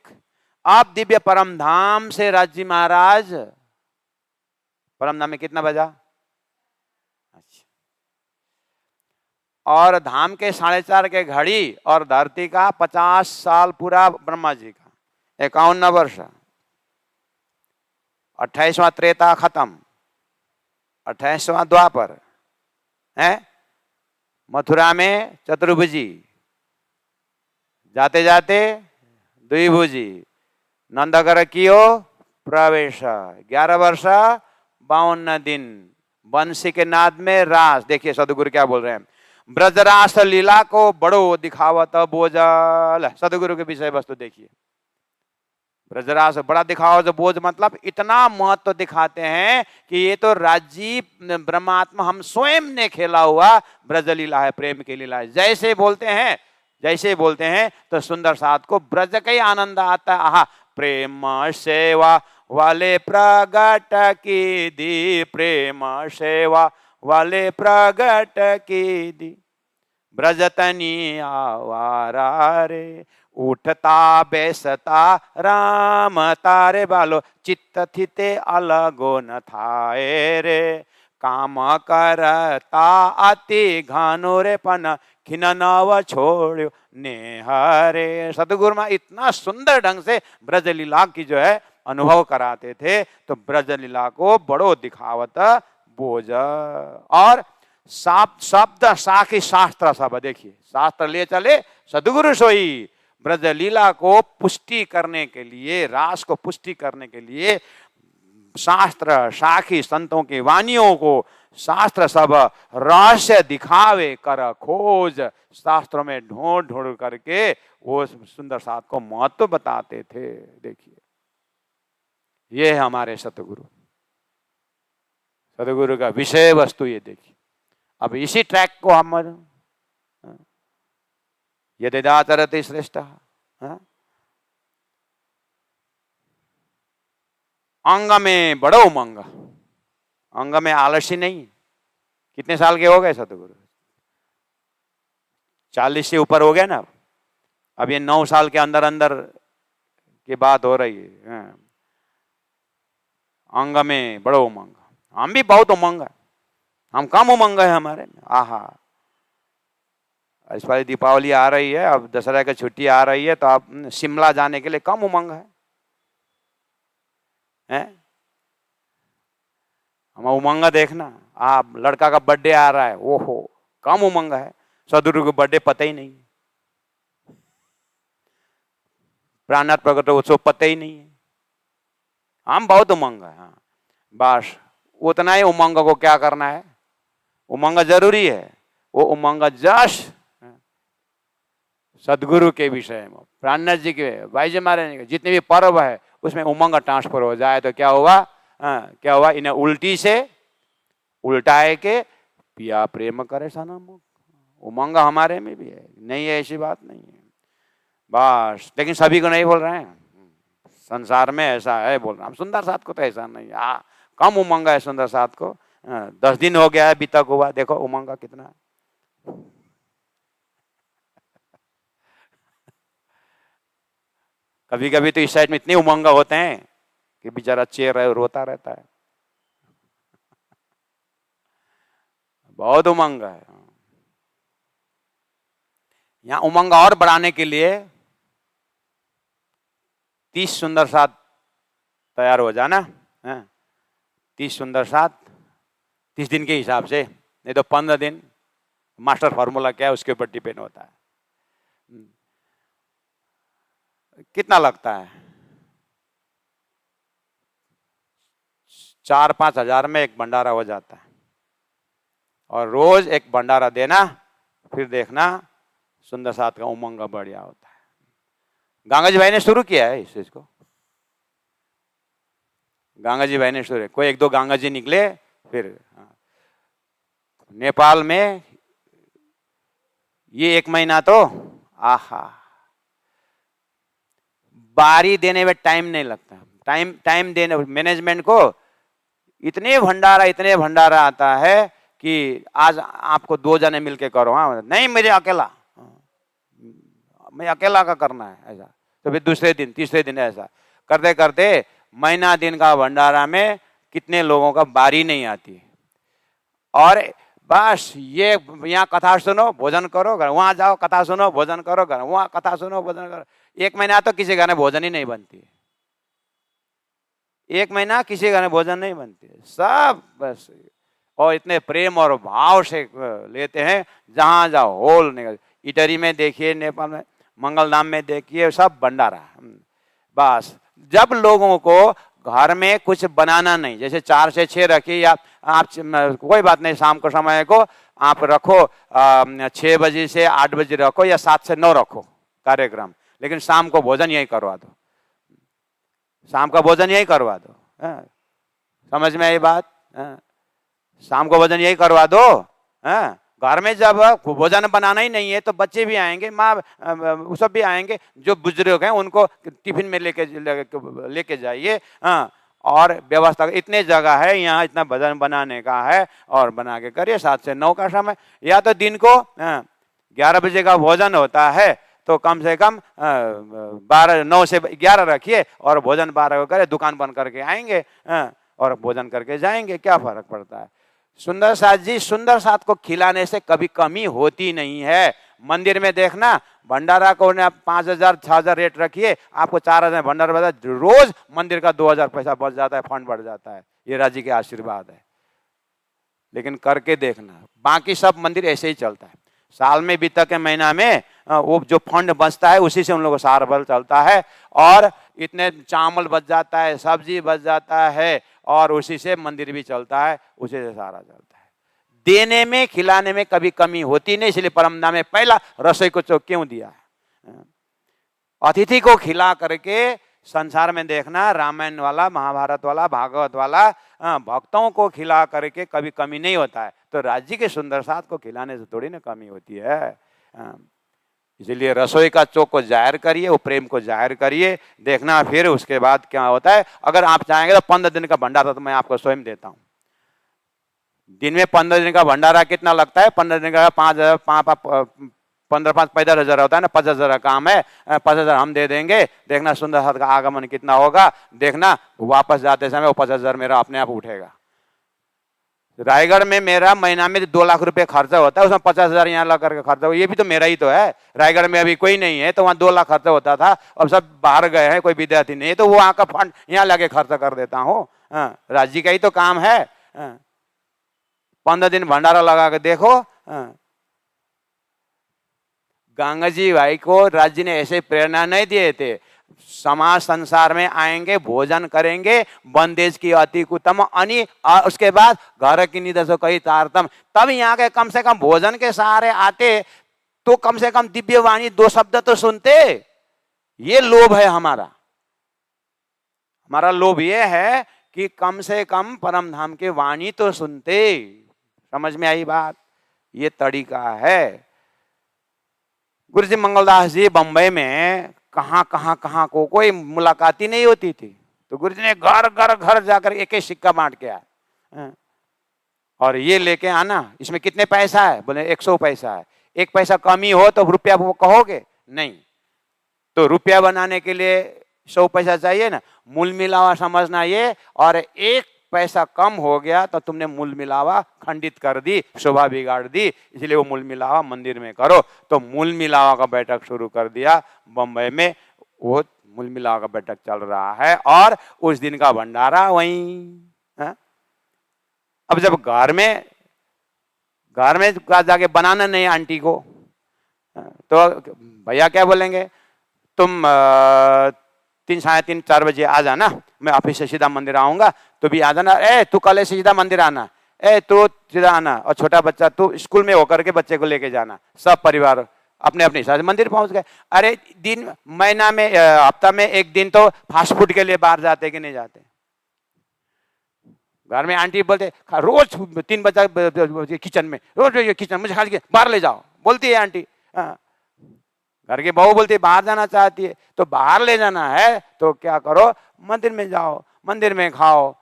[SPEAKER 1] अब दिव्य परमधाम से राजी महाराज, परमधाम में कितना बजा? अच्छा। और धाम के 4.5 के घड़ी और धरती का 50 साल पूरा ब्रह्मा जी का, 51 वर्ष। 28वां त्रेता खत्म, 28वां द्वापर है। मथुरा में चतुर्भुजी, जाते जाते द्विभुजी, नंदगर कियो प्रवेश, 11 वर्ष 52 दिन बंसी के नाद में रास। देखिए सदगुरु क्या बोल रहे हैं, ब्रजरास लीला को बड़ो दिखावत बोझल। सदगुरु के विषय वस्तु देखिए, ब्रजरास बड़ा दिखाओ जो बोझ, मतलब इतना महत्व दिखाते हैं कि ये तो राजीव ब्रह्मात्मा हम स्वयं ने खेला हुआ ब्रज लीला है, प्रेम की लीला है। जैसे बोलते हैं तो सुंदर साथ को ब्रज का ही आनंद आता है। आहा, प्रेम सेवा वाले प्रगट की दी, प्रेम सेवा वाले प्रगट की दी, ब्रजतनी आवारा रे, उठता बेसता राम तारे बालो, चित्त थिते अलगो न थाए रे, काम करता अति घानो रे पन, खिननव छोड़ो नेहरे। सतगुरु मां इतना सुंदर ढंग से ब्रज लीला की जो है अनुभव कराते थे, तो ब्रज लीला को बड़ो दिखावत बोझ। और शब्द साखी शास्त्र सब, देखिए शास्त्र ले चले सदगुरु सोई। ब्रज लीला को पुष्टि करने के लिए, रास को पुष्टि करने के लिए शास्त्र साखी संतों की वाणियों को शास्त्र सब रहस्य दिखावे कर खोज, शास्त्रों में ढूंढ ढूंढ करके वो सुंदर साथ को महत्व बताते थे। देखिए ये है हमारे सतगुरु, सतगुरु का विषय वस्तु ये देखिए। अब इसी ट्रैक को हम यदिदाचरति श्रेष्ठ, अंग में बड़ो उमंग, अंग में आलसी नहीं। कितने साल के हो गए सतगुरु? 40 से ऊपर हो गए ना। अब ये 9 साल के अंदर अंदर की बात हो रही है। अंग में बड़ो उमंग, हम भी बहुत उमंग है, हम कम उमंग है हमारे में। आहा, इस बार दीपावली आ रही है, अब दशहरा की छुट्टी आ रही है, तो आप शिमला जाने के लिए कम उमंग है? हम उमंग देखना, आप लड़का का बर्थडे आ रहा है, ओहो कम उमंग है। सदगुरु को बर्थडे पता ही नहीं, प्राणनाथ प्रकट उत्सव पता ही नहीं है। हम बहुत उमंग है। हाँ बस उतना ही उमंग को क्या करना है, उमंग जरूरी है। वो उमंग जश सदगुरु के विषय में, प्राणनाथ जी के, भाई जी महाराज के जितने भी पर्व है उसमें उमंग ट्रांसफर हो जाए तो क्या हुआ? क्या हुआ? इन्हें उल्टी से उल्टाए के पिया प्रेम करे सनम। उमंग हमारे में भी है, नहीं है ऐसी बात नहीं है बस, लेकिन सभी को नहीं बोल रहे हैं। संसार में ऐसा है बोल रहे हैं। सुंदर साथ को तो ऐसा नहीं है, कम उमंग है सुंदर साथ को। 10 दिन हो गया है बीतक हुआ, देखो उमंग कितना है। कभी कभी तो इस साइड में इतने उमंग होते हैं कि बेचारा चेयर है रोता रहता है, बहुत उमंग है। यहाँ उमंग और बढ़ाने के लिए 30 सुंदर साथ तैयार हो जाना। 30 सुंदर साथ 30 दिन के हिसाब से, नहीं तो 15 दिन। मास्टर फार्मूला क्या है उसके ऊपर डिपेंड होता है। कितना लगता है? 4-5 हजार में एक भंडारा हो जाता है। और रोज एक भंडारा देना, फिर देखना सुंदर साथ का उमंग बढ़िया होता है। गंगा जी भाई ने शुरू किया है इस चीज को। गंगा जी भाई ने शुरू, कोई 1-2 गंगा जी निकले फिर। नेपाल में ये 1 महीना तो आहा, बारी देने में टाइम नहीं लगता। टाइम देने मैनेजमेंट को इतने भंडारा आता है कि आज आपको 2 जने मिलके करो। हाँ नहीं, मेरे अकेला, मैं अकेला का करना है ऐसा। तो फिर दूसरे दिन तीसरे दिन ऐसा करते करते महीना दिन का भंडारा में कितने लोगों का बारी नहीं आती। और बस ये यहाँ कथा सुनो भोजन करो घर, वहां जाओ कथा सुनो भोजन करो घर, वहां कथा सुनो भोजन करो। 1 महीना तो किसी घर में भोजन ही नहीं बनती। 1 महीना किसी घर में भोजन नहीं बनती सब बस। और इतने प्रेम और भाव से लेते हैं, जहां जाओ होल निकल। इटरी में देखिए, नेपाल में मंगलधाम में देखिए, सब भंडारा। बस जब लोगों को घर में कुछ बनाना नहीं, जैसे 4 से 6 रखिए, या आप कोई बात नहीं, शाम को समय को आप रखो 6 बजे से 8 बजे रखो, या 7 से 9 रखो कार्यक्रम, लेकिन शाम को भोजन यही करवा दो। शाम का भोजन यही करवा दो। समझ में आई बात? शाम को भोजन यही करवा दो। घर में जब भोजन बनाना ही नहीं है तो बच्चे भी आएंगे, माँ वो सब भी आएंगे, जो बुजुर्ग हैं उनको टिफिन में लेके जाइए। और व्यवस्था इतने जगह है यहाँ, इतना भोजन बनाने का है, और बना के करिए। 7 से 9 का समय, या तो दिन को 11 बजे का भोजन होता है तो कम से कम 9 से 11 रखिए, और भोजन 12 को करे, दुकान बंद करके आएंगे और भोजन करके जाएंगे, क्या फर्क पड़ता है। सुंदर साथ जी, सुंदर साथ को खिलाने से कभी कमी होती नहीं है। मंदिर में देखना, भंडारा को 5,000-6,000 रेट रखिए, आपको 4,000 भंडारा बता, रोज मंदिर का 2,000 पैसा बच जाता है, फंड बढ़ जाता है। ये राजी के आशीर्वाद है। लेकिन करके देखना, बाकी सब मंदिर ऐसे ही चलता है। साल में बीता के महीना में वो जो फंड बचता है उसी से उन लोगों का सारा बल चलता है, और इतने चावल बच जाता है, सब्जी बच जाता है, और उसी से मंदिर भी चलता है, उसी से सारा चलता है। देने में खिलाने में कभी कमी होती नहीं, इसलिए परमधाम में पहला रसोई को क्यों दिया है। अतिथि को खिला करके संसार में देखना, रामायण वाला, महाभारत वाला, भागवत वाला, भक्तों को खिला करके कभी कमी नहीं होता है। तो राज्य के सुंदर साथ को खिलाने से थोड़ी ना कमी होती है। इसलिए रसोई का चौक को जाहिर करिए, वो प्रेम को जाहिर करिए, देखना फिर उसके बाद क्या होता है। अगर आप चाहेंगे तो 15 दिन का भंडारा तो मैं आपको स्वयं देता हूँ। दिन में 15 दिन का भंडारा कितना लगता है? 15 दिन का 5,000, 15,000 होता है ना, 50,000 का काम है, 50,000 हम दे देंगे। देखना सुंदर साथ का आगमन कितना होगा, देखना वापस जाते समय वो 50,000 मेरा अपने आप उठेगा। रायगढ़ में मेरा महीना में 2 लाख रुपए खर्चा होता है, उसमें 50,000 यहाँ लगा करके खर्चा हो, ये भी तो मेरा ही तो है। रायगढ़ में अभी कोई नहीं है तो वहाँ 2 लाख खर्चा होता था, अब सब बाहर गए हैं, कोई विद्यार्थी नहीं है, तो वो वहाँ का फंड यहाँ लगे खर्चा कर देता हूँ। राज्य का ही तो काम है। 15 दिन भंडारा लगा के देखो। गंगा जी भाई को राज्य ने ऐसे प्रेरणा नहीं दिए थे, समाज संसार में आएंगे, भोजन करेंगे, बंदेज की अति कुतम अनि, उसके बाद घर की निदर्शो कही तारतम। तब यहाँ के कम से कम भोजन के सहारे आते तो कम से कम दिव्य वाणी 2 शब्द तो सुनते। ये लोभ है हमारा लोभ ये है कि कम से कम परम धाम के वाणी तो सुनते। समझ में आई बात? ये तरीका है। गुरु जी मंगलदास जी बंबई में कहां को कोई मुलाकात ही नहीं होती थी, तो गुरु जी ने घर जाकर एक सिक्का बांट के आया, और ये लेके आना, इसमें कितने पैसा है? बोले 100 पैसा है। 1 पैसा कमी हो तो रुपया वो कहोगे नहीं, तो रुपया बनाने के लिए 100 पैसा चाहिए ना। मूल मिलावा समझना ये, और 1 पैसा कम हो गया तो तुमने मूल मिलावा खंडित कर दी, शोभा बिगाड़ दी, इसलिए वो मूल मिलावा मंदिर में करो। तो मूल मिलावा का बैठक शुरू कर दिया बंबई में, वो मूल मिलावा का बैठक चल रहा है, और उस दिन का भंडारा वहीं अब जब घर में जाके बनाना नहीं आंटी को, तो भैया क्या बोलेंगे, तुम 3, साढ़े 3, 4 बजे आ जाना, मैं ऑफिस से सीधा मंदिर आऊंगा, तो भी आ जाना। ए तू कल से सीधा मंदिर आना, ए तू सीधा आना, और छोटा बच्चा तू स्कूल में होकर के बच्चे को लेके जाना। सब परिवार अपने अपने हिसाब से मंदिर पहुंच गए। अरे दिन महीना में हफ्ता में 1 दिन तो फास्ट फूड के लिए बाहर जाते कि नहीं जाते? घर में आंटी बोलते रोज 3 बजे किचन में, रोज किचन मुझे खा के बाहर ले जाओ, बोलती है आंटी। घर की बहू बोलती है बाहर जाना चाहती है, तो बाहर ले जाना है तो क्या करो, मंदिर में जाओ, मंदिर में खाओ।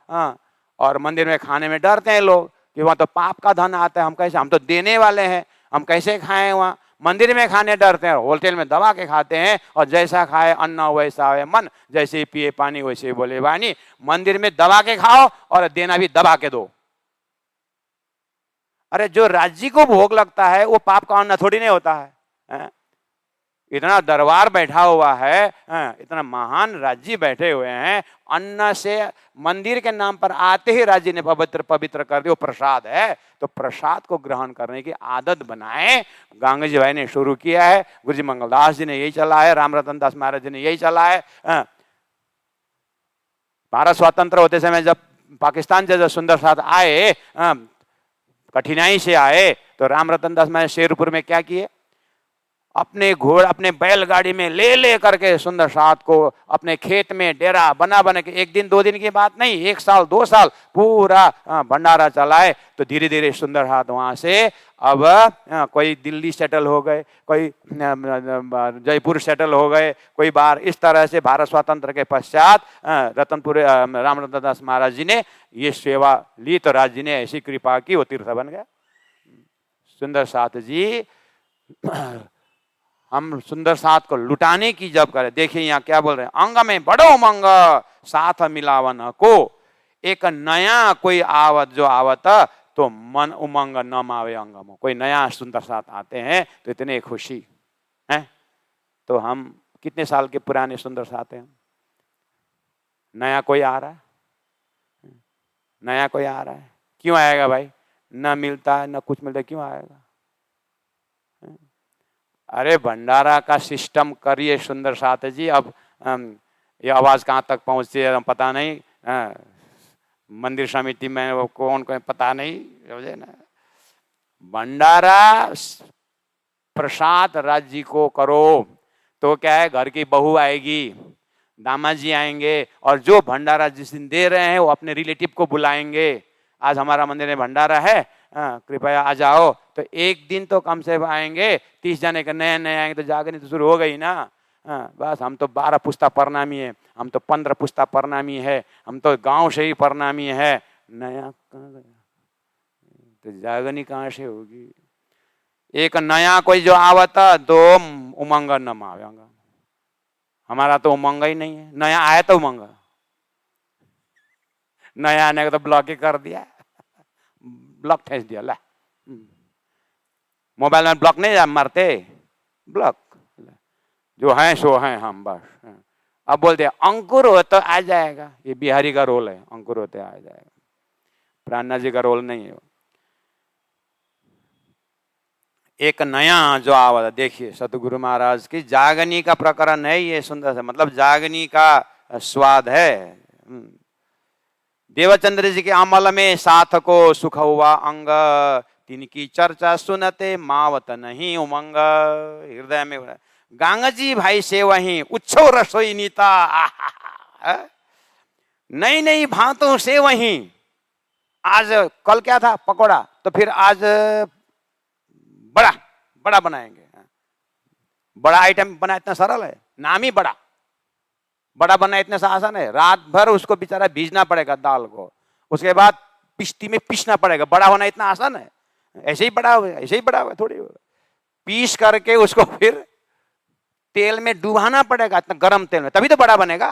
[SPEAKER 1] और मंदिर में खाने में डरते हैं लोग कि वहां तो पाप का धन आता है, हम तो देने वाले हैं, हम कैसे खाएं वहां। मंदिर में खाने डरते हैं, होटल में दबा के खाते हैं, और जैसा खाए अन्न वैसा है मन, जैसे पिए पानी वैसे बोले वाणी। मंदिर में दबा के खाओ और देना भी दबा के दो। अरे जो राज्य को भोग लगता है वो पाप का अन्न थोड़ी नहीं होता है। इतना दरबार बैठा हुआ है, इतना महान राज्य बैठे हुए हैं, अन्न से मंदिर के नाम पर आते ही राज्य ने पवित्र कर दिया, प्रसाद है, तो प्रसाद को ग्रहण करने की आदत बनाए। गांगी जी भाई ने शुरू किया है, गुरु जी मंगलदास जी ने यही चला है, राम रतन दास महाराज जी ने यही चला है। भारत स्वतंत्र होते समय जब पाकिस्तान जैसे सुंदर साथ आए, कठिनाई से आए, तो राम रतन दास महाराज शेरपुर में क्या किए, अपने घोड़ा अपने बैलगाड़ी में ले करके सुंदर साथ को अपने खेत में डेरा बना के 1 दिन 2 दिन की बात नहीं, 1 साल 2 साल पूरा भंडारा चलाए। तो धीरे धीरे सुंदर साथ वहां से अब कोई दिल्ली सेटल हो गए, कोई जयपुर सेटल हो गए, कोई बाहर। इस तरह से भारत स्वतंत्र के पश्चात रतनपुर राम रतन दास महाराज जी ने ये सेवा ली, तो राज जी ने ऐसी कृपा की, वो तीर्थ बन गया। सुंदर साथ जी, हम सुंदर साथ को लुटाने की जब करें, देखिए यहाँ क्या बोल रहे हैं, अंग में बड़ो उमंग साथ मिलावन को, एक नया कोई आवत जो आवत तो मन उमंग न मावे अंग में। कोई नया सुंदर साथ आते हैं तो इतने खुशी है। तो हम कितने साल के पुराने सुंदर साथ हैं, नया कोई आ रहा है, नया कोई आ रहा है, क्यों आएगा भाई? न मिलता है न कुछ मिलता है, क्यों आएगा? अरे भंडारा का सिस्टम करिए सुंदर साथ जी। अब ये आवाज कहाँ तक पहुंचती है पता नहीं, मंदिर समिति में वो कौन पता नहीं, समझे ना। भंडारा प्रसाद राज्य को करो तो क्या है, घर की बहू आएगी, दामाद जी आएंगे, और जो भंडारा जिस दिन दे रहे हैं वो अपने रिलेटिव को बुलाएंगे। आज हमारा मंदिर में भंडारा है, कृपया आ जाओ, तो 1 दिन तो कम से आएंगे। 30 जने के नए नए आएंगे तो जागरणी तो शुरू हो गई ना। बस हम तो 12 पुस्ता प्रणामी है, हम तो 15 पुस्ता प्रणामी है, हम तो गांव से ही प्रणामी है, नया कहाँ गया? तो जागरणी कहाँ से होगी? एक नया कोई जो आवता तो उमंग न मावेगा। हमारा तो उमंग ही नहीं है, नया आया तो उमंग, नया आने का तो ब्लॉक ही कर दिया, ब्लॉक ठेस दिया। ला मोबाइल में ब्लॉक नहीं मारते, ब्लॉक जो है सो है हम बस। अब बोलते अंकुर हो तो आ जाएगा, ये बिहारी का रोल है, अंकुर होते आ जाएगा, प्राणनाथ जी का रोल नहीं है। एक नया जो आवाज, देखिए सतगुरु महाराज की जागनी का प्रकरण है ये, सुंदर से मतलब जागनी का स्वाद है। देवचंद्र जी के अमल में साथ को सुख हुआ अंग, तिनकी चर्चा सुनते मावत नहीं उमंग। हृदय में गांगा जी भाई से वहीं उच्छो रसोई नीता, नई नई भांतों से वहीं। आज कल क्या था, पकोड़ा, तो फिर आज बड़ा बड़ा बनाएंगे। बड़ा आइटम बना इतना सरल है, नाम ही बड़ा, बड़ा बनना इतना सा आसान है। रात भर उसको बेचारा भीजना पड़ेगा दाल को, उसके बाद पिस्ती में पीसना पड़ेगा। बड़ा होना इतना आसान है, ऐसे ही बड़ा हुआ, ऐसे ही बड़ा हुआ, थोड़ी पीस करके उसको फिर तेल में डुबाना पड़ेगा, इतना गर्म तेल में, तभी तो बड़ा बनेगा।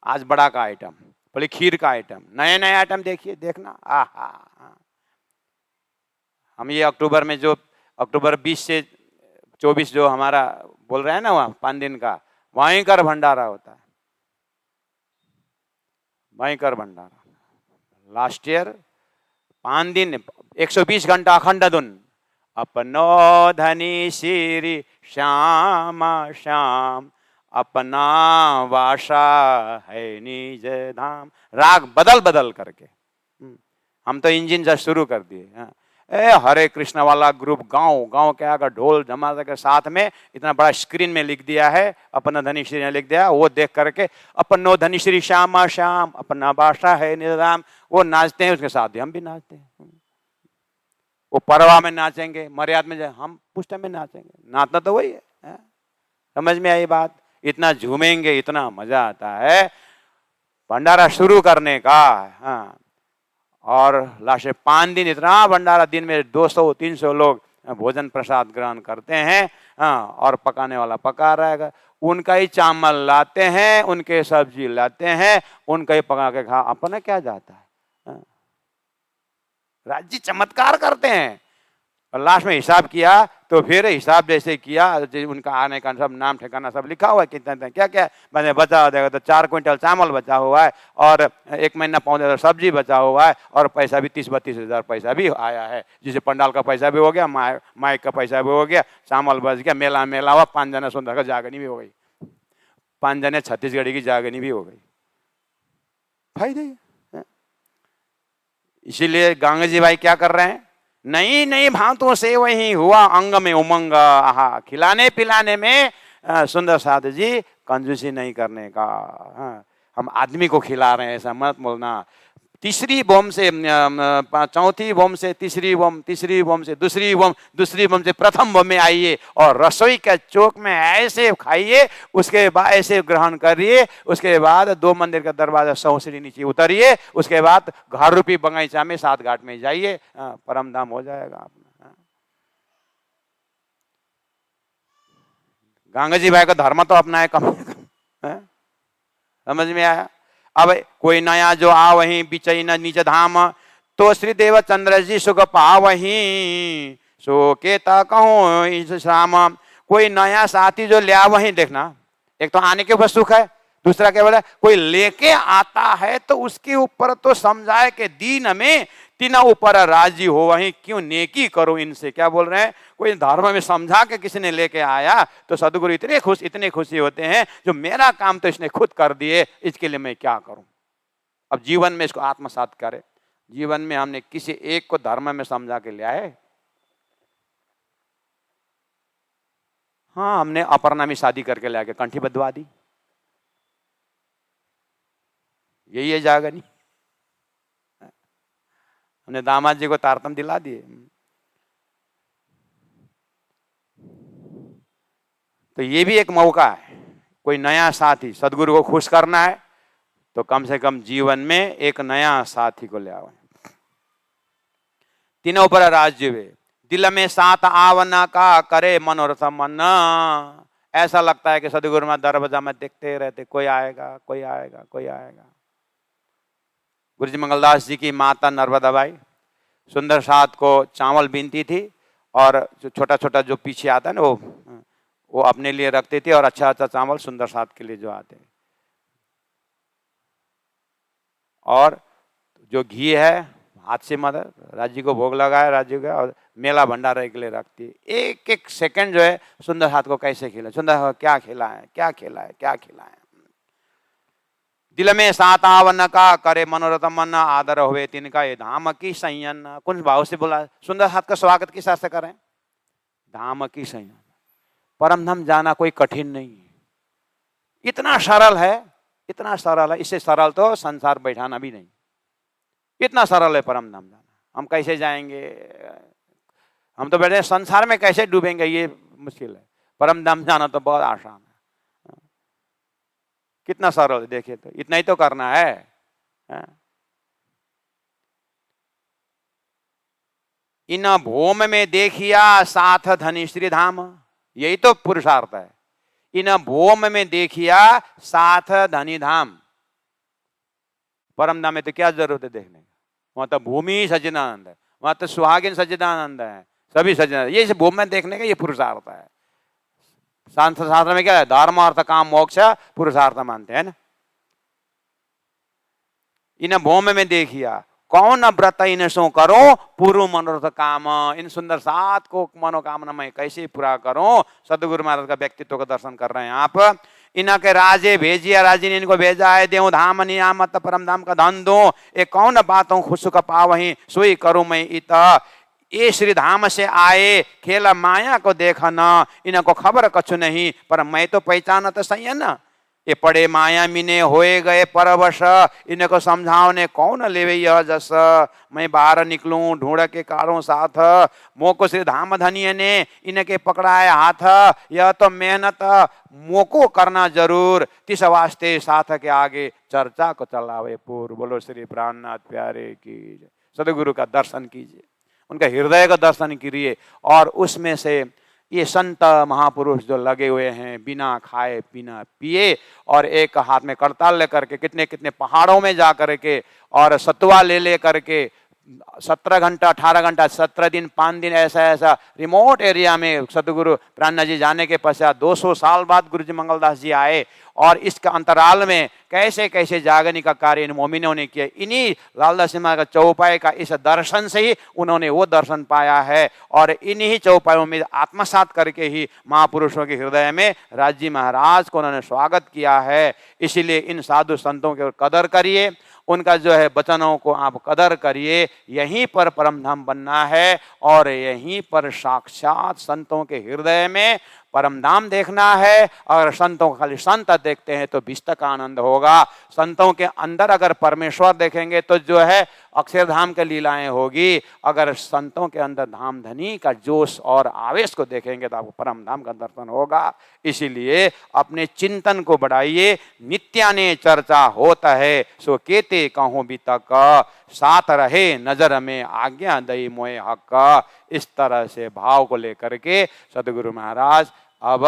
[SPEAKER 1] आज बड़ा का आइटम, बोले खीर का आइटम, नए नए आइटम देखिए, देखना। हम ये अक्टूबर में जो अक्टूबर 20 से 24 जो हमारा बोल रहे हैं ना, वहाँ 5 दिन का वहीं कर भंडारा होता है। भयंकर भंडारा। लास्ट ईयर 5 दिन 120 घंटा अखंड धुन। अपनो धनी श्री श्याम श्याम, अपना वासा है निज धाम। राग बदल बदल करके हम तो इंजन जब शुरू कर दिए। हरे कृष्ण वाला ग्रुप गांव गांव के आकर ढोल धमाके के साथ में इतना बड़ा स्क्रीन में लिख दिया है, अपना धनी श्री ने लिख दिया, वो देख करके अपनो धनी श्री श्यामा श्याम, अपना भाषा है निजाम, वो नाचते हैं, उसके साथ हम भी नाचते हैं। वो परवा में नाचेंगे, मर्याद में जाए, हम पुष्ट में नाचेंगे। नाचना तो वही है। समझ में आई बात? इतना झूमेंगे, इतना मजा आता है भंडारा शुरू करने का। हाँ, और लास्ट 5 दिन इतना भंडारा, दिन में 200-300 लोग भोजन प्रसाद ग्रहण करते हैं। हाँ, और पकाने वाला पका रहेगा, उनका ही चावल लाते हैं, उनके सब्जी लाते हैं, उनका ही पका के खा, अपना क्या जाता है। हाँ। राज्य चमत्कार करते हैं। और लास्ट में हिसाब किया तो फिर हिसाब जैसे किया, उनका आने का सब नाम ठिकाना सब लिखा हुआ है, कितना क्या क्या मैंने बचा हो जाएगा। तो 4 क्विंटल चावल बचा हुआ है, और 1 महीना 5,000 सब्जी बचा हुआ है, और पैसा भी 30-32 हज़ार पैसा भी आया है, जिसे पंडाल का पैसा भी हो गया, माइक का पैसा भी हो गया, चावल बच गया, मेला मेला हुआ, 5 जने सुंदर का जागनी भी हो गई, 5 जने छत्तीसगढ़ी की जागनी भी हो गई। फायदे। इसीलिए गंगा जी भाई क्या कर रहे हैं, नई नई भांतों से वही हुआ अंग में उमंग। आहा, खिलाने पिलाने में सुंदर साध जी कंजूसी नहीं करने का। हम आदमी को खिला रहे हैं ऐसा मत बोलना। तीसरी बम से चौथी बम से तीसरी बम, तीसरी बम से दूसरी बम, दूसरी बम से प्रथम बम में आइए, और रसोई के चौक में ऐसे खाइए, उसके बाद ऐसे ग्रहण करिए, उसके बाद 2 मंदिर का दरवाजा 100 सीढ़ी नीचे उतरिए, उसके बाद घर रूपी बगीचा में 7 घाट में जाइए, परम धाम हो जाएगा अपना। गंगा जी भाई का धर्म तो अपना है कम से कम। समझ में आया? अब कोई नया जो आ वही बिचई न नीच धाम, तो श्री देव चंद्र जी सुख पावही, सो केता कहूं इस शाम। कोई नया साथी जो लिया वही, देखना, एक तो आने के ऊपर सुख है, दूसरा क्या बोला, कोई लेके आता है तो उसके ऊपर तो समझाए कि दीन में तीनों ऊपर राजी हो वही, क्यों नेकी करो इनसे। क्या बोल रहे हैं, कोई धर्म में समझा के किसी ने लेके आया तो सदगुरु इतने खुशी होते हैं, जो मेरा काम तो इसने खुद कर दिए, इसके लिए मैं क्या करूं। अब जीवन में इसको आत्मसात करे। जीवन में हमने किसी एक को धर्म में समझा के लिया है? हाँ, हमने अपरनामी शादी करके ले आके कंठी बदवा दी, यही है जागनी। हमने दामाद जी को तारतम दिला दिए। तो ये भी एक मौका है, कोई नया साथी, सदगुरु को खुश करना है तो कम से कम जीवन में एक नया साथी को ले आओ। तीनों पर राज्य वे, दिल में साथ आवना का करे मनोरथ मन। ऐसा लगता है कि सदगुरु में दरवाजा में देखते रहते, कोई आएगा कोई आएगा कोई आएगा। गुरु जी मंगलदास जी की माता नर्मदा बाई सुंदर साथ को चावल बीनती थी, और जो छोटा छोटा जो पीछे आता है ना वो अपने लिए रखती थी, और अच्छा अच्छा चावल सुंदर साथ के लिए जो आते हैं। और जो घी है हाथ से मदर राज्य को भोग लगाया, राज्य का, और मेला भंडारे के लिए रखती है। एक एक सेकंड जो है सुंदर हाथ को कैसे खिला, सुंदर क्या खिला है, क्या खिला है, क्या खिला है। दिल में सात आवन का करे मनोरथ मन, आदर हुए तिनका ये धाम की संयन। कुछ भाव से बोला, सुंदर हाथ का स्वागत किस से करें, धाम की संयन। परम धाम जाना कोई कठिन नहीं है, इतना सरल है, इतना सरल है। इससे सरल तो संसार बैठाना भी नहीं, इतना सरल है परम धाम जाना। हम कैसे जाएंगे, हम तो बैठे संसार में कैसे डूबेंगे, ये मुश्किल है। परम धाम जाना तो बहुत आसान है, कितना सरल है। देखिए तो इतना ही तो करना है। इन भूम में देखिया साथ धनी श्री धाम, यही तो पुरुषार्थ है। इन भूम में देखिया साथ धनी धाम, परम धाम में तो क्या जरूरत है देखने का, वहां तो भूमि सच्चिदानंद है, वहां तो सुहागिन सच्चिदानंद है, सभी सच्चिदानंद। ये भूमि में देखने का ये पुरुषार्थ है। शास्त्र में क्या है, धर्म अर्थ काम मोक्ष पुरुषार्थ मानते हैं ना। इन भौम में देखिया कौन व्रत इन सो करो पूर्व मनोरथ काम। इन सुंदर सात को मनोकामना मैं कैसे पूरा करूं। सदगुरु महाराज का व्यक्तित्व का दर्शन कर रहे हैं आप। इनके राजे भेजिया, राजी ने इनको भेजा है, देव धाम नियामत परम धाम का धन दो। ये कौन बातों खुश का पावही सोई करूं मैं इत। ये श्री धाम से आए खेला माया को देखा न, इनको खबर कछु नहीं पर मैं तो पहचाना तो सही है ना। ये पड़े माया मिने होए गए परवश, इनको समझाओने कौन लेवे यह जस। मैं बाहर निकलूं ढूंढ के कारों साथ, मोको श्री धाम धनिय ने इनके पकड़ाए हाथ। यह तो मेहनत मोको करना जरूर, तिस वास्ते साथ के आगे चर्चा को चलावे पूर्व। बोलो श्री प्राणनाथ प्यारे की। सदगुरु का दर्शन कीजिए, उनका हृदय का दर्शन कीजिए। और उसमें से ये संत महापुरुष जो लगे हुए हैं बिना खाए बिना पिए और एक हाथ में करताल लेकर के कितने कितने पहाड़ों में जा करके और सतुआ ले करके 17 घंटा 18 घंटा 17 दिन 5 दिन ऐसा रिमोट एरिया में सतगुरु प्राणनाथ जी जाने के पश्चात 200 साल बाद गुरु जी मंगलदास जी आए। और इसका अंतराल में कैसे कैसे जागने का कार्य इन मोमिनों ने किया। इन्हीं लालदास जी महाराज का चौपाई का इस दर्शन से ही उन्होंने वो दर्शन पाया है। और इन्हीं चौपाइयों में आत्मसात करके ही महापुरुषों के हृदय में राजी महाराज को उन्होंने स्वागत किया है। इसीलिए इन साधु संतों के कदर करिए, उनका जो है वचनों को आप कदर करिए। यहीं पर परम धाम बनना है और यहीं पर साक्षात संतों के हृदय में परम धाम देखना है। अगर संतों को खाली संत देखते हैं तो विष्ट का आनंद होगा। संतों के अंदर अगर परमेश्वर देखेंगे तो जो है अक्षरधाम के लीलाएं होगी। अगर संतों के अंदर धाम धनी का जोश और आवेश को देखेंगे तो आपको परम धाम का दर्शन होगा। इसीलिए अपने चिंतन को बढ़ाइए। नित्याने चर्चा होता है सो केते कहूं भी तक, साथ रहे नजर में आज्ञा दई मोए हक। इस तरह से भाव को लेकर के सदगुरु महाराज अब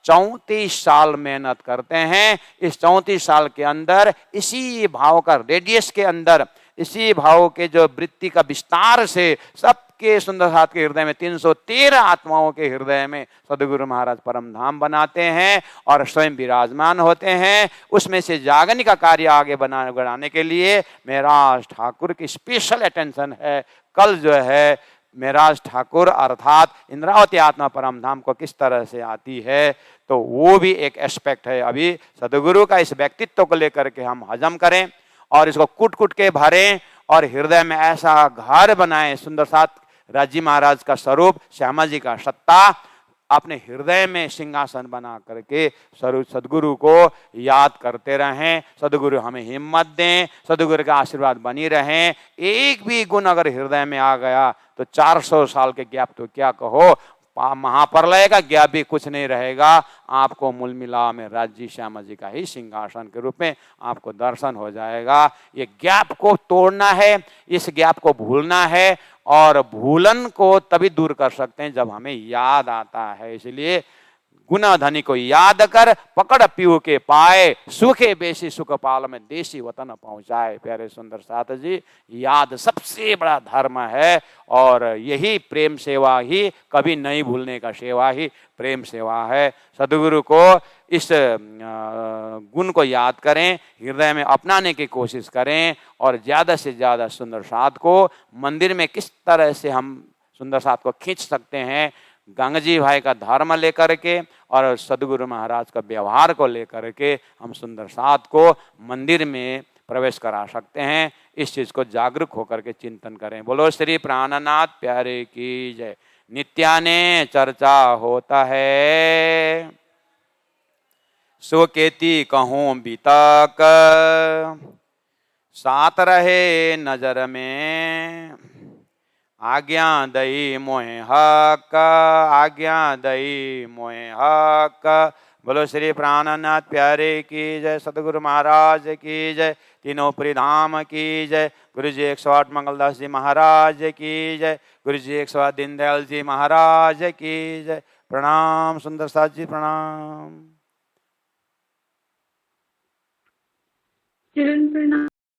[SPEAKER 1] 34 साल मेहनत करते हैं। इस 34 साल के अंदर इसी भाव का रेडियस के अंदर, इसी भाव के जो वृत्ति का विस्तार से सबके सुंदर साथ के हृदय में 313 आत्माओं के हृदय में सदगुरु महाराज परम धाम बनाते हैं और स्वयं विराजमान होते हैं। उसमें से जागने का कार्य आगे बढ़ाने के लिए महराज ठाकुर की स्पेशल अटेंशन है। कल जो है महराज ठाकुर अर्थात इंद्रावती आत्मा परम धाम को किस तरह से आती है तो वो भी एक एस्पेक्ट है। अभी सदगुरु का इस व्यक्तित्व को लेकर के हम हजम करें और इसको कूट कूट के भरें और हृदय में ऐसा घर बनाएं। सुंदर साथ राजी महाराज का स्वरूप, श्यामा जी का सत्ता अपने हृदय में सिंहासन बना करके सदगुरु को याद करते रहें। सदगुरु हमें हिम्मत दें, सदगुरु का आशीर्वाद बनी रहें। एक भी गुण अगर हृदय में आ गया तो 400 साल के गैप तो क्या कहो, महाप्रलय का गैप भी कुछ नहीं रहेगा। आपको मूल मिला में राज्य श्यामा जी का ही सिंहासन के रूप में आपको दर्शन हो जाएगा। ये गैप को तोड़ना है, इस गैप को भूलना है और भूलन को तभी दूर कर सकते हैं जब हमें याद आता है। इसलिए गुना धनी को याद कर पकड़ पीऊ के पाए, सुखे बेसी सुख पाल में देशी वतन पहुंचाए। प्यारे सुंदर साथ जी, याद सबसे बड़ा धर्म है और यही प्रेम सेवा ही, कभी नहीं भूलने का सेवा ही प्रेम सेवा है। सदगुरु को इस गुण को याद करें, हृदय में अपनाने की कोशिश करें और ज्यादा से ज्यादा सुंदर साथ को मंदिर में किस तरह से हम सुंदर साथ को खींच सकते हैं, गंगजी भाई का धर्म लेकर के और सदगुरु महाराज का व्यवहार को लेकर के हम सुंदर साथ को मंदिर में प्रवेश करा सकते हैं। इस चीज को जागरूक होकर के चिंतन करें। बोलो श्री प्राणनाथ प्यारे की जय। नित्याने चर्चा होता है सो केती कहूं बीतक, साथ रहे नजर में आज्ञा दई मोहे हक, आज्ञा दई मोहे हक। बोलो श्री प्राणनाथ प्यारे की जय, सदगुरु महाराज की जय, तीनों परिधाम की जय, गुरु जी 108 मंगलदास जी महाराज की जय, गुरु जी 108 दीनदयाल जी महाराज की जय। प्रणाम सुंदर साथ जी, प्रणाम।
[SPEAKER 2] चरण प्रणाम।